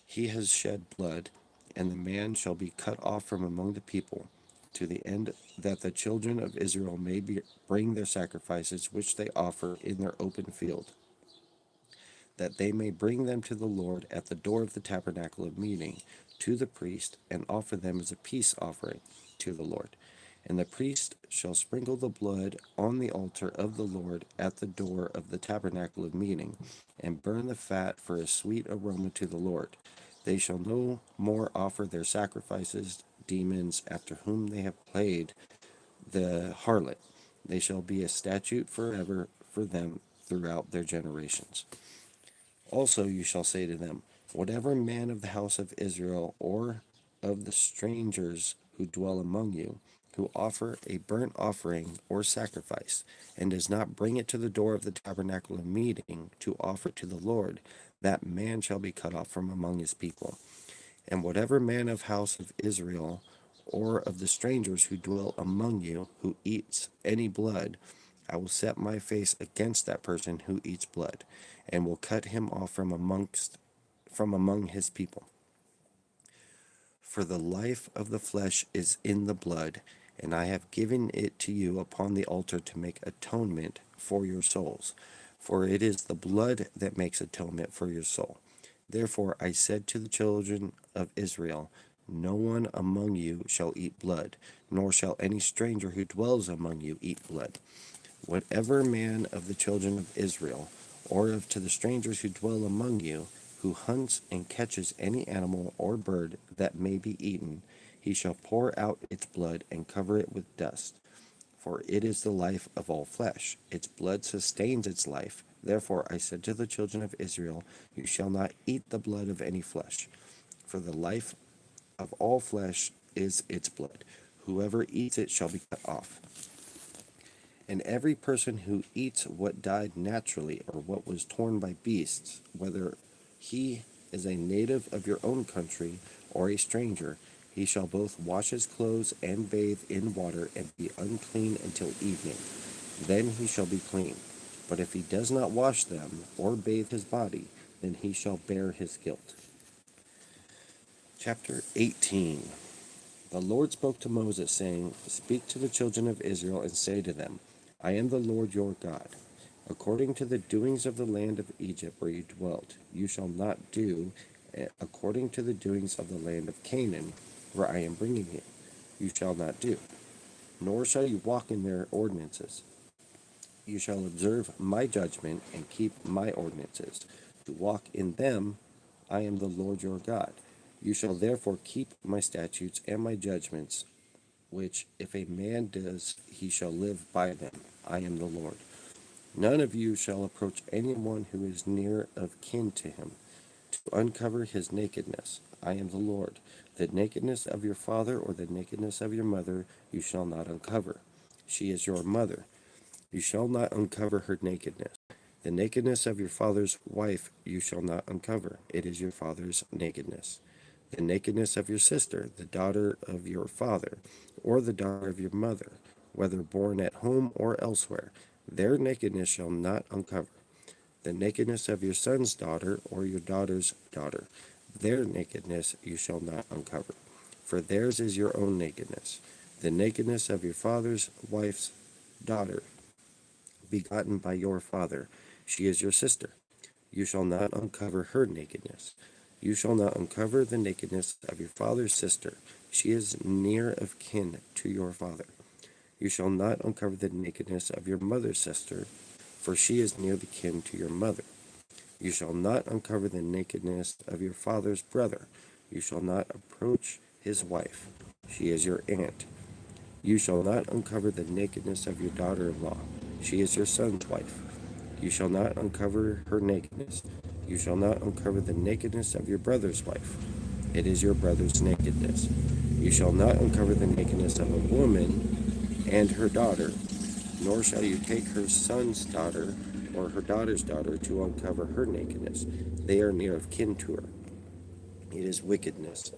He has shed blood, and the man shall be cut off from among the people, to the end that the children of Israel may bring their sacrifices which they offer in their open field, that they may bring them to the Lord at the door of the tabernacle of meeting, to the priest, and offer them as a peace offering to the Lord. And the priest shall sprinkle the blood on the altar of the Lord at the door of the tabernacle of meeting, and burn the fat for a sweet aroma to the Lord. They shall no more offer their sacrifices, demons, after whom they have played the harlot. They shall be a statute forever for them throughout their generations. Also you shall say to them, Whatever man of the house of Israel or of the strangers who dwell among you, who offer a burnt offering or sacrifice, and does not bring it to the door of the tabernacle of meeting to offer to the Lord, that man shall be cut off from among his people. And whatever man of house of Israel or of the strangers who dwell among you, who eats any blood, I will set my face against that person who eats blood, and will cut him off from among his people. For the life of the flesh is in the blood, and I have given it to you upon the altar to make atonement for your souls. For it is the blood that makes atonement for your soul. Therefore I said to the children of Israel, No one among you shall eat blood, nor shall any stranger who dwells among you eat blood. Whatever man of the children of Israel, or of to the strangers who dwell among you, who hunts and catches any animal or bird that may be eaten, he shall pour out its blood and cover it with dust. For it is the life of all flesh. Its blood sustains its life. Therefore I said to the children of Israel, you shall not eat the blood of any flesh. For the life of all flesh is its blood. Whoever eats it shall be cut off. And every person who eats what died naturally or what was torn by beasts, whether he is a native of your own country or a stranger, he shall both wash his clothes and bathe in water and be unclean until evening. Then he shall be clean. But if he does not wash them or bathe his body, then he shall bear his guilt. Chapter 18. The Lord spoke to Moses, saying, Speak to the children of Israel and say to them, I am the Lord your God. According to the doings of the land of Egypt where you dwelt, you shall not do according to the doings of the land of Canaan, where I am bringing you. You shall not do, nor shall you walk in their ordinances. You shall observe my judgment and keep my ordinances. To walk in them, I am the Lord your God. You shall therefore keep my statutes and my judgments, which if a man does, he shall live by them. I am the Lord. None of you shall approach anyone who is near of kin to him, to uncover his nakedness. I am the Lord. The nakedness of your father or the nakedness of your mother you shall not uncover. She is your mother. You shall not uncover her nakedness. The nakedness of your father's wife you shall not uncover. It is your father's nakedness. The nakedness of your sister, the daughter of your father, or the daughter of your mother, whether born at home or elsewhere, their nakedness shall not uncover. The nakedness of your son's daughter or your daughter's daughter, their nakedness you shall not uncover, for theirs is your own nakedness. The nakedness of your father's wife's daughter, begotten by your father, she is your sister. You shall not uncover her nakedness. You shall not uncover the nakedness of your father's sister. She is near of kin to your father. You shall not uncover the nakedness of your mother's sister, for she is near the kin to your mother. You shall not uncover the nakedness of your father's brother. You shall not approach his wife. She is your aunt. You shall not uncover the nakedness of your daughter-in-law. She is your son's wife. You shall not uncover her nakedness. You shall not uncover the nakedness of your brother's wife. It is your brother's nakedness. You shall not uncover the nakedness of a woman and her daughter, nor shall you take her son's daughter or her daughter's daughter to uncover her nakedness. They are near of kin to her. It is wickedness.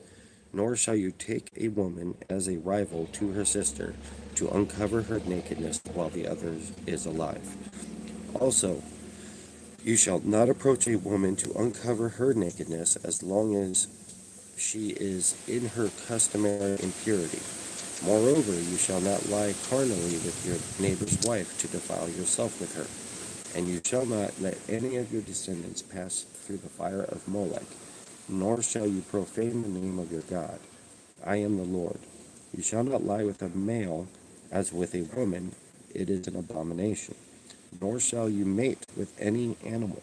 Nor shall you take a woman as a rival to her sister to uncover her nakedness while the other is alive. Also, you shall not approach a woman to uncover her nakedness as long as she is in her customary impurity. Moreover, you shall not lie carnally with your neighbor's wife to defile yourself with her. And you shall not let any of your descendants pass through the fire of Molech, nor shall you profane the name of your God. I am the Lord. You shall not lie with a male as with a woman, it is an abomination. Nor shall you mate with any animal,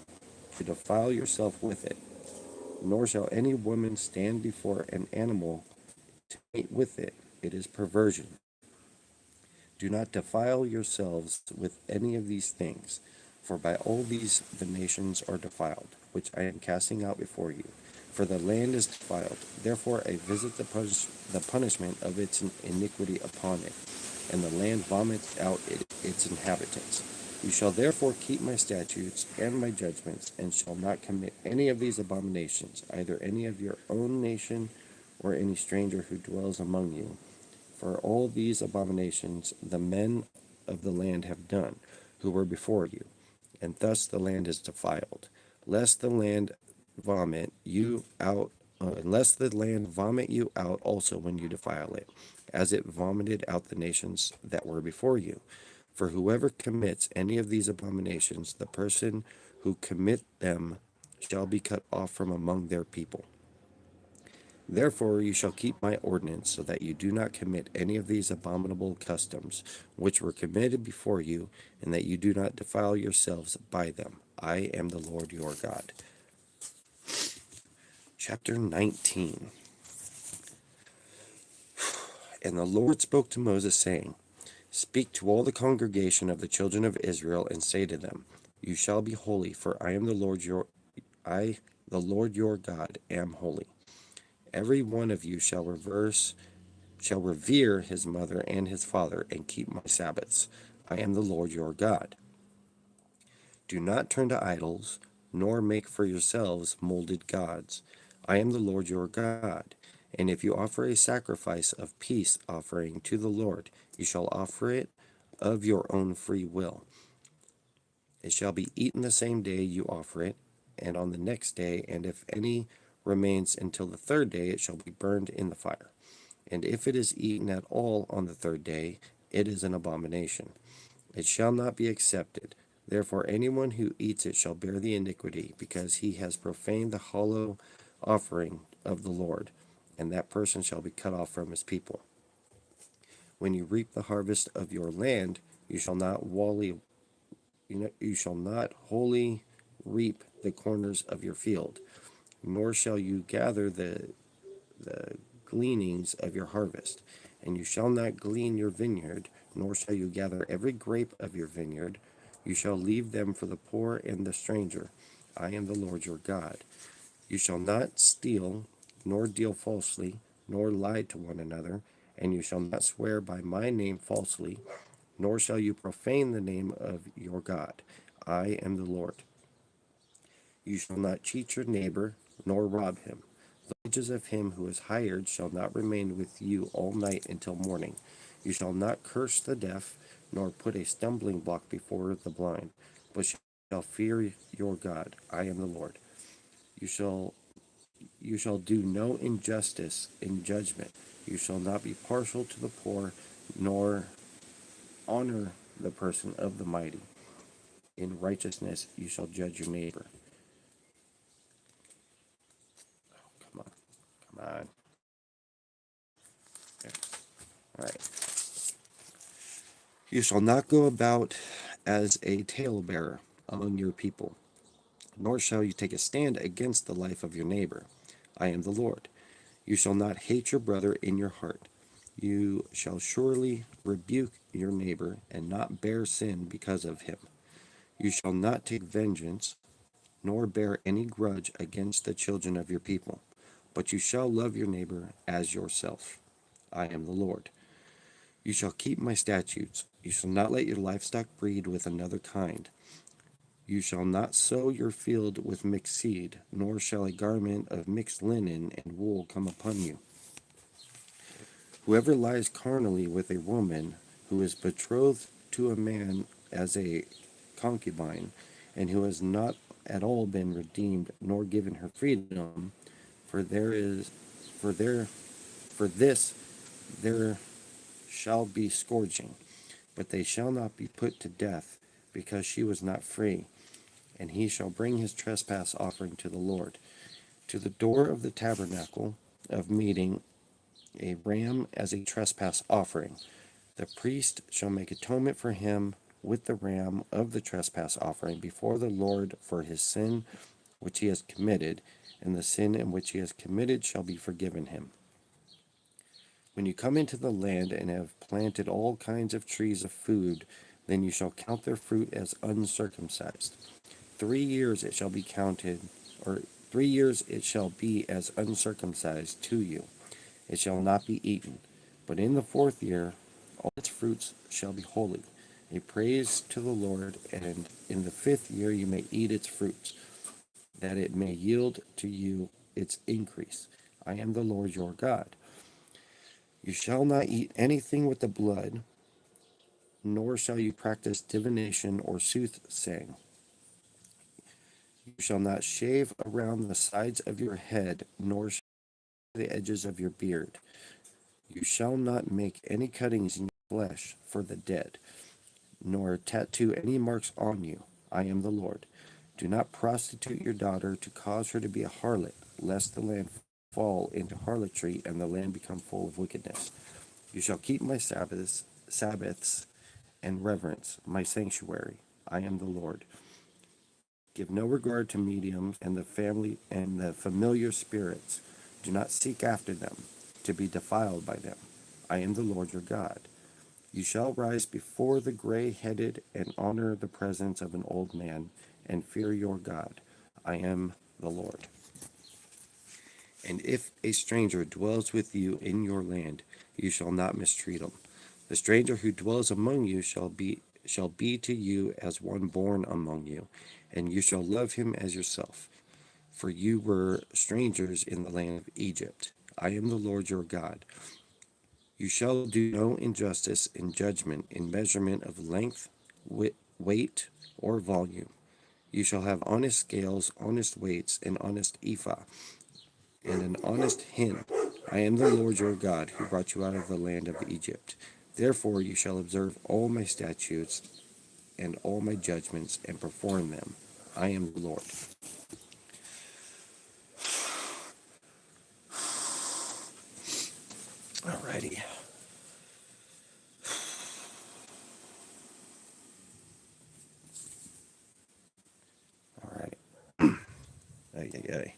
to defile yourself with it. Nor shall any woman stand before an animal to mate with it. It is perversion. Do not defile yourselves with any of these things, for by all these the nations are defiled, which I am casting out before you. For the land is defiled, therefore I visit the punishment of its iniquity upon it, and the land vomits out its inhabitants. You shall therefore keep my statutes and my judgments, and shall not commit any of these abominations, either any of your own nation or any stranger who dwells among you. For all these abominations the men of the land have done, who were before you, and thus the land is defiled, lest the land vomit you out, unless the land vomit you out also when you defile it, as it vomited out the nations that were before you. For whoever commits any of these abominations, the person who commit them shall be cut off from among their people. Therefore you shall keep my ordinance, so that you do not commit any of these abominable customs, which were committed before you, and that you do not defile yourselves by them. I am the Lord your God. Chapter 19. And the Lord spoke to Moses, saying, Speak to all the congregation of the children of Israel, and say to them, You shall be holy, for I am the Lord your God, am holy. Every one of you shall revere his mother and his father, and keep my Sabbaths. I am the Lord your God. Do not turn to idols, nor make for yourselves molded gods. I am the Lord your God. And if you offer a sacrifice of peace offering to the Lord, you shall offer it of your own free will. It shall be eaten the same day you offer it, and on the next day, and if any remains until the third day, it shall be burned in the fire. And if it is eaten at all on the third day, it is an abomination. It shall not be accepted. Therefore, anyone who eats it shall bear the iniquity, because he has profaned the hollow offering of the Lord, and that person shall be cut off from his people. When you reap the harvest of your land, you shall not wholly reap the corners of your field, nor shall you gather the gleanings of your harvest. And you shall not glean your vineyard, nor shall you gather every grape of your vineyard. You shall leave them for the poor and the stranger. I am the Lord your God. You shall not steal, nor deal falsely, nor lie to one another, and you shall not swear by my name falsely, nor shall you profane the name of your God. I am the Lord. You shall not cheat your neighbor, nor rob him. The wages of him who is hired shall not remain with you all night until morning. You shall not curse the deaf, nor put a stumbling block before the blind, but shall fear your God. I am the Lord. You shall do no injustice in judgment. You shall not be partial to the poor, nor honor the person of the mighty. In righteousness you shall judge your neighbor. Come on, come on. There. All right. You shall not go about as a talebearer among your people, nor shall you take a stand against the life of your neighbor. I am the Lord. You shall not hate your brother in your heart. You shall surely rebuke your neighbor and not bear sin because of him. You shall not take vengeance, nor bear any grudge against the children of your people, but you shall love your neighbor as yourself. I am the Lord. You shall keep my statutes. You shall not let your livestock breed with another kind. You shall not sow your field with mixed seed, nor shall a garment of mixed linen and wool come upon you. Whoever lies carnally with a woman who is betrothed to a man as a concubine, and who has not at all been redeemed nor given her freedom, for there is for there for this there shall be scourging, but they shall not be put to death, because she was not free, and he shall bring his trespass offering to the Lord. To the door of the tabernacle of meeting, a ram as a trespass offering. The priest shall make atonement for him with the ram of the trespass offering before the Lord for his sin which he has committed, and the sin in which he has committed shall be forgiven him. When you come into the land and have planted all kinds of trees of food, then you shall count their fruit as uncircumcised. 3 years it shall be counted, or 3 years it shall be as uncircumcised to you. It shall not be eaten. But in the 4th year all its fruits shall be holy, a praise to the Lord, and in the 5th year you may eat its fruits, that it may yield to you its increase. I am the Lord your God. You shall not eat anything with the blood, nor shall you practice divination or soothsaying. You shall not shave around the sides of your head, nor shave the edges of your beard. You shall not make any cuttings in your flesh for the dead, nor tattoo any marks on you. I am the Lord. Do not prostitute your daughter to cause her to be a harlot, lest the land fall into harlotry and the land become full of wickedness. You shall keep my Sabbaths and reverence my sanctuary. I am the Lord. Give no regard to mediums and the familiar spirits. Do not seek after them, to be defiled by them. I am the Lord your God. You shall rise before the gray-headed and honor the presence of an old man and fear your God. I am the Lord. And if a stranger dwells with you in your land, you shall not mistreat him. The stranger who dwells among you shall be to you as one born among you, and you shall love him as yourself. For you were strangers in the land of Egypt. I am the Lord your God. You shall do no injustice in judgment, in measurement of length, weight, or volume. You shall have honest scales, honest weights, an honest ephah, and an honest hin. I am the Lord your God, who brought you out of the land of Egypt. Therefore you shall observe all my statutes and all my judgments, and perform them. I am the Lord. Alrighty. Alright. Ay, ay, ay.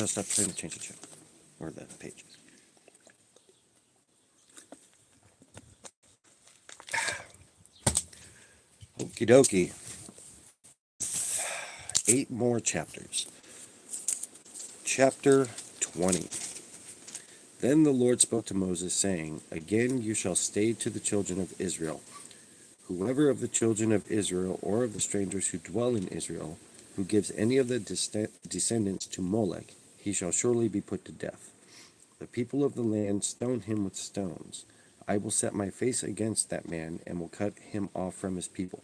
Stop trying to change the channel. Or the page. Okie dokie. 8 more chapters. Chapter 20. Then the Lord spoke to Moses, saying, Again you shall say to the children of Israel, Whoever of the children of Israel or of the strangers who dwell in Israel, who gives any of the descendants to Molech, he shall surely be put to death. The people of the land stone him with stones. I will set my face against that man, and will cut him off from his people,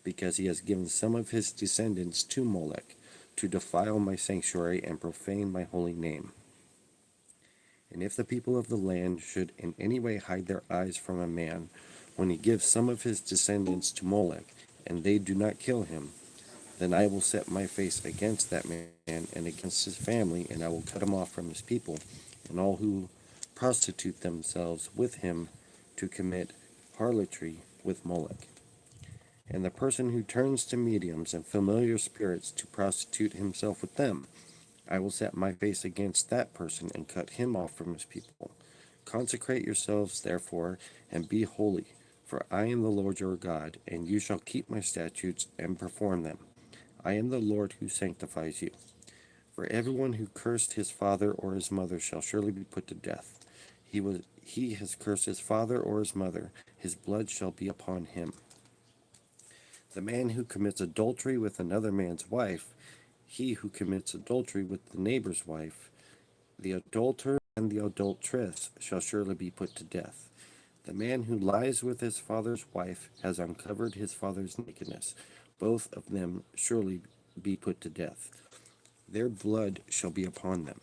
because he has given some of his descendants to Molech, to defile my sanctuary and profane my holy name. And if the people of the land should in any way hide their eyes from a man, when he gives some of his descendants to Molech, and they do not kill him, then I will set my face against that man and against his family, and I will cut him off from his people, and all who prostitute themselves with him to commit harlotry with Molech. And the person who turns to mediums and familiar spirits to prostitute himself with them, I will set my face against that person and cut him off from his people. Consecrate yourselves, therefore, and be holy, for I am the Lord your God, and you shall keep my statutes and perform them. I am the Lord who sanctifies you. For everyone who cursed his father or his mother shall surely be put to death. He has cursed his father or his mother, his blood shall be upon him. The man who commits adultery with another man's wife, he who commits adultery with the neighbor's wife, the adulterer and the adulteress shall surely be put to death. The man who lies with his father's wife has uncovered his father's nakedness. Both of them surely be put to death. Their blood shall be upon them.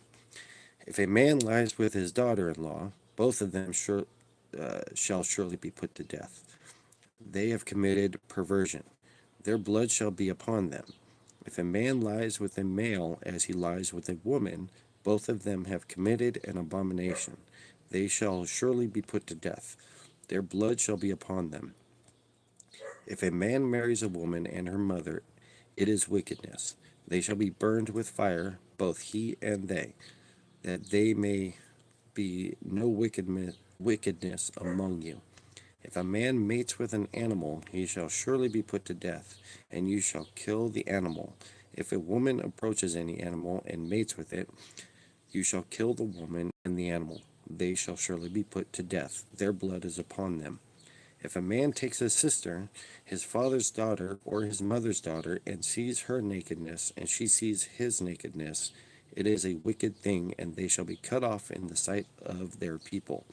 If a man lies with his daughter-in-law, both of them shall surely be put to death. They have committed perversion. Their blood shall be upon them. If a man lies with a male as he lies with a woman, both of them have committed an abomination. They shall surely be put to death. Their blood shall be upon them. If a man marries a woman and her mother, it is wickedness. They shall be burned with fire, both he and they, that they may be no wickedness among you. If a man mates with an animal, he shall surely be put to death, and you shall kill the animal. If a woman approaches any animal and mates with it, you shall kill the woman and the animal. They shall surely be put to death. Their blood is upon them. If a man takes his sister, his father's daughter, or his mother's daughter, and sees her nakedness, and she sees his nakedness, it is a wicked thing, and they shall be cut off in the sight of their people.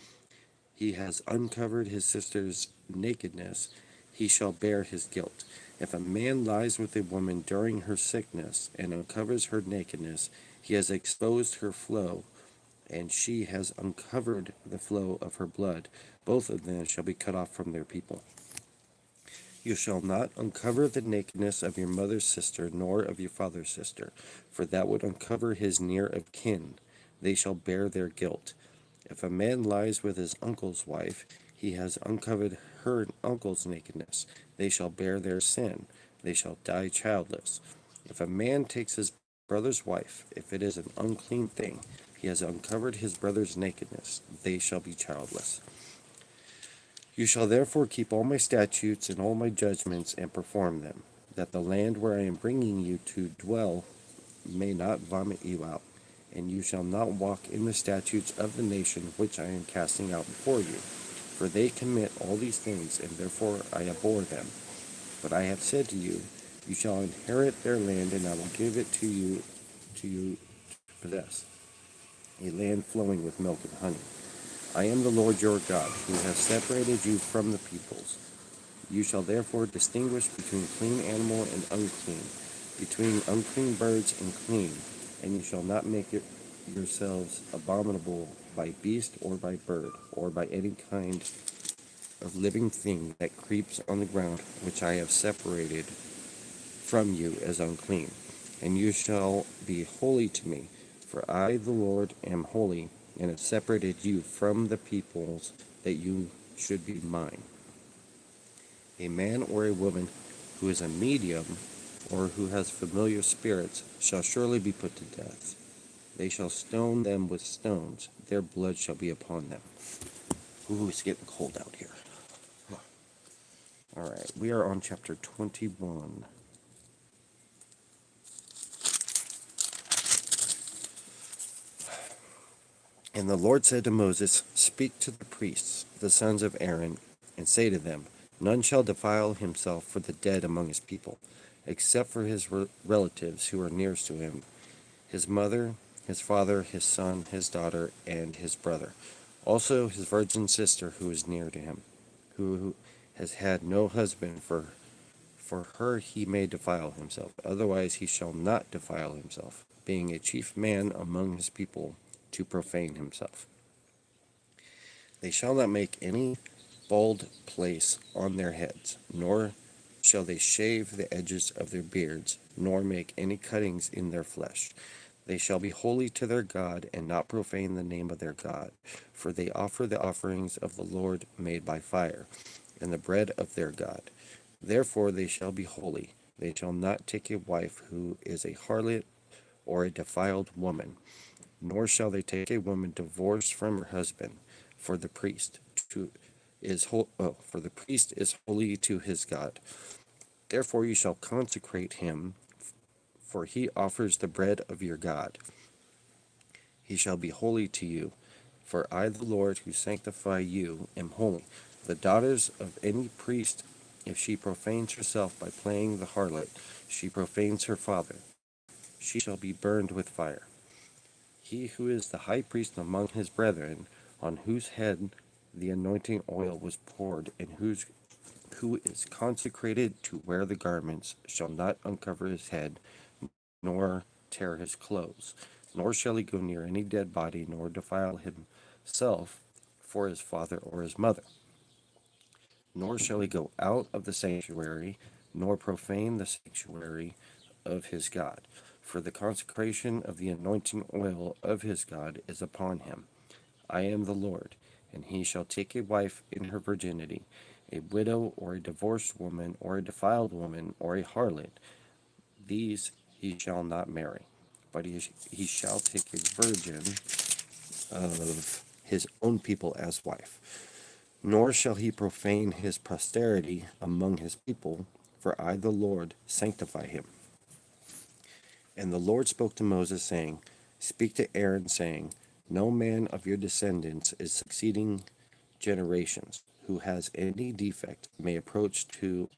He has uncovered his sister's nakedness, he shall bear his guilt. If a man lies with a woman during her sickness and uncovers her nakedness, he has exposed her flow, and she has uncovered the flow of her blood. Both of them shall be cut off from their people. You shall not uncover the nakedness of your mother's sister, nor of your father's sister, for that would uncover his near of kin. They shall bear their guilt. If a man lies with his uncle's wife, he has uncovered her uncle's nakedness. They shall bear their sin. They shall die childless. If a man takes his brother's wife, if it is an unclean thing, he has uncovered his brother's nakedness, they shall be childless. You shall therefore keep all my statutes and all my judgments and perform them, that the land where I am bringing you to dwell may not vomit you out, and you shall not walk in the statutes of the nation which I am casting out before you. For they commit all these things, and therefore I abhor them. But I have said to you, you shall inherit their land, and I will give it to possess, a land flowing with milk and honey. I am the Lord your God, who has separated you from the peoples. You shall therefore distinguish between clean animal and unclean, between unclean birds and clean, and you shall not make it yourselves abominable by beast or by bird, or by any kind of living thing that creeps on the ground, which I have separated from you as unclean. And you shall be holy to me, for I, the Lord, am holy, and have separated you from the peoples, that you should be mine. A man or a woman who is a medium, or who has familiar spirits, shall surely be put to death. They shall stone them with stones, their blood shall be upon them. Ooh, it's getting cold out here. Alright, we are on chapter 21. And the Lord said to Moses, Speak to the priests, the sons of Aaron, and say to them, None shall defile himself for the dead among his people, except for his relatives who are nearest to him, his mother, his father, his son, his daughter, and his brother. Also his virgin sister who is near to him, who has had no husband, for her he may defile himself. Otherwise he shall not defile himself, being a chief man among his people, to profane himself. They shall not make any bald place on their heads, nor shall they shave the edges of their beards, nor make any cuttings in their flesh. They shall be holy to their God, and not profane the name of their God, for they offer the offerings of the Lord made by fire, and the bread of their God. Therefore they shall be holy. They shall not take a wife who is a harlot or a defiled woman, nor shall they take a woman divorced from her husband, for the priest is holy to his God. Therefore you shall consecrate him, for he offers the bread of your God. He shall be holy to you, for I, the Lord, who sanctify you, am holy. The daughters of any priest, if she profanes herself by playing the harlot, she profanes her father. She shall be burned with fire. He who is the high priest among his brethren, on whose head the anointing oil was poured, and who is consecrated to wear the garments, shall not uncover his head, nor tear his clothes, nor shall he go near any dead body, nor defile himself for his father or his mother. Nor shall he go out of the sanctuary, nor profane the sanctuary of his God. For the consecration of the anointing oil of his God is upon him. I am the Lord. And he shall take a wife in her virginity, a widow or a divorced woman or a defiled woman or a harlot. These he shall not marry, but he shall take a virgin of his own people as wife. Nor shall he profane his posterity among his people, for I, the Lord, sanctify him. And the Lord spoke to Moses, saying, Speak to Aaron, saying, No man of your descendants is succeeding generations who has any defect may approach to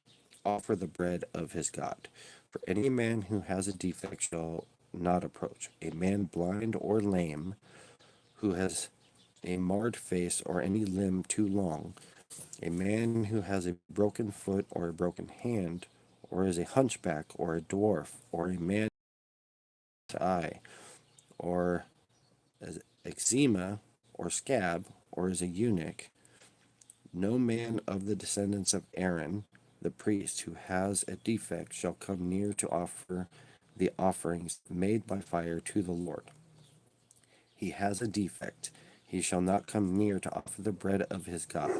offer the bread of his God. For any man who has a defect shall not approach. A man blind or lame, who has a marred face or any limb too long, a man who has a broken foot or a broken hand, or is a hunchback or a dwarf, or a man with an eye, or eczema or scab, or is a eunuch, no man of the descendants of Aaron, the priest, who has a defect shall come near to offer the offerings made by fire to the Lord. He has a defect. He shall not come near to offer the bread of his God.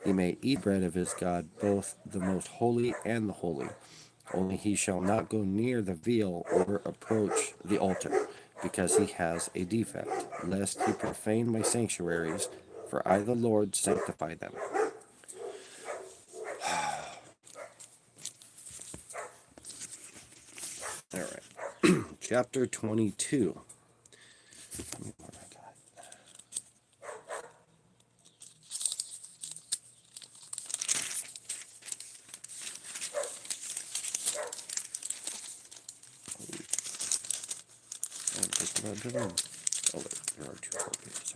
He may eat bread of his God, both the most holy and the holy. Only he shall not go near the veil or approach the altar, because he has a defect, lest he profane my sanctuaries, for I, the Lord, sanctify them. All right. Chapter 22. Let me what I got. Just about done. Oh, wait, there are two more pages.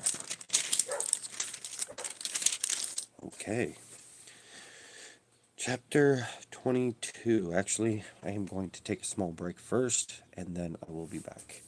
Okay. Chapter 22. Actually, I am going to take a small break first, and then I will be back.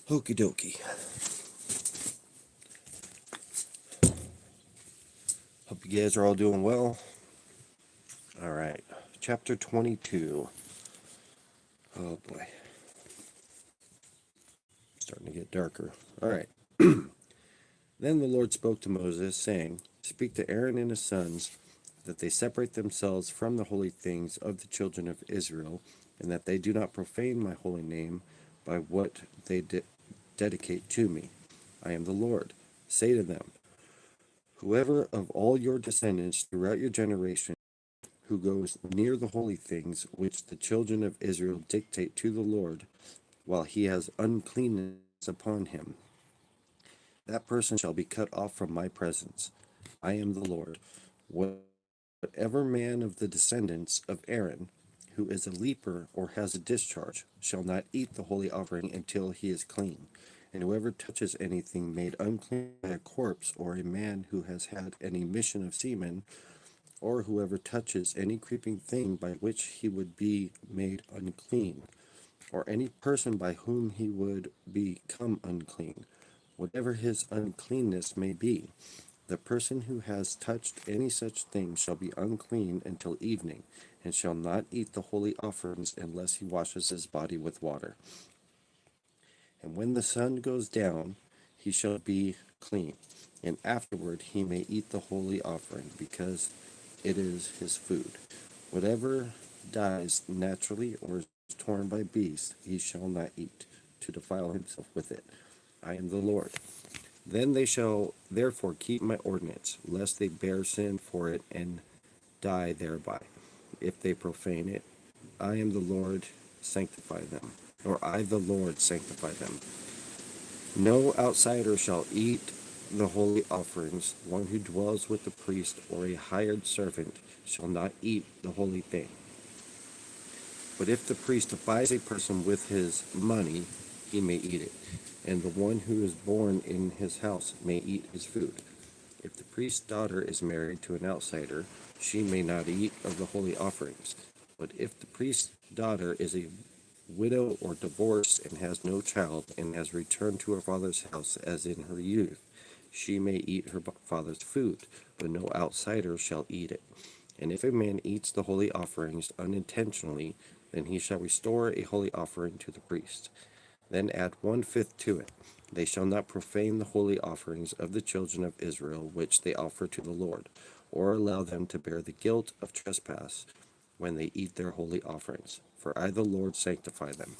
Okie dokie. Hope you guys are all doing well. All right, chapter 22. Oh boy, starting to get darker. All right. Then the Lord spoke to Moses, saying, Speak to Aaron and his sons, that they separate themselves from the holy things of the children of Israel, and that they do not profane my holy name by what they dedicate to me. I am the Lord. Say to them, Whoever of all your descendants throughout your generation who goes near the holy things which the children of Israel dictate to the Lord, while he has uncleanness upon him, that person shall be cut off from my presence. I am the Lord. Whatever man of the descendants of Aaron, who is a leper or has a discharge, shall not eat the holy offering until he is clean. And whoever touches anything made unclean by a corpse, or a man who has had an emission of semen, or whoever touches any creeping thing by which he would be made unclean, or any person by whom he would become unclean, whatever his uncleanness may be, the person who has touched any such thing shall be unclean until evening, and shall not eat the holy offerings unless he washes his body with water. And when the sun goes down, he shall be clean, and afterward he may eat the holy offering, because it is his food. Whatever dies naturally or is torn by beasts, he shall not eat, to defile himself with it. I am the Lord. Then they shall therefore keep my ordinance, lest they bear sin for it and die thereby. If they profane it, I am the Lord, sanctify them. Or I, the Lord, sanctify them. No outsider shall eat the holy offerings. One who dwells with the priest or a hired servant shall not eat the holy thing. But if the priest buys a person with his money, he may eat it, and the one who is born in his house may eat his food. If the priest's daughter is married to an outsider, she may not eat of the holy offerings. But if the priest's daughter is a widow or divorced and has no child and has returned to her father's house as in her youth, she may eat her father's food, but no outsider shall eat it. And if a man eats the holy offerings unintentionally, then he shall restore a holy offering to the priest. Then add 1/5 to it. They shall not profane the holy offerings of the children of Israel which they offer to the Lord, or allow them to bear the guilt of trespass when they eat their holy offerings. For I, the Lord, sanctify them.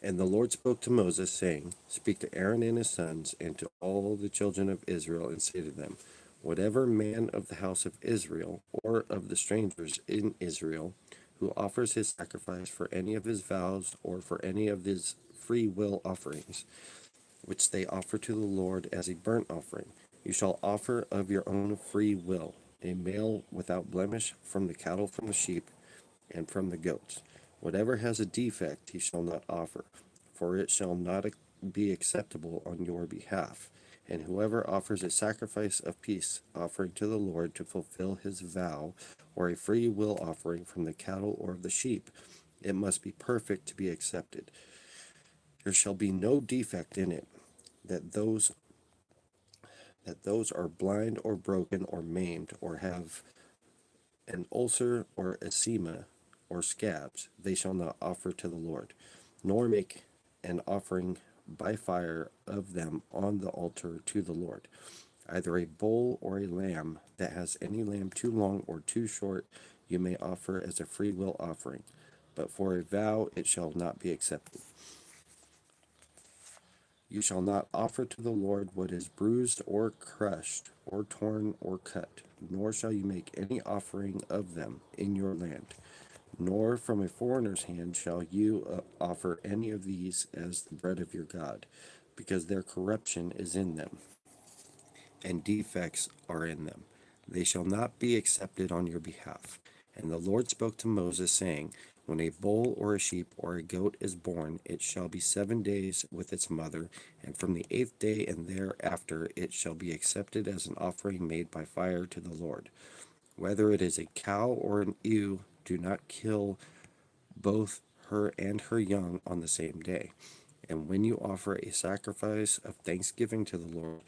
And the Lord spoke to Moses, saying, Speak to Aaron and his sons, and to all the children of Israel, and say to them, Whatever man of the house of Israel, or of the strangers in Israel, who offers his sacrifice for any of his vows, or for any of his free will offerings, which they offer to the Lord as a burnt offering, you shall offer of your own free will, a male without blemish from the cattle, from the sheep, and from the goats. Whatever has a defect he shall not offer, for it shall not be acceptable on your behalf. And whoever offers a sacrifice of peace offering to the Lord to fulfill his vow, or a free will offering from the cattle or of the sheep, it must be perfect to be accepted. There shall be no defect in it, that those are blind or broken or maimed or have an ulcer or eczema or scabs, they shall not offer to the Lord, nor make an offering by fire of them on the altar to the Lord. Either a bull or a lamb that has any lamb too long or too short, you may offer as a free will offering, but for a vow it shall not be accepted. You shall not offer to the Lord what is bruised or crushed or torn or cut, nor shall you make any offering of them in your land, nor from a foreigner's hand shall you offer any of these as the bread of your God, because their corruption is in them, and defects are in them. They shall not be accepted on your behalf. And the Lord spoke to Moses, saying, When a bull or a sheep or a goat is born, it shall be 7 days with its mother, and from the 8th day and thereafter it shall be accepted as an offering made by fire to the Lord. Whether it is a cow or an ewe, do not kill both her and her young on the same day. And when you offer a sacrifice of thanksgiving to the Lord,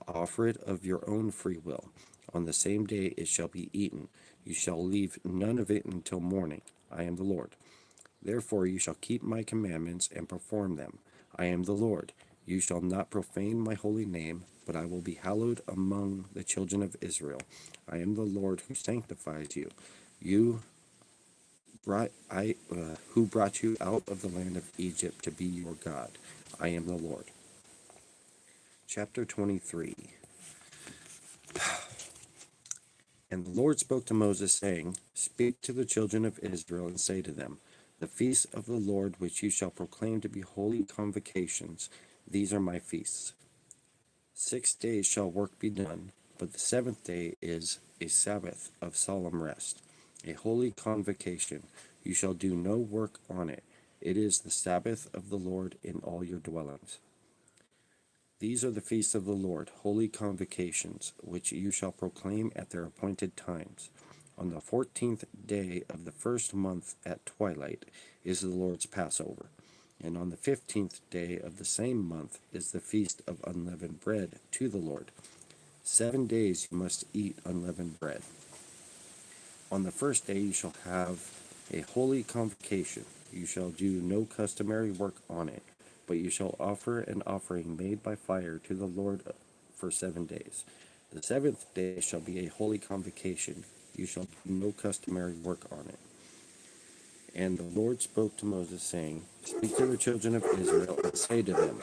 offer it of your own free will. On the same day it shall be eaten. You shall leave none of it until morning. I am the Lord. Therefore you shall keep my commandments and perform them. I am the Lord. You shall not profane my holy name, but I will be hallowed among the children of Israel. I am the Lord who sanctifies you. You who brought you out of the land of Egypt to be your God. I am the Lord. Chapter 23. And the Lord spoke to Moses, saying, Speak to the children of Israel, and say to them, The feasts of the Lord which you shall proclaim to be holy convocations, these are my feasts. 6 days shall work be done, but the seventh day is a Sabbath of solemn rest, a holy convocation. You shall do no work on it. It is the Sabbath of the Lord in all your dwellings. These are the feasts of the Lord, holy convocations, which you shall proclaim at their appointed times. On the 14th day of the first month at twilight is the Lord's Passover, and on the 15th day of the same month is the feast of unleavened bread to the Lord. 7 days you must eat unleavened bread. On the first day you shall have a holy convocation. You shall do no customary work on it, but you shall offer an offering made by fire to the Lord for 7 days. The seventh day shall be a holy convocation. You shall do no customary work on it. And the Lord spoke to Moses, saying, Speak to the children of Israel, and say to them,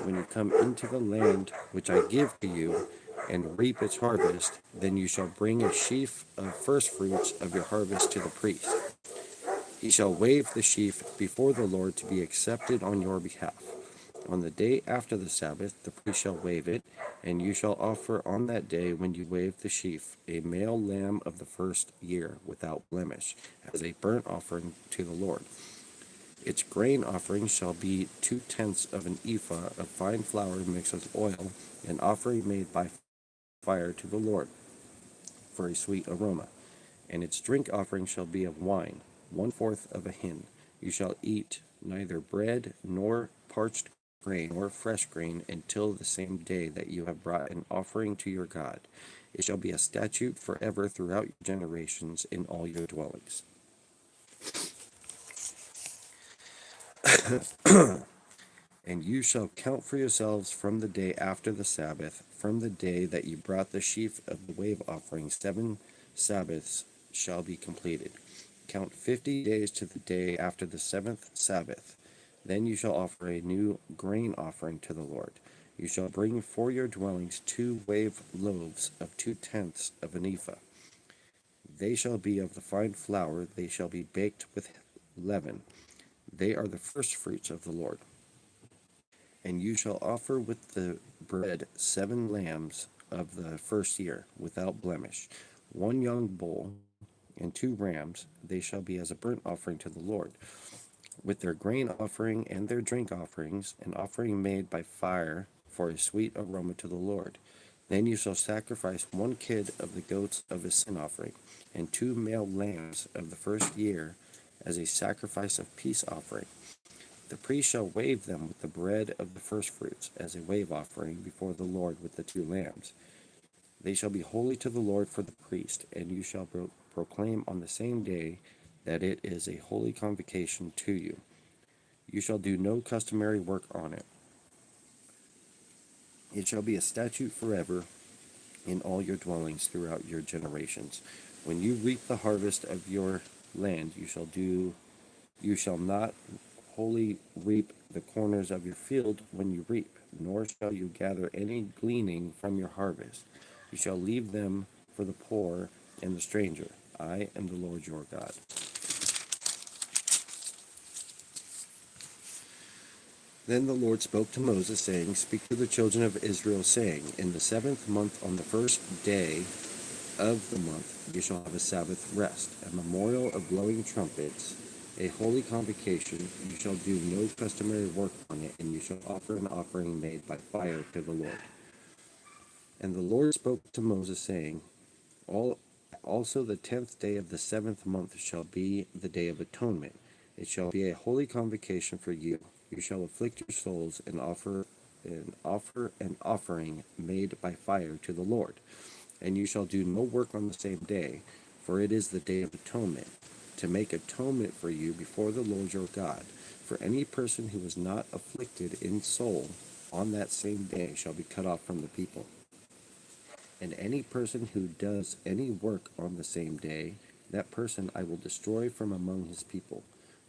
When you come into the land which I give to you, and reap its harvest, then you shall bring a sheaf of firstfruits of your harvest to the priest. He shall wave the sheaf before the Lord to be accepted on your behalf. On the day after the Sabbath, the priest shall wave it, and you shall offer on that day when you wave the sheaf a male lamb of the first year without blemish, as a burnt offering to the Lord. Its grain offering shall be 2/10 of an ephah of fine flour mixed with oil, an offering made by fire to the Lord for a sweet aroma. And its drink offering shall be of wine, 1/4 of a hin. You shall eat neither bread nor parched grain or fresh grain until the same day that you have brought an offering to your God. It shall be a statute forever throughout your generations in all your dwellings. And you shall count for yourselves from the day after the Sabbath, from the day that you brought the sheaf of the wave offering. 7 Sabbaths shall be completed. Count 50 days to the day after the 7th Sabbath. Then you shall offer a new grain offering to the Lord. You shall bring for your dwellings 2 wave loaves of 2/10 of an ephah. They shall be of the fine flour, they shall be baked with leaven. They are the firstfruits of the Lord. And you shall offer with the bread 7 lambs of the first year, without blemish, 1 young bull, and 2 rams. They shall be as a burnt offering to the Lord, with their grain offering and their drink offerings, an offering made by fire for a sweet aroma to the Lord. Then you shall sacrifice 1 kid of the goats of a sin offering, and 2 male lambs of the first year as a sacrifice of peace offering. The priest shall wave them with the bread of the firstfruits as a wave offering before the Lord with the 2 lambs. They shall be holy to the Lord for the priest, and you shall proclaim on the same day that it is a holy convocation to you. You shall do no customary work on it. It shall be a statute forever in all your dwellings throughout your generations. When you reap the harvest of your land, you shall not wholly reap the corners of your field when you reap, nor shall you gather any gleaning from your harvest. You shall leave them for the poor and the stranger. I am the Lord your God. Then the Lord spoke to Moses, saying, Speak to the children of Israel, saying, In the 7th month, on the first day of the month, you shall have a Sabbath rest, a memorial of blowing trumpets, a holy convocation. You shall do no customary work on it, and you shall offer an offering made by fire to the Lord. And the Lord spoke to Moses, saying, Also the 10th day of the 7th month shall be the day of atonement. It shall be a holy convocation for you. You shall afflict your souls and offer an offering made by fire to the Lord. And you shall do no work on the same day, for it is the day of atonement, to make atonement for you before the Lord your God. For any person who is not afflicted in soul on that same day shall be cut off from the people. And any person who does any work on the same day, that person I will destroy from among his people.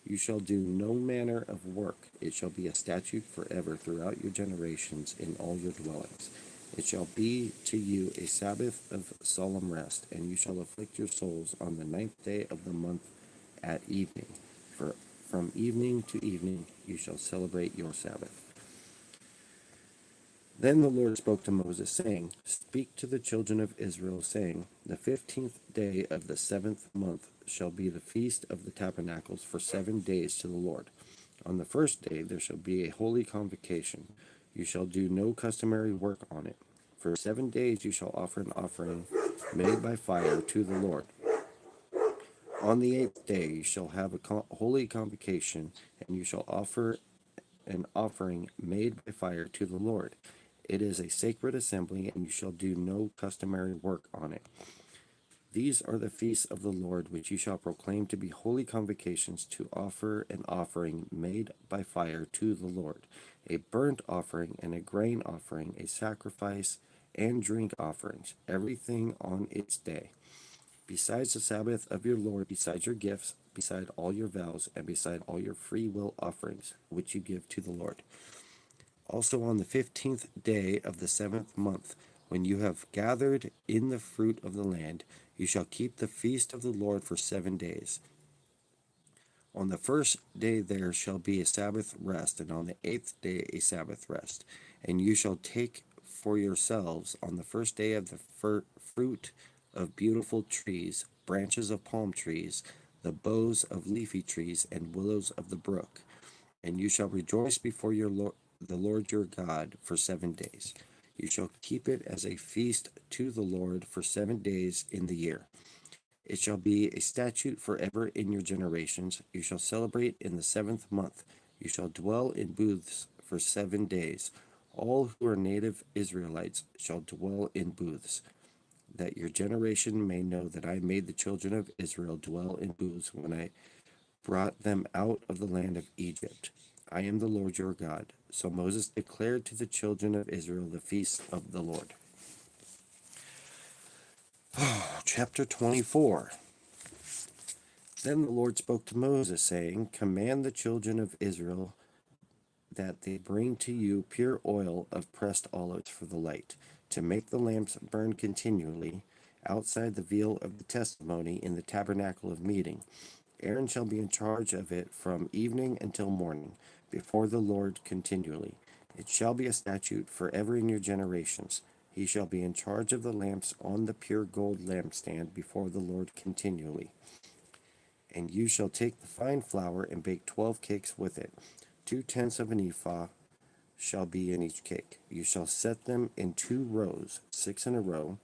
You shall do no manner of work. It shall be a statute forever throughout your generations in all your dwellings. It shall be to you a Sabbath of solemn rest, and you shall afflict your souls on the 9th day of the month at evening. For from evening to evening you shall celebrate your Sabbath. Then the Lord spoke to Moses, saying, Speak to the children of Israel, saying, The 15th day of the 7th month shall be the feast of the tabernacles for 7 days to the Lord. On the first day there shall be a holy convocation. You shall do no customary work on it. For 7 days you shall offer an offering made by fire to the Lord. On the 8th day you shall have a holy convocation, and you shall offer an offering made by fire to the Lord. It is a sacred assembly, and you shall do no customary work on it. These are the feasts of the Lord, which you shall proclaim to be holy convocations, to offer an offering made by fire to the Lord, a burnt offering and a grain offering, a sacrifice and drink offerings, everything on its day. Besides the Sabbath of your Lord, besides your gifts, beside all your vows, and beside all your free will offerings, which you give to the Lord. Also on the 15th day of the 7th month, when you have gathered in the fruit of the land, you shall keep the feast of the Lord for 7 days. On the first day there shall be a Sabbath rest, and on the 8th day a Sabbath rest. And you shall take for yourselves on the first day of the fruit of beautiful trees, branches of palm trees, the boughs of leafy trees, and willows of the brook. And you shall rejoice before the Lord your God for 7 days. You shall keep it as a feast to the Lord for 7 days in the year. It shall be a statute forever in your generations. You shall celebrate in the 7th month. You shall dwell in booths for 7 days. All who are native Israelites shall dwell in booths, that your generation may know that I made the children of Israel dwell in booths when I brought them out of the land of Egypt. I am the Lord your God. So Moses declared to the children of Israel the feasts of the Lord. Chapter 24. Then the Lord spoke to Moses, saying, Command the children of Israel that they bring to you pure oil of pressed olives for the light, to make the lamps burn continually outside the veil of the testimony in the tabernacle of meeting. Aaron shall be in charge of it from evening until morning, before the Lord continually. It shall be a statute forever in your generations. He shall be in charge of the lamps on the pure gold lampstand before the Lord continually. And you shall take the fine flour and bake 12 cakes with it. 2/10 of an ephah shall be in each cake. You shall set them in 2 rows, 6 in a row,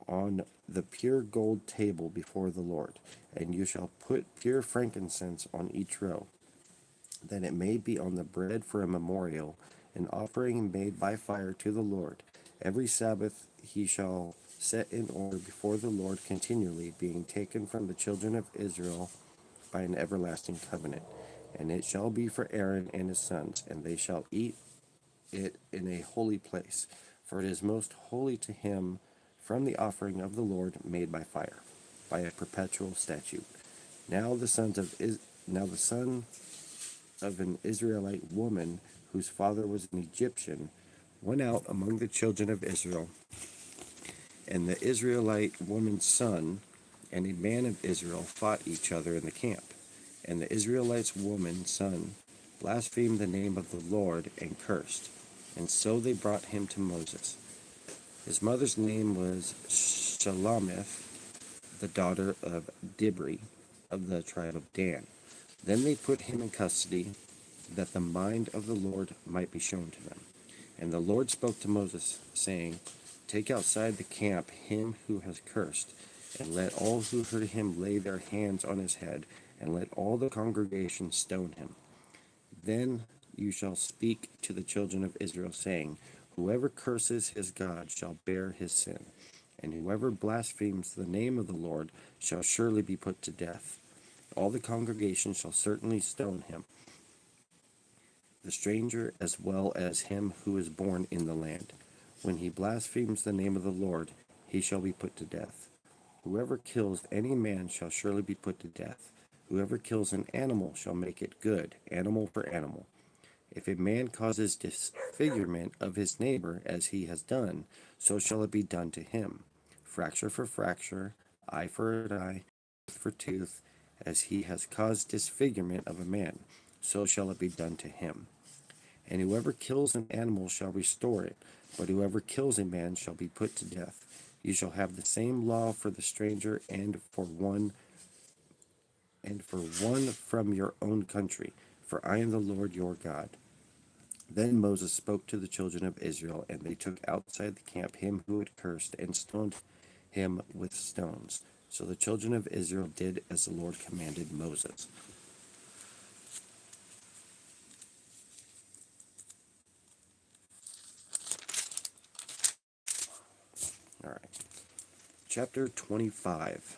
on the pure gold table before the Lord. And you shall put pure frankincense on each row, that it may be on the bread for a memorial, an offering made by fire to the Lord. Every Sabbath he shall set in order before the Lord continually, being taken from the children of Israel by an everlasting covenant. And it shall be for Aaron and his sons, and they shall eat it in a holy place, for it is most holy to him, from the offering of the Lord made by fire, by a perpetual statute. Now the son of an Israelite woman, whose father was an Egyptian, went out among the children of Israel, and the Israelite woman's son and a man of Israel fought each other in the camp. And the Israelite's woman's son blasphemed the name of the Lord and cursed. And so they brought him to Moses. His mother's name was Shalamith, the daughter of Dibri, of the tribe of Dan. Then they put him in custody, that the mind of the Lord might be shown to them. And the Lord spoke to Moses, saying, Take outside the camp him who has cursed, and let all who heard him lay their hands on his head, and let all the congregation stone him. Then you shall speak to the children of Israel, saying, Whoever curses his God shall bear his sin. and whoever blasphemes the name of the Lord shall surely be put to death. All the congregation shall certainly stone him, the stranger as well as him who is born in the land. When he blasphemes the name of the Lord, he shall be put to death. Whoever kills any man shall surely be put to death. Whoever kills an animal shall make it good, animal for animal. If a man causes disfigurement of his neighbor as he has done, so shall it be done to him. Fracture for fracture, eye for an eye, tooth for tooth, as he has caused disfigurement of a man, so shall it be done to him. And whoever kills an animal shall restore it, but whoever kills a man shall be put to death. You shall have the same law for the stranger and for one from your own country, for I am the Lord your God. Then Moses spoke to the children of Israel, and they took outside the camp him who had cursed, and stoned him with stones. So the children of Israel did as the Lord commanded Moses. All right. Chapter 25.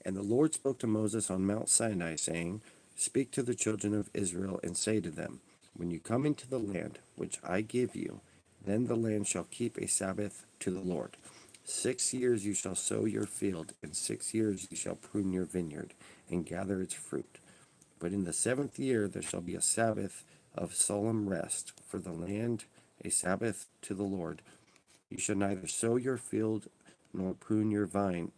And the Lord spoke to Moses on Mount Sinai, saying, Speak to the children of Israel, and say to them, When you come into the land which I give you, then the land shall keep a Sabbath to the Lord. 6 years you shall sow your field, and 6 years you shall prune your vineyard, and gather its fruit. But in the 7th year there shall be a Sabbath of solemn rest for the land, a Sabbath to the Lord. You shall neither sow your field nor prune your vineyard.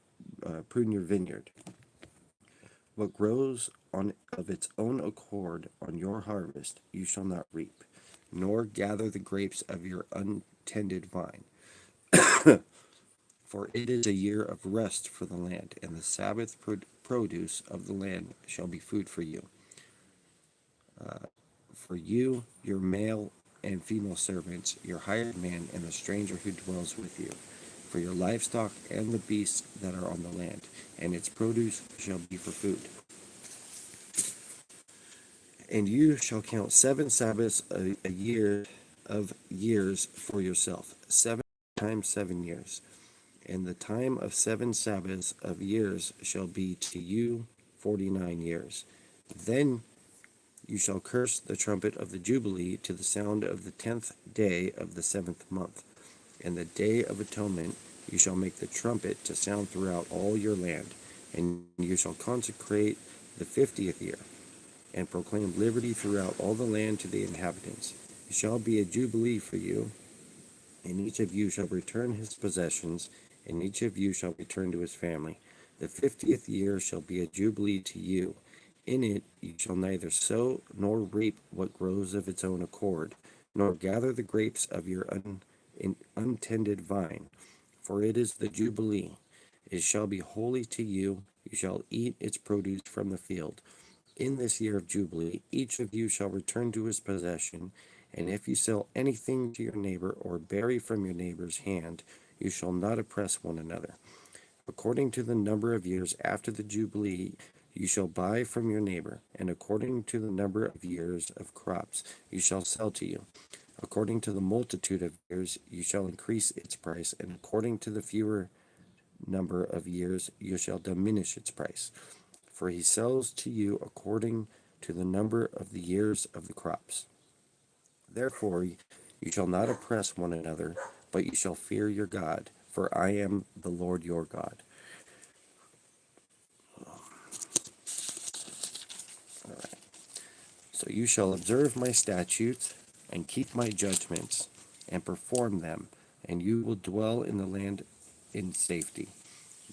What grows of its own accord on your harvest you shall not reap, nor gather the grapes of your untended vine. For it is a year of rest for the land, and the Sabbath produce of the land shall be food for you. For you, your male and female servants, your hired man, and the stranger who dwells with you, for your livestock and the beasts that are on the land, and its produce shall be for food. And you shall count 7 Sabbaths a year of years for yourself, 7 times 7 years. And the time of 7 Sabbaths of years shall be to you 49 years. Then you shall curse the trumpet of the Jubilee to the sound of the 10th day of the 7th month. And the day of atonement you shall make the trumpet to sound throughout all your land. And you shall consecrate the 50th year, and proclaim liberty throughout all the land to the inhabitants. It shall be a jubilee for you, and each of you shall return his possessions, and each of you shall return to his family. The 50th year shall be a jubilee to you. In it you shall neither sow nor reap what grows of its own accord, nor gather the grapes of your untended vine, for it is the jubilee. It shall be holy to you. You shall eat its produce from the field. In this year of Jubilee, each of you shall return to his possession, and if you sell anything to your neighbor or bury from your neighbor's hand, you shall not oppress one another. According to the number of years after the Jubilee, you shall buy from your neighbor, and according to the number of years of crops, you shall sell to you. According to the multitude of years, you shall increase its price, and according to the fewer number of years, you shall diminish its price. For he sells to you according to the number of the years of the crops. Therefore you shall not oppress one another, but you shall fear your God, for I am the Lord your God. All right. So you shall observe my statutes and keep my judgments and perform them, and you will dwell in the land in safety.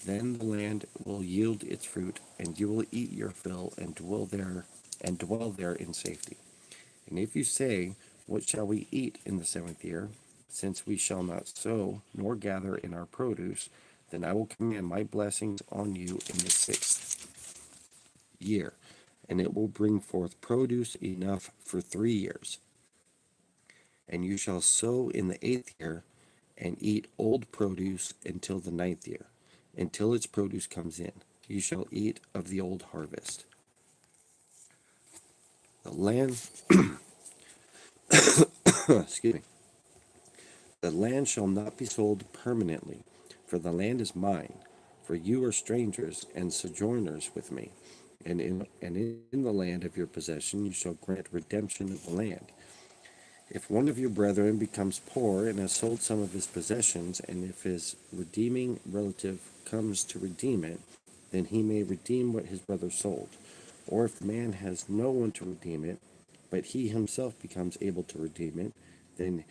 Then the land will yield its fruit, and you will eat your fill and dwell there in safety. And if you say, What shall we eat in the 7th year? Since we shall not sow nor gather in our produce, then I will command my blessings on you in the 6th year, and it will bring forth produce enough for 3 years. And you shall sow in the 8th year, and eat old produce until the 9th year, until its produce comes in. You shall eat of the old harvest. The land, excuse me, the land shall not be sold permanently, For the land is mine, for you are strangers and sojourners with me. And in the land of your possession you shall grant redemption of the land. If one of your brethren becomes poor and has sold some of his possessions, and if his redeeming relative comes to redeem it, then he may redeem what his brother sold. Or if the man has no one to redeem it, but he himself becomes able to redeem it, then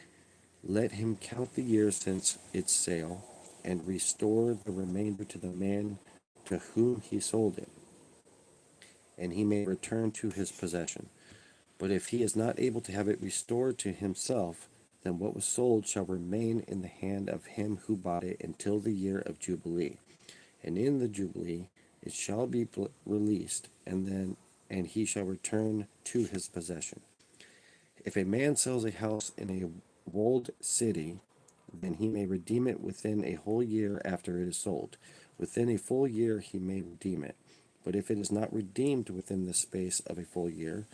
let him count the year since its sale, and restore the remainder to the man to whom he sold it, and he may return to his possession. But if he is not able to have it restored to himself, then what was sold shall remain in the hand of him who bought it until the year of Jubilee. And in the Jubilee it shall be released, and he shall return to his possession. If a man sells a house in a walled city, then he may redeem it within a whole year after it is sold. Within a full year he may redeem it. But if it is not redeemed within the space of a full year,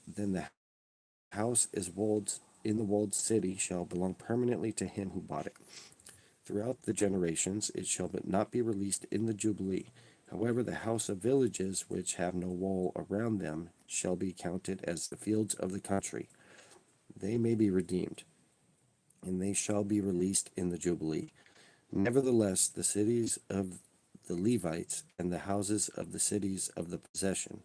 then the house is walled in the walled city shall belong permanently to him who bought it. Throughout the generations it shall but not be released in the Jubilee. However, the house of villages which have no wall around them shall be counted as the fields of the country. They may be redeemed, and they shall be released in the Jubilee. Nevertheless, the cities of the Levites and the houses of the cities of the possession,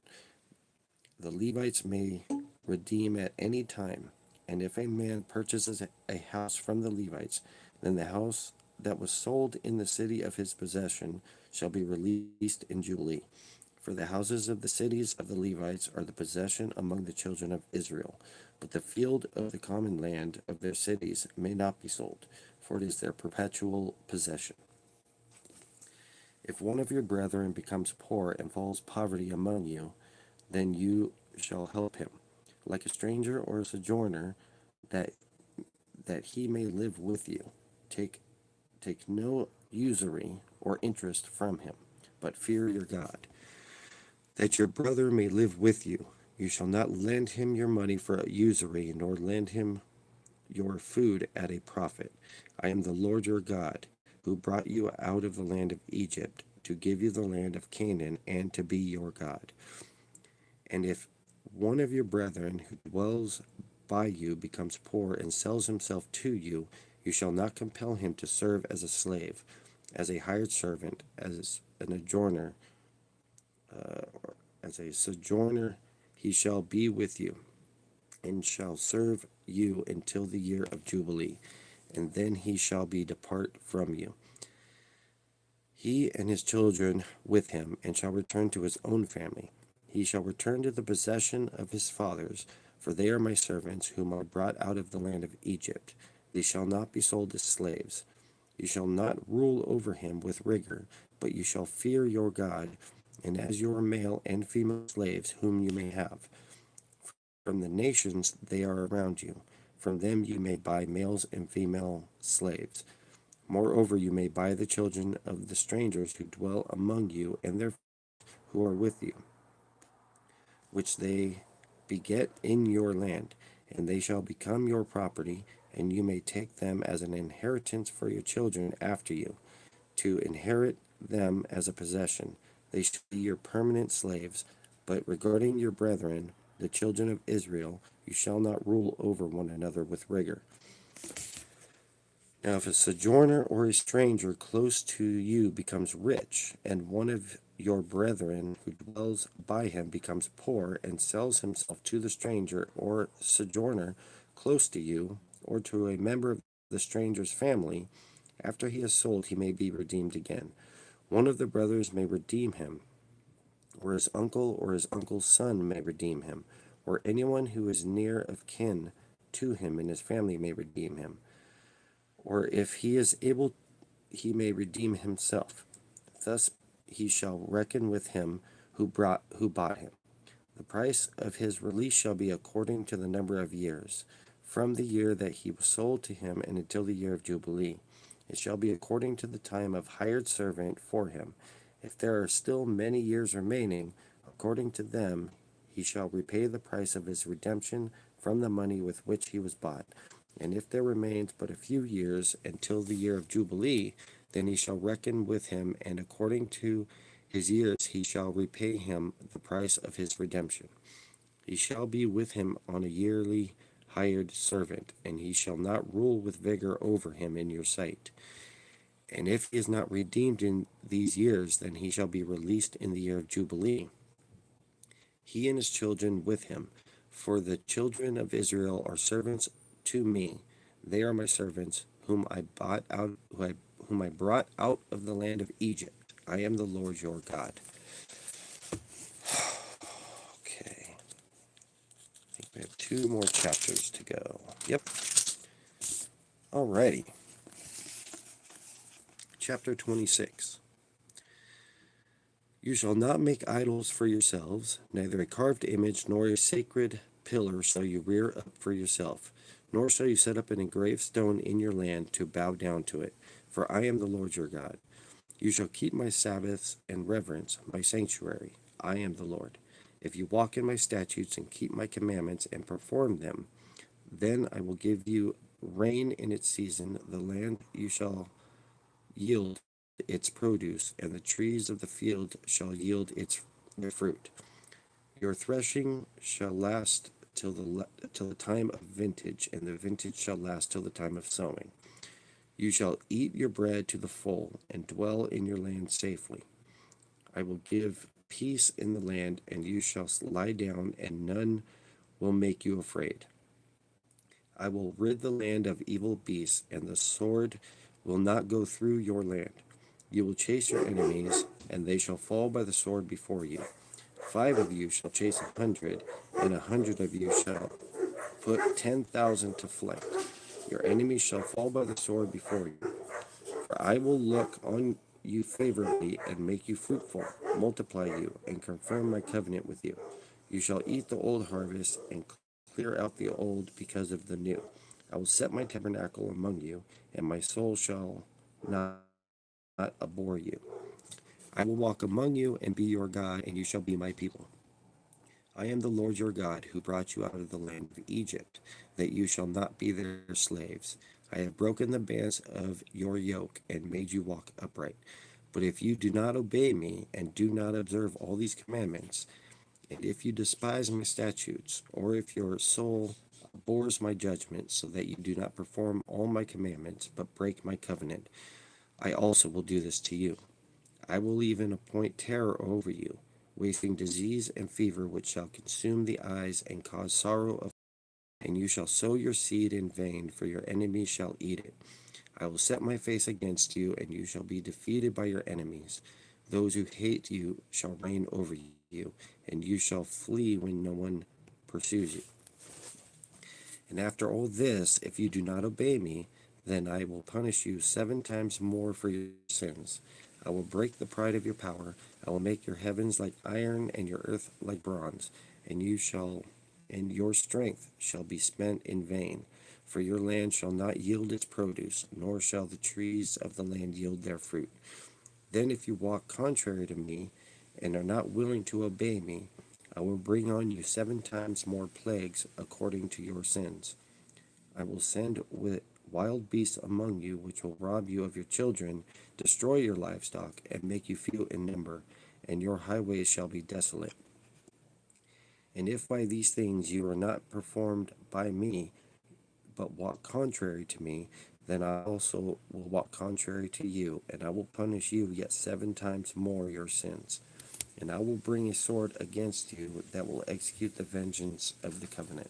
the Levites may redeem at any time. And if a man purchases a house from the Levites, then the house that was sold in the city of his possession shall be released in Jubilee. For the houses of the cities of the Levites are the possession among the children of Israel. But the field of the common land of their cities may not be sold, for it is their perpetual possession. If one of your brethren becomes poor and falls poverty among you, then you shall help him, like a stranger or a sojourner, that he may live with you. Take no usury or interest from him, but fear your God, that your brother may live with you. You shall not lend him your money for usury, nor lend him your food at a profit. I am the Lord your God, who brought you out of the land of Egypt, to give you the land of Canaan, and to be your God. And if one of your brethren who dwells by you becomes poor and sells himself to you, you shall not compel him to serve as a slave, as a hired servant, as an adjourner, as a sojourner. He shall be with you, and shall serve you until the year of Jubilee, and then he shall be depart from you, he and his children with him, and shall return to his own family. He shall return to the possession of his fathers, for they are my servants, whom I brought out of the land of Egypt. They shall not be sold as slaves. You shall not rule over him with rigor, but you shall fear your God, and as your male and female slaves whom you may have. From the nations they are around you. From them you may buy males and female slaves. Moreover, you may buy the children of the strangers who dwell among you, and their who are with you, which they beget in your land, and they shall become your property, and you may take them as an inheritance for your children after you, to inherit them as a possession. They shall be your permanent slaves. But regarding your brethren, the children of Israel, you shall not rule over one another with rigor. Now, if a sojourner or a stranger close to you becomes rich, and one of your brethren who dwells by him becomes poor, and sells himself to the stranger or sojourner close to you, or to a member of the stranger's family, after he is sold, he may be redeemed again. One of the brothers may redeem him, or his uncle or his uncle's son may redeem him, or anyone who is near of kin to him and his family may redeem him. Or if he is able, he may redeem himself. Thus he shall reckon with him who bought him. The price of his release shall be according to the number of years, from the year that he was sold to him and until the year of Jubilee. It shall be according to the time of hired servant for him. If there are still many years remaining, according to them, he shall repay the price of his redemption from the money with which he was bought. And if there remains but a few years until the year of Jubilee, Then he shall reckon with him, and according to his years he shall repay him the price of his redemption. He shall be with him on a yearly hired servant, and he shall not rule with vigor over him in your sight. And if he is not redeemed in these years, then he shall be released in the year of Jubilee, he and his children with him. For the children of Israel are servants to me. They are my servants, whom I brought out of the land of Egypt. I am the Lord your God. Okay. I think we have 2 more chapters to go. Yep. Alrighty. Chapter 26. You shall not make idols for yourselves, neither a carved image nor a sacred pillar shall you rear up for yourself, nor shall you set up an engraved stone in your land to bow down to it, for I am the Lord your God. You shall keep my Sabbaths and reverence my sanctuary. I am the Lord. If you walk in my statutes and keep my commandments and perform them, then I will give you rain in its season, the land you shall yield its produce, and the trees of the field shall yield their fruit. Your threshing shall last till the time of vintage, and the vintage shall last till the time of sowing. You shall eat your bread to the full, and dwell in your land safely. I will give peace in the land, and you shall lie down, and none will make you afraid. I will rid the land of evil beasts, and the sword will not go through your land. You will chase your enemies, and they shall fall by the sword before you. 5 of you shall chase 100, and 100 of you shall put 10,000 to flight. Your enemies shall fall by the sword before you. For I will look on you favorably and make you fruitful, multiply you, and confirm my covenant with you. You shall eat the old harvest and clear out the old because of the new. I will set my tabernacle among you, and my soul shall not abhor you. I will walk among you and be your God, and you shall be my people. I am the Lord your God, who brought you out of the land of Egypt, that you shall not be their slaves. I have broken the bands of your yoke and made you walk upright. But if you do not obey me and do not observe all these commandments, and if you despise my statutes, or if your soul abhors my judgments, so that you do not perform all my commandments, but break my covenant, I also will do this to you. I will even appoint terror over you, wasting disease and fever, which shall consume the eyes and cause sorrow of. And you shall sow your seed in vain, for your enemies shall eat it. I will set my face against you, and you shall be defeated by your enemies. Those who hate you shall reign over you, and you shall flee when no one pursues you. And after all this, if you do not obey me, then I will punish you 7 times more for your sins. I will break the pride of your power. I will make your heavens like iron and your earth like bronze, and your strength shall be spent in vain. For your land shall not yield its produce, nor shall the trees of the land yield their fruit. Then if you walk contrary to me, and are not willing to obey me, I will bring on you 7 times more plagues according to your sins. I will send with wild beasts among you, which will rob you of your children, destroy your livestock, and make you few in number, and your highways shall be desolate. And if by these things you are not performed by me, but walk contrary to me, then I also will walk contrary to you, and I will punish you yet 7 times more your sins. And I will bring a sword against you that will execute the vengeance of the covenant.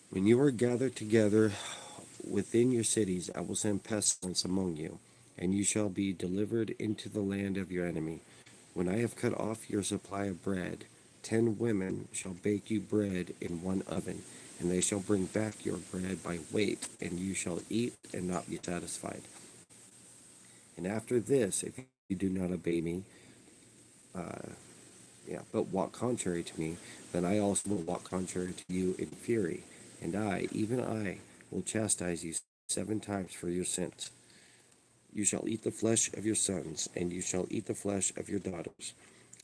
When you are gathered together within your cities, I will send pestilence among you, and you shall be delivered into the land of your enemy. When I have cut off your supply of bread, 10 women shall bake you bread in one oven, and they shall bring back your bread by weight, and you shall eat and not be satisfied. And after this, if you do not obey me, but walk contrary to me, then I also will walk contrary to you in fury, and I, even I, will chastise you 7 times for your sins. You shall eat the flesh of your sons, and you shall eat the flesh of your daughters.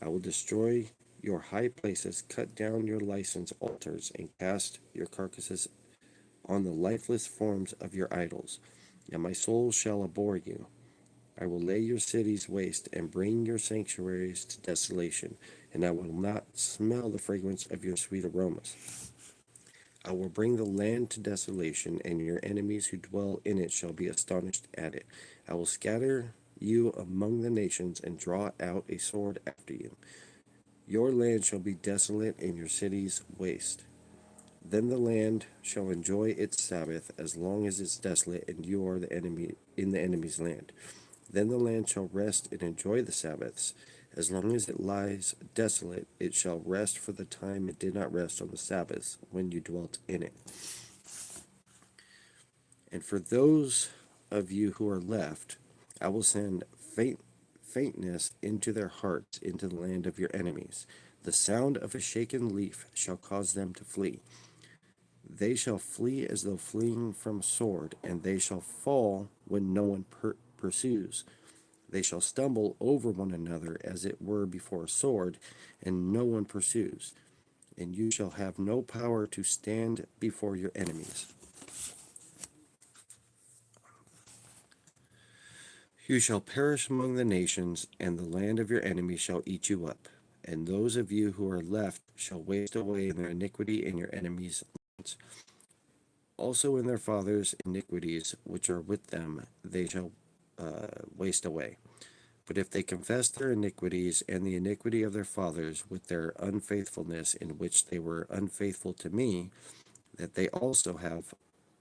I will destroy your high places, cut down your license altars, and cast your carcasses on the lifeless forms of your idols, and my soul shall abhor you. I will lay your cities waste and bring your sanctuaries to desolation, and I will not smell the fragrance of your sweet aromas. I will bring the land to desolation, and your enemies who dwell in it shall be astonished at it. I will scatter you among the nations and draw out a sword after you. Your land shall be desolate and your cities waste. Then the land shall enjoy its Sabbath as long as it's desolate and you are the enemy in the enemy's land. Then the land shall rest and enjoy the Sabbaths. As long as it lies desolate, it shall rest for the time it did not rest on the Sabbaths when you dwelt in it. And for those of you who are left, I will send faintness into their hearts into the land of your enemies. The sound of a shaken leaf shall cause them to flee. They shall flee as though fleeing from a sword, and they shall fall when no one pursues. They shall stumble over one another as it were before a sword, and no one pursues. And you shall have no power to stand before your enemies. You shall perish among the nations, and the land of your enemies shall eat you up. And those of you who are left shall waste away in their iniquity in your enemies' lands. Also in their fathers' iniquities, which are with them, they shall waste away. But if they confess their iniquities and the iniquity of their fathers with their unfaithfulness in which they were unfaithful to me, that they also have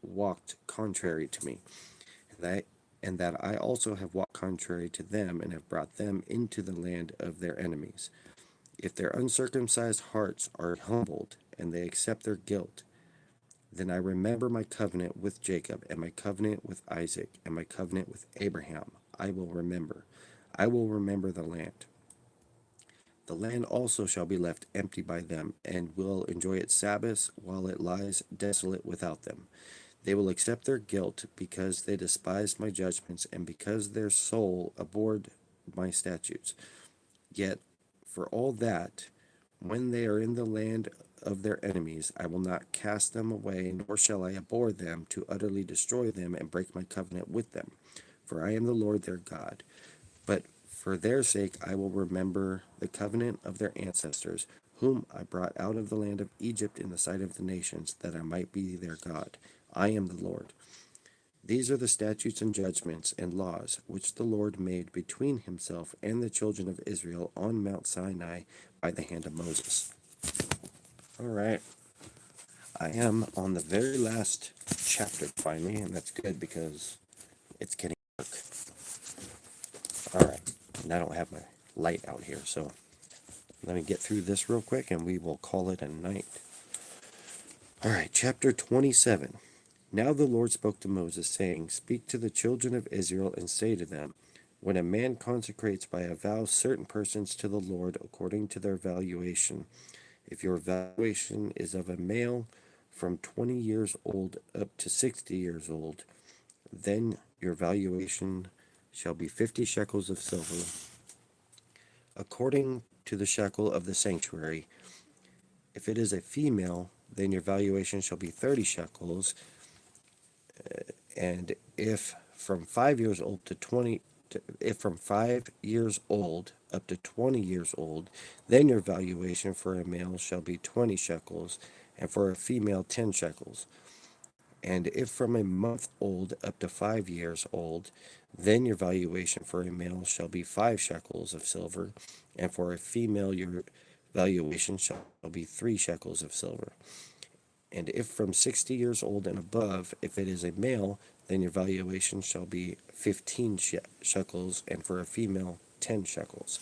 walked contrary to me, and that I also have walked contrary to them and have brought them into the land of their enemies. If their uncircumcised hearts are humbled and they accept their guilt, then I remember my covenant with Jacob and my covenant with Isaac and my covenant with Abraham. I will remember. I will remember the land. The land also shall be left empty by them, and will enjoy its Sabbaths while it lies desolate without them. They will accept their guilt because they despised my judgments and because their soul abhorred my statutes. Yet, for all that, when they are in the land of their enemies, I will not cast them away, nor shall I abhor them to utterly destroy them and break my covenant with them. For I am the Lord their God. But for their sake I will remember the covenant of their ancestors, whom I brought out of the land of Egypt in the sight of the nations, that I might be their God. I am the Lord. These are the statutes and judgments and laws which the Lord made between himself and the children of Israel on Mount Sinai by the hand of Moses. All right. I am on the very last chapter finally, and that's good because it's getting dark. All right. And I don't have my light out here, so let me get through this real quick and we will call it a night. All right, chapter 27. Now the Lord spoke to Moses, saying, Speak to the children of Israel and say to them, When a man consecrates by a vow certain persons to the Lord according to their valuation, if your valuation is of a male from 20 years old up to 60 years old, then your valuation shall be 50 shekels of silver, according to the shekel of the sanctuary. If it is a female, then your valuation shall be 30 shekels. And if from 5 years old to 20, if from 5 years old up to 20 years old, then your valuation for a male shall be 20 shekels, and for a female 10 shekels. And if from a month old up to 5 years old, then your valuation for a male shall be 5 shekels of silver, and for a female your valuation shall be 3 shekels of silver. And if from 60 years old and above, if it is a male, then your valuation shall be 15 shekels, and for a female 10 shekels.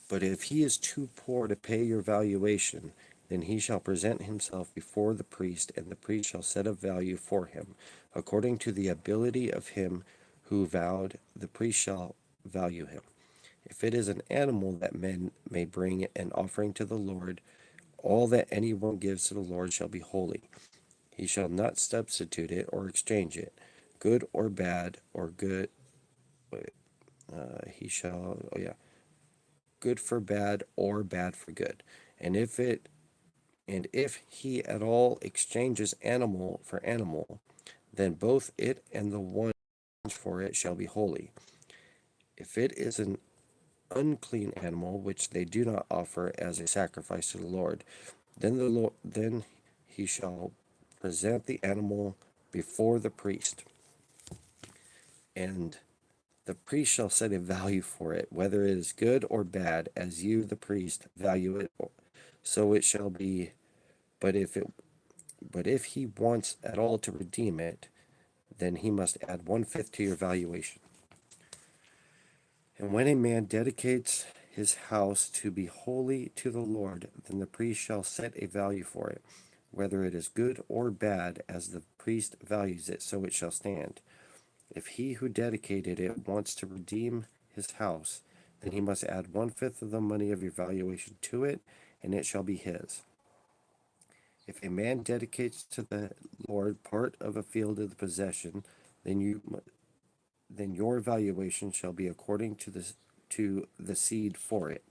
But if he is too poor to pay your valuation, then he shall present himself before the priest, and the priest shall set a value for him. According to the ability of him who vowed, the priest shall value him. If it is an animal that men may bring an offering to the Lord, all that anyone gives to the Lord shall be holy. He shall not substitute it or exchange it, good or bad, or good. He shall, good for bad or bad for good. And if it And if he at all exchanges animal for animal, then both it and the one for it shall be holy. If it is an unclean animal which they do not offer as a sacrifice to the Lord, then he shall present the animal before the priest, and the priest shall set a value for it, whether it is good or bad, as you, the priest, value it. So it shall be. But if he wants at all to redeem it, then he must add 1/5 to your valuation. And when a man dedicates his house to be holy to the Lord, then the priest shall set a value for it, whether it is good or bad, as the priest values it, so it shall stand. If he who dedicated it wants to redeem his house, then he must add 1/5 of the money of your valuation to it, and it shall be his. If a man dedicates to the Lord part of a field of the possession, then your valuation shall be according to the seed for it.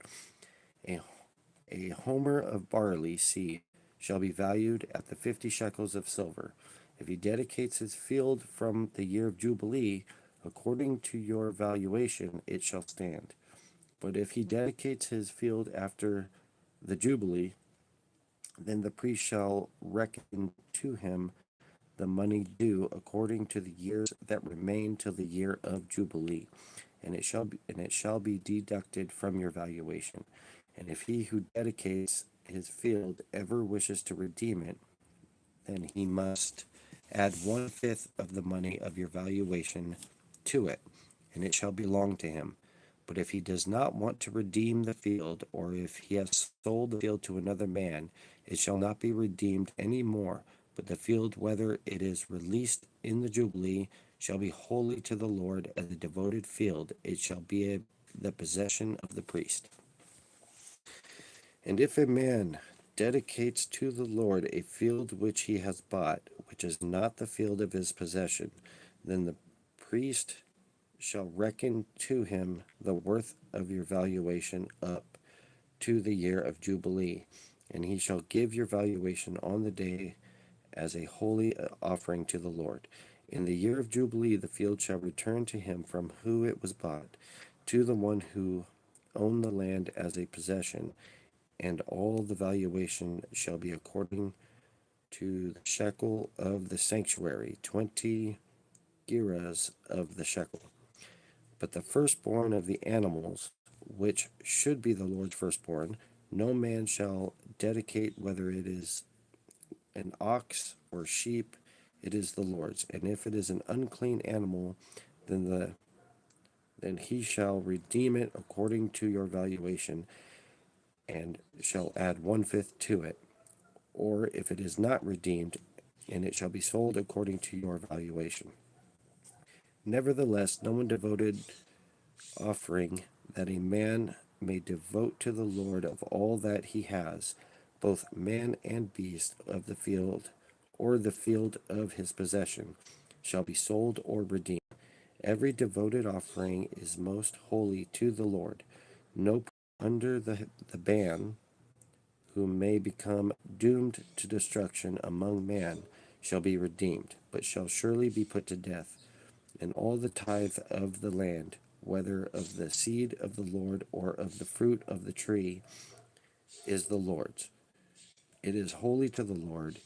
A homer of barley seed shall be valued at the 50 shekels of silver. If he dedicates his field from the year of Jubilee, according to your valuation, it shall stand. But if he dedicates his field after the Jubilee, then the priest shall reckon to him the money due according to the years that remain till the year of Jubilee, and it shall be deducted from your valuation. And if he who dedicates his field ever wishes to redeem it, then he must add 1/5 of the money of your valuation to it, and it shall belong to him. But if he does not want to redeem the field, or if he has sold the field to another man, it shall not be redeemed any more, but the field, whether it is released in the Jubilee, shall be holy to the Lord as a devoted field. It shall be the possession of the priest. And if a man dedicates to the Lord a field which he has bought, which is not the field of his possession, then the priest shall reckon to him the worth of your valuation up to the year of Jubilee, and he shall give your valuation on the day as a holy offering to the Lord. In the year of Jubilee, the field shall return to him from whom it was bought, to the one who owned the land as a possession, and all the valuation shall be according to the shekel of the sanctuary, 20 gerahs of the shekel. But the firstborn of the animals, which should be the Lord's firstborn, no man shall dedicate, whether it is an ox or sheep, it is the Lord's. And if it is an unclean animal, then he shall redeem it according to your valuation, and shall add 1/5 to it. Or if it is not redeemed, and it shall be sold according to your valuation. Nevertheless, no one devoted offering that a man may devote to the Lord of all that he has, both man and beast of the field, or the field of his possession, shall be sold or redeemed. Every devoted offering is most holy to the Lord. No under the ban, who may become doomed to destruction among man, shall be redeemed, but shall surely be put to death. And all the tithe of the land, whether of the seed of the Lord or of the fruit of the tree, is the Lord's. It is holy to the Lord.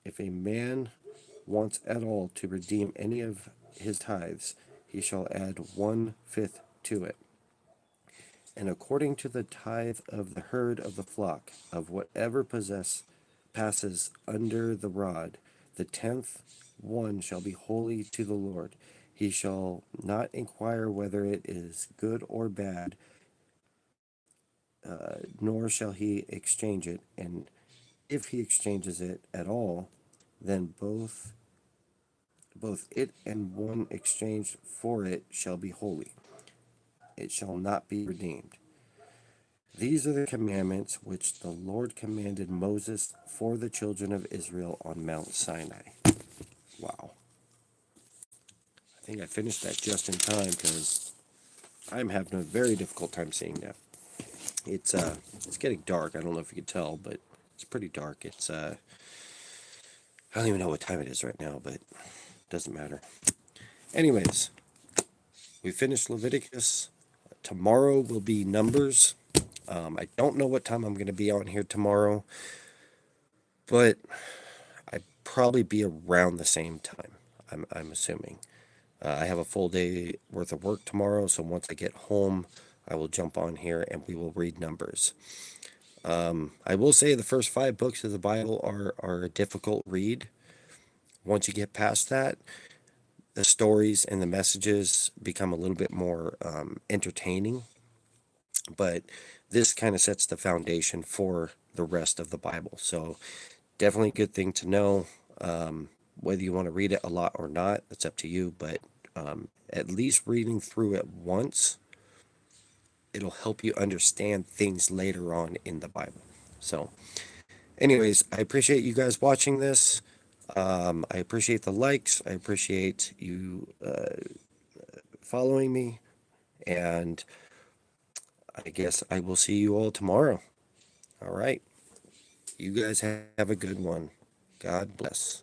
If a man wants at all to redeem any of his tithes, he shall add 1/5 to it. And according to the tithe of the herd of the flock, of whatever passes under the rod, the 10th one shall be holy to the Lord. He shall not inquire whether it is good or bad, nor shall he exchange it. And if he exchanges it at all, then both it and one exchanged for it shall be holy. It shall not be redeemed. These are the commandments which the Lord commanded Moses for the children of Israel on Mount Sinai. Wow. I think I finished that just in time because I'm having a very difficult time seeing that. It's getting dark. I don't know if you can tell, but It's pretty dark. I don't even know what time it is right now, but it doesn't matter. Anyways, we finished Leviticus. Tomorrow will be Numbers. I don't know what time I'm going to be on here tomorrow, but I'd probably be around the same time. I'm assuming. I have a full day worth of work tomorrow, so once I get home, I will jump on here and we will read Numbers. I will say the first 5 books of the Bible are a difficult read. Once you get past that, the stories and the messages become a little bit more entertaining. But this kind of sets the foundation for the rest of the Bible. So definitely a good thing to know. Whether you want to read it a lot or not, it's up to you. But at least reading through it once, it'll help you understand things later on in the Bible. So anyways, I appreciate you guys watching this. I appreciate the likes. I appreciate you following me. And I guess I will see you all tomorrow. All right. You guys have a good one. God bless.